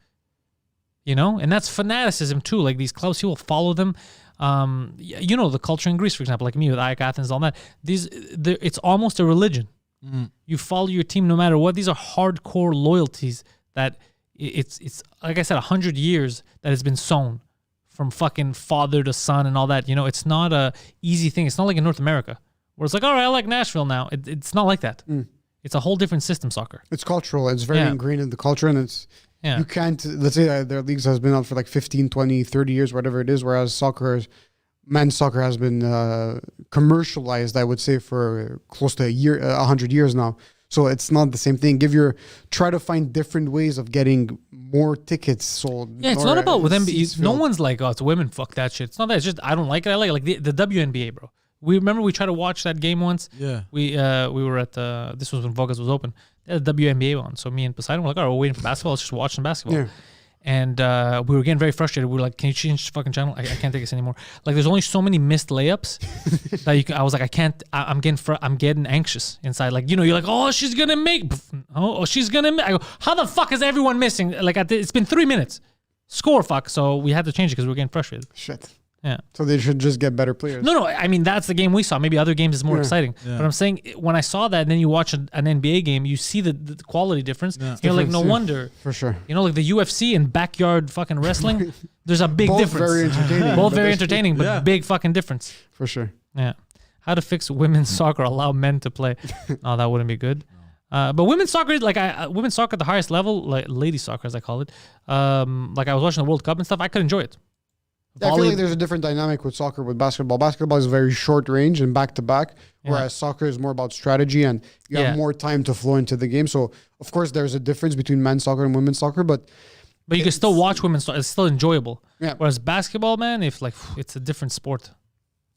And that's fanaticism too. Like these clubs, people follow them. The culture in Greece, for example, like me with AEK Athens, all that. It's almost a religion. You follow your team no matter what. These are hardcore loyalties that it's like I said, 100 years that has been sown from fucking father to son and all that. It's not a easy thing. It's not like in North America where it's like, all right, I like Nashville now. It's not like that. It's a whole different system, soccer. It's cultural. It's very ingrained in the culture, and it's. Yeah. You can't, let's say their leagues has been out for like 15, 20, 30 years, whatever it is, whereas men's soccer has been commercialized, I would say, for close to 100 years now. So it's not the same thing. Try to find different ways of getting more tickets sold. Yeah, it's not about with them. seats No filled. one's like, oh, it's women. Fuck that shit. It's not that. It's just I don't like it. I like the WNBA, bro. We tried to watch that game once. Yeah. We were at this was when Vogas was open. They had the WNBA on. So me and Poseidon were like, all right, we're waiting for basketball. Let's just watch some basketball. Yeah. And we were getting very frustrated. We were like, can you change the fucking channel? I can't take this anymore. Like, there's only so many missed layups that I was like, I can't. I'm getting anxious inside. Like, you're like, oh, she's gonna make. Oh, she's gonna make. I go, how the fuck is everyone missing? Like, it's been 3 minutes. Score, fuck. So we had to change it because we were getting frustrated. Shit. Yeah. So they should just get better players. No. I mean, that's the game we saw. Maybe other games is more exciting. Yeah. But I'm saying when I saw that, and then you watch an NBA game, you see the quality difference. Yeah. You're like, no Difference, yeah. wonder. For sure. Like the UFC and backyard fucking wrestling, there's a big Both difference. very entertaining. Both but very there's- entertaining, but Yeah. big fucking difference. For sure. Yeah. How to fix women's soccer, allow men to play. No, that wouldn't be good. But women's soccer, like women's soccer at the highest level, like ladies soccer as I call it, like I was watching the World Cup and stuff, I could enjoy it. Yeah, I feel like there's a different dynamic with soccer with basketball. Basketball is very short range and back to back, whereas soccer is more about strategy and you have more time to flow into the game. So of course there's a difference between men's soccer and women's soccer, but you can still watch women's soccer. It's still enjoyable. Yeah. Whereas basketball, man, it's a different sport.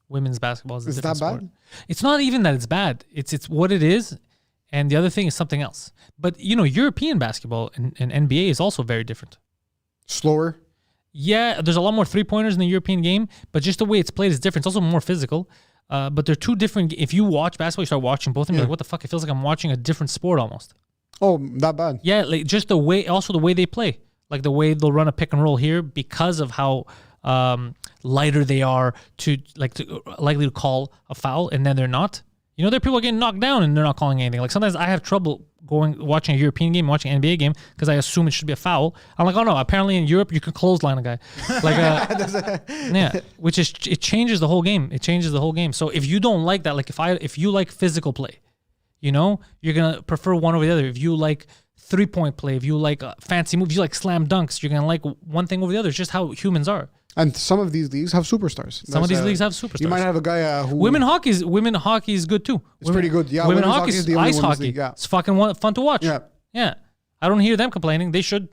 Women's basketball is a different sport. bad? It's not even that it's bad. It's what it is. And the other thing is something else. But, European basketball and NBA is also very different. slower. Yeah, there's a lot more three-pointers in the European game, but just the way it's played is different. It's also more physical. But they're two different. If you watch basketball, you start watching both of them, you're like, what the fuck? It feels like I'm watching a different sport almost. Oh, that bad. Yeah, like just the way they play. Like the way they'll run a pick and roll here because of how lighter they are to likely to call a foul, and then they're not. There are people getting knocked down and they're not calling anything. Like sometimes I have trouble watching a European game, watching an NBA game because I assume it should be a foul. I'm like, oh no, apparently in Europe you can clothesline a guy. Like, yeah, it changes the whole game. It changes the whole game. So if you don't like that, like if you like physical play, you're gonna prefer one over the other. If you like 3-point play, if you like fancy moves, you like slam dunks, you're gonna like one thing over the other. It's just how humans are. And some of these leagues have superstars. Some of these leagues have superstars. You might have a guy who... Women hockey is good too. It's pretty good. Yeah, women women's hockey hockey is is the only ice women's hockey. league, yeah. It's fucking fun to watch. Yeah. Yeah. I don't hear them complaining. They should.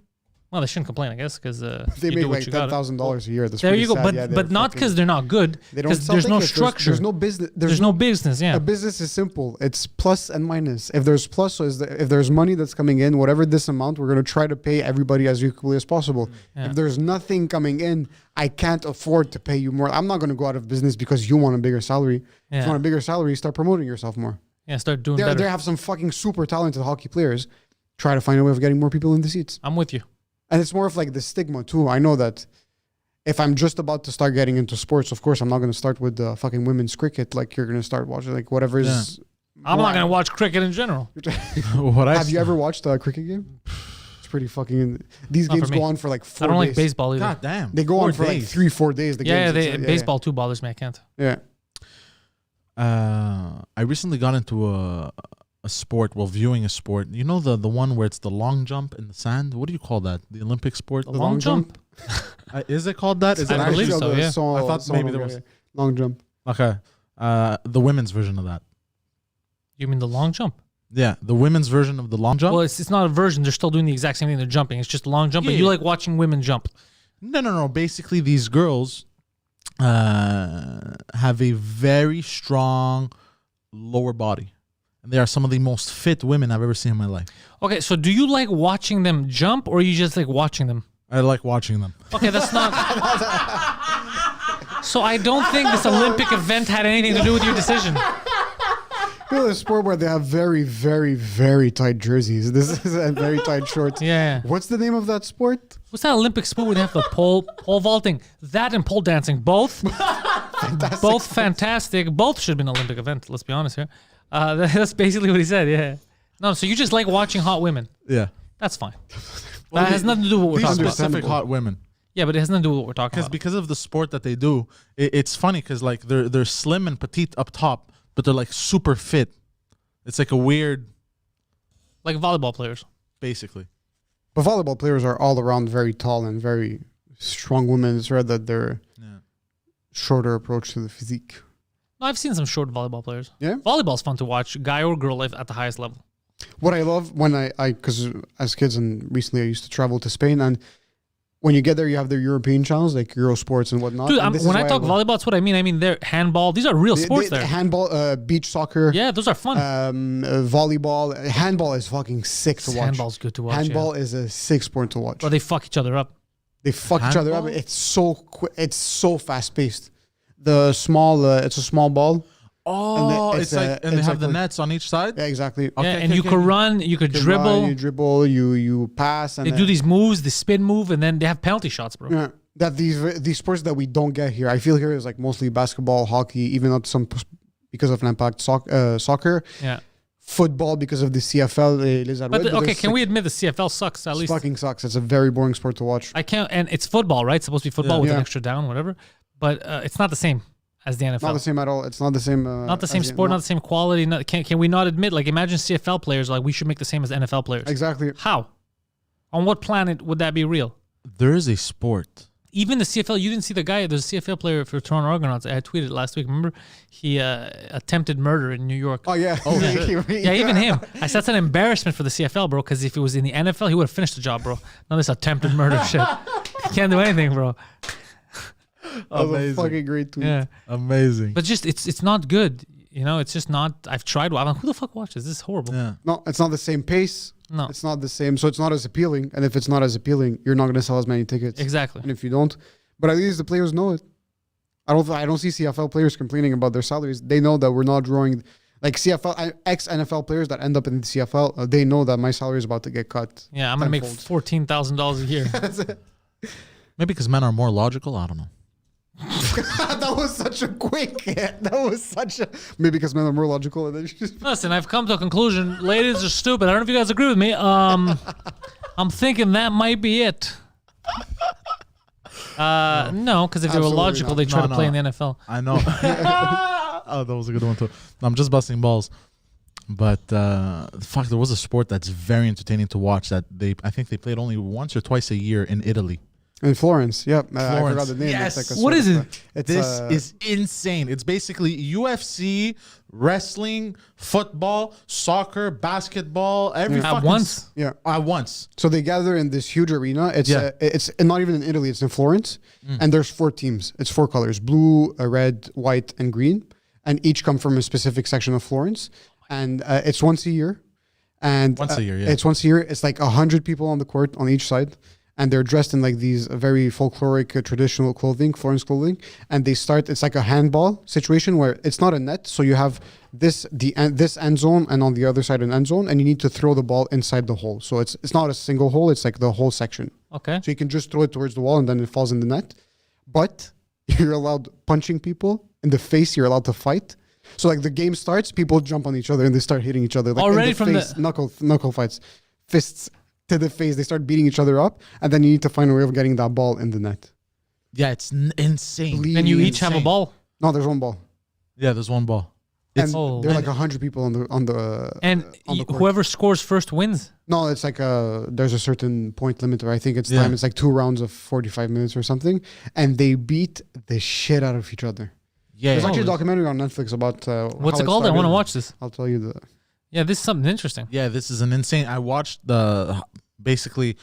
Well, they shouldn't complain, I guess, because They make like $10,000 a year. That's there pretty you go. sad. But Yeah, but not because they're not good. they don't Because sell there's no tickets. structure. There's no business. There's no business. Yeah. A business is simple. It's plus and minus. If there's plus, so if there's money that's coming in, whatever this amount, we're going to try to pay everybody as equally as possible. Yeah. If there's nothing coming in, I can't afford to pay you more. I'm not going to go out of business because you want a bigger salary. If Yeah. you want a bigger salary, start promoting yourself more. Yeah. Start doing They better. have some fucking super talented hockey players. Try to find a way of getting more people in the seats. I'm with you. And it's more of like the stigma too. I know that if I'm just about to start getting into sports, of course, I'm not going to start with fucking women's cricket. Like you're going to start watching like whatever is. I'm not going to watch cricket in general. Have you ever watched a cricket game? It's pretty fucking. These Not for games me. go on for like 4 I don't days. like baseball either. God damn. They go 4 on for like days. 3-4 days. The Yeah, games. baseball too bothers me. I can't. Yeah. I recently got into a sport, viewing a sport. You know the one where it's the long jump in the sand? What do you call that? The Olympic sport? The long jump? Is it called that? Is it I believe actually? so, yeah. I thought maybe there was long jump. Okay. The women's version of that. You mean the long jump? Yeah, the women's version of the long jump. Well, it's not a version. They're still doing the exact same thing. They're jumping. It's just a long jump. But Yeah. you like watching women jump. No. Basically, these girls have a very strong lower body. And they are some of the most fit women I've ever seen in my life. Okay, so do you like watching them jump, or you just like watching them? I like watching them. Okay, that's not. So I don't think this Olympic event had anything to do with your decision. You know, the sport where they have very, very, very tight jerseys. This is a very tight shorts. Yeah. What's the name of that sport? What's that Olympic sport where they have the pole vaulting? That and pole dancing, both fantastic. Both should have been an Olympic event. Let's be honest here. That's basically what he said. Yeah. No, so you just like watching hot women. Yeah. That's fine. That has nothing to do with what we're These talking about. specific hot women. Yeah, but it has nothing to do with what we're talking about. Because of the sport that they do, it's funny because like they're slim and petite up top, but they're like super fit. It's like a weird, Like volleyball players. basically. But volleyball players are all around very tall and very strong women. It's rare that they're shorter approach to the physique. No, I've seen some short volleyball players. Yeah? Volleyball's fun to watch, guy or girl at the highest level. What I love when because as kids and recently I used to travel to Spain, and when you get there, you have their European channels like Eurosports and whatnot. Dude, and this is when I why talk love- volleyball, that's what I mean. I mean, they're handball. These are real sports there. handball, beach soccer, Yeah, those are fun. volleyball. Handball is fucking sick to watch. Handball's good to watch. Handball is a sick sport to watch. Or they fuck each other up. They fuck each other up. Handball? It's so it's so fast paced. The small, it's a small ball. Oh, And it's it's, like, and they it's have like the when- nets on each side. Yeah, exactly. Okay, Yeah, and you could run, you could You dribble. run, you dribble, you pass, and They do these moves, the spin move, and then they have penalty shots, bro. Yeah, that these sports that we don't get here. I feel here is like mostly basketball, hockey, even not some because of an impact soccer, Yeah. football because of the CFL. But okay, can we admit the CFL sucks at least? Fucking sucks. It's a very boring sport to watch. I can't, and it's football, right? It's supposed to be football Yeah. with an Yeah. extra down, whatever. But it's not the same as the NFL. Not the same at all. It's not the same. Not the same as sport, not the same quality. Can we not admit? Like, imagine CFL players like we should make the same as NFL players. Exactly. How? On what planet would that be real? There is a sport. Even the CFL, you didn't see the guy. There's a CFL player for Toronto Argonauts. I tweeted it last week. Remember, he attempted murder in New York. Oh yeah. Yeah, even him. I said that's an embarrassment for the CFL, bro. Because if it was in the NFL, he would have finished the job, bro. Not this attempted murder shit. He can't do anything, bro. That was a fucking great tweet. Yeah, Amazing. but just it's not good. You know, it's just not. I've tried. I'm like, who the fuck watches? This is horrible. Yeah. No, it's not the same pace. No, It's not the same. So it's not as appealing. And if it's not as appealing, you're not going to sell as many tickets. exactly. And if you don't, but at least the players know it. I don't see CFL players complaining about their salaries. They know that we're not drawing like CFL ex NFL players that end up in the CFL. They know that my salary is about to get cut. Yeah, I'm gonna make tenfold. $14,000 a year. Maybe because men are more logical. I don't know. That was such a quick. That was such a maybe because men are more logical. And then just Listen, I've come to a conclusion. Ladies are stupid. I don't know if you guys agree with me. I'm thinking that might be it. No, because if they were Absolutely logical, not. they try No, to play no. in the NFL. I know. Oh, that was a good one too. No, I'm just busting balls. But fuck, there was a sport that's very entertaining to watch that I think they played only once or twice a year in Italy. In Florence, yep. I Florence. forgot the name. Yes. It's like a What sort is of it? It's This is insane. It's basically UFC, wrestling, football, soccer, basketball, every At fucking once? yeah. At once. So they gather in this huge arena. It's not even in Italy. It's in Florence, and there's 4 teams. It's 4 colors: blue, red, white, and green, and each come from a specific section of Florence. And it's once a year. And Once a year, yeah. It's once a year. It's like 100 people on the court on each side. And they're dressed in like these very folkloric, traditional clothing, Florence clothing. And they start. It's like a handball situation where it's not a net, so you have this end zone, and on the other side an end zone, and you need to throw the ball inside the hole. So it's not a single hole; it's like the whole section. Okay. So you can just throw it towards the wall, and then it falls in the net. But you're allowed punching people in the face. You're allowed to fight. So like the game starts, people jump on each other and they start hitting each other. Like Already in the from face, the- knuckle fights, fists to the face. They start beating each other up, and then you need to find a way of getting that ball in the net. Yeah, it's insane. Bleeding And you each have a insane. ball. No, there's one ball, Yeah, there's one ball. and Oh, there are man. like 100 people on the And on the court. whoever scores first wins. No, it's like there's a certain point limit, or I think it's Yeah. time. It's like 2 rounds of 45 minutes or something, and they beat the shit out of each other. Yeah, There's yeah. actually a documentary on Netflix about What's how it called? I want to started. watch this. I'll tell you the. Yeah, this is something interesting. Yeah, this is an insane. I watched basically,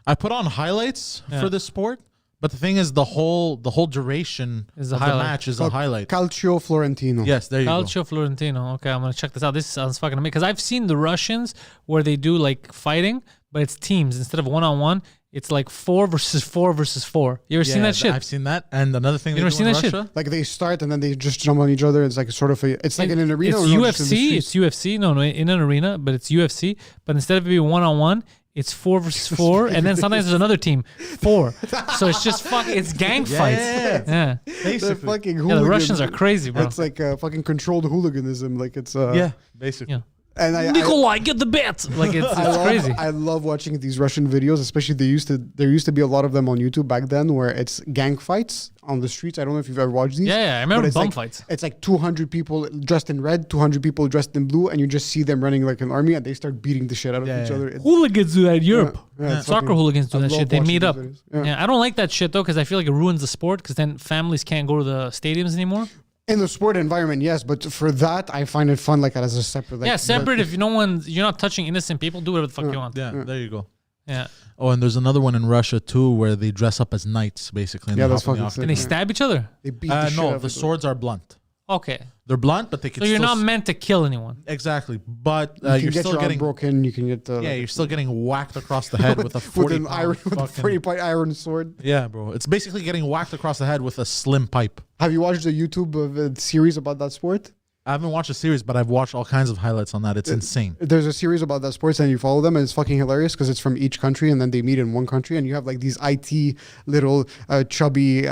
I put on highlights Yeah. for this sport, but the thing is, the whole duration Is a of highlight. the match is a highlight. Calcio Florentino. Yes, there you go. Calcio Florentino. Okay, I'm gonna check this out. This sounds fucking amazing because I've seen the Russians where they do like fighting, but it's teams instead of 1-on-1. It's like 4 versus 4 versus 4. You ever seen that shit? I've seen that. And another thing, You they never do seen in that shit? Russia, Like they start and then they just jump on each other. It's like a sort of it's like in an arena. It's or no, just in the UFC. streets? It's UFC. No, in an arena, but it's UFC. But instead of it being 1-on-1, it's 4 versus 4, and then sometimes there's another team 4. So it's just it's gang fights. Yeah. Yeah. They're basically. fucking Yeah, hooligans. the Russians are crazy, bro. It's like fucking controlled hooliganism. Like it's Yeah, basically. Yeah. And Nikolai, get the bet. Like it's crazy. I love watching these Russian videos, especially there used to be a lot of them on YouTube back then where it's gang fights on the streets. I don't know if you've ever watched these. Yeah, I remember but it's bum like, fights. It's like 200 people dressed in red, 200 people dressed in blue, and you just see them running like an army, and they start beating the shit out of Yeah, each yeah. other. It's- Hooligans do that in Europe. yeah, it's Soccer fucking- hooligans do I that love shit. They watching meet these up. videos. Yeah. I don't like that shit though because I feel like it ruins the sport because then families can't go to the stadiums anymore. In the sport environment, yes, but for that, I find it fun, like as a separate. Like, Yeah, separate. If you're not touching innocent people, do whatever the fuck you want. Yeah, there you go. Yeah. Oh, and there's another one in Russia too where they dress up as knights, basically. And Yeah, they that's hop in the fucking octagon. And they Yeah. stab each other. They beat the shit out No, of the each other. swords are blunt. Okay. They're blunt, but they can So you're still not meant to kill anyone. exactly. But You can you're get still your arm getting broken. You can get yeah, you're still getting whacked across the head with a 40 with an iron, with a 40-point iron sword. Yeah, bro. It's basically getting whacked across the head with a slim pipe. Have you watched the YouTube series about that sport? I haven't watched a series, but I've watched all kinds of highlights on that. It's insane. There's a series about that sports, and you follow them, and it's fucking hilarious because it's from each country, and then they meet in one country, and you have like these IT little chubby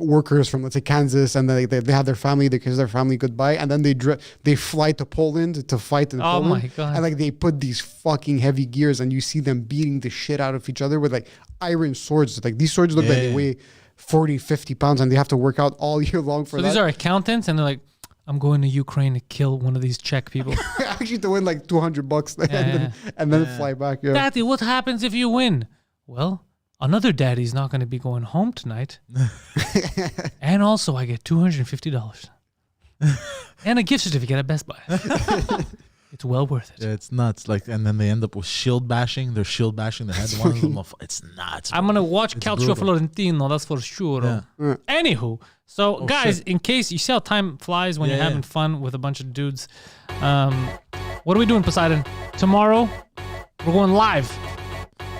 workers from, let's say, Kansas, and they have their family, they kiss their family goodbye, and then they fly to Poland to fight in Oh Poland, my God. and like they put these fucking heavy gears, and you see them beating the shit out of each other with like iron swords. Like these swords look like they Yeah. weigh 40, 50 pounds, and they have to work out all year long for So that. these are accountants, and they're like, I'm going to Ukraine to kill one of these Czech people. Actually, to win like $200 and then fly back. Yeah. Daddy, what happens if you win? Well, another daddy's not going to be going home tonight. And also, I get $250 and a gift certificate at Best Buy. It's well worth it. Yeah, it's nuts. Like, and then they end up with shield bashing. They're shield bashing the head. One of them, it's nuts. I'm going to watch It's Calcio brutal. Florentino, that's for sure. Yeah. Anywho, so guys, shit. in case you see how time flies when Yeah, you're having yeah. fun with a bunch of dudes, what are we doing, Poseidon? Tomorrow, we're going live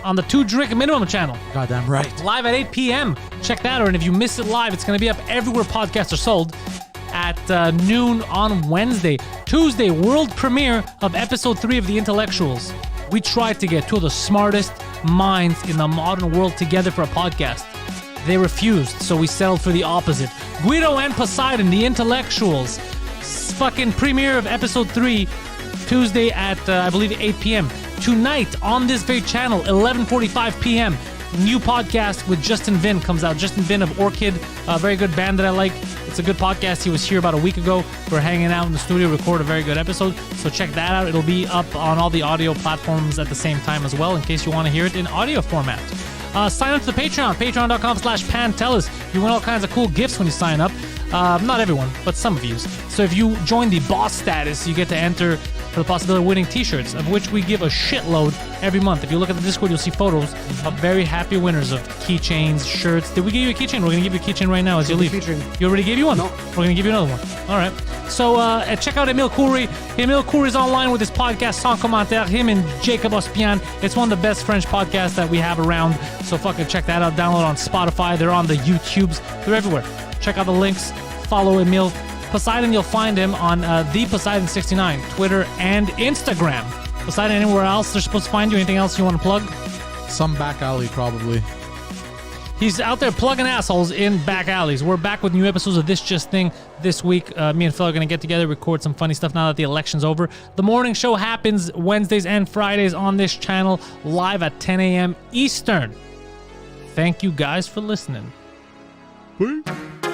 on the 2 Drink Minimum channel. Goddamn right. Live at 8 p.m. Check that out. And if you miss it live, it's going to be up everywhere podcasts are sold at noon on Wednesday. Tuesday, world premiere of episode 3 of The Intellectuals. We tried to get 2 of the smartest minds in the modern world together for a podcast. They refused, so we settled for the opposite. Guido and Poseidon, The Intellectuals. Fucking premiere of episode 3, Tuesday at, I believe, 8 p.m. Tonight, on this very channel, 11:45 p.m., new podcast with Justin Vin comes out. Justin Vin of Orchid, a very good band that I like. It's a good podcast. He was here about a week ago. We're hanging out in the studio, record a very good episode. So check that out. It'll be up on all the audio platforms at the same time as well, in case you want to hear it in audio format. Sign up to the Patreon, patreon.com/Pantelis. You win all kinds of cool gifts when you sign up. Not everyone, but some of you. So if you join the boss status, you get to enter for the possibility of winning t-shirts, of which we give a shitload every month. If you look at the Discord, you'll see photos of very happy winners of keychains, shirts. Did we give you a keychain? We're going to give you a keychain right now as you leave. Keychain. You already gave you one? No. We're going to give you another one. All right. So check out Emile Coury. Emile Coury's online with his podcast, Sans Commentaire. Him and Jacob Ospian. It's one of the best French podcasts that we have around. So fucking check that out. Download on Spotify. They're on the YouTubes. They're everywhere. Check out the links. Follow Emile. Poseidon, you'll find him on the Poseidon69, Twitter and Instagram. Poseidon, anywhere else they're supposed to find you? Anything else you want to plug? Some back alley, probably. He's out there plugging assholes in back alleys. We're back with new episodes of This Just Thing this week. Me and Phil are going to get together, record some funny stuff now that the election's over. The morning show happens Wednesdays and Fridays on this channel, live at 10 a.m. Eastern. Thank you guys for listening. Bye.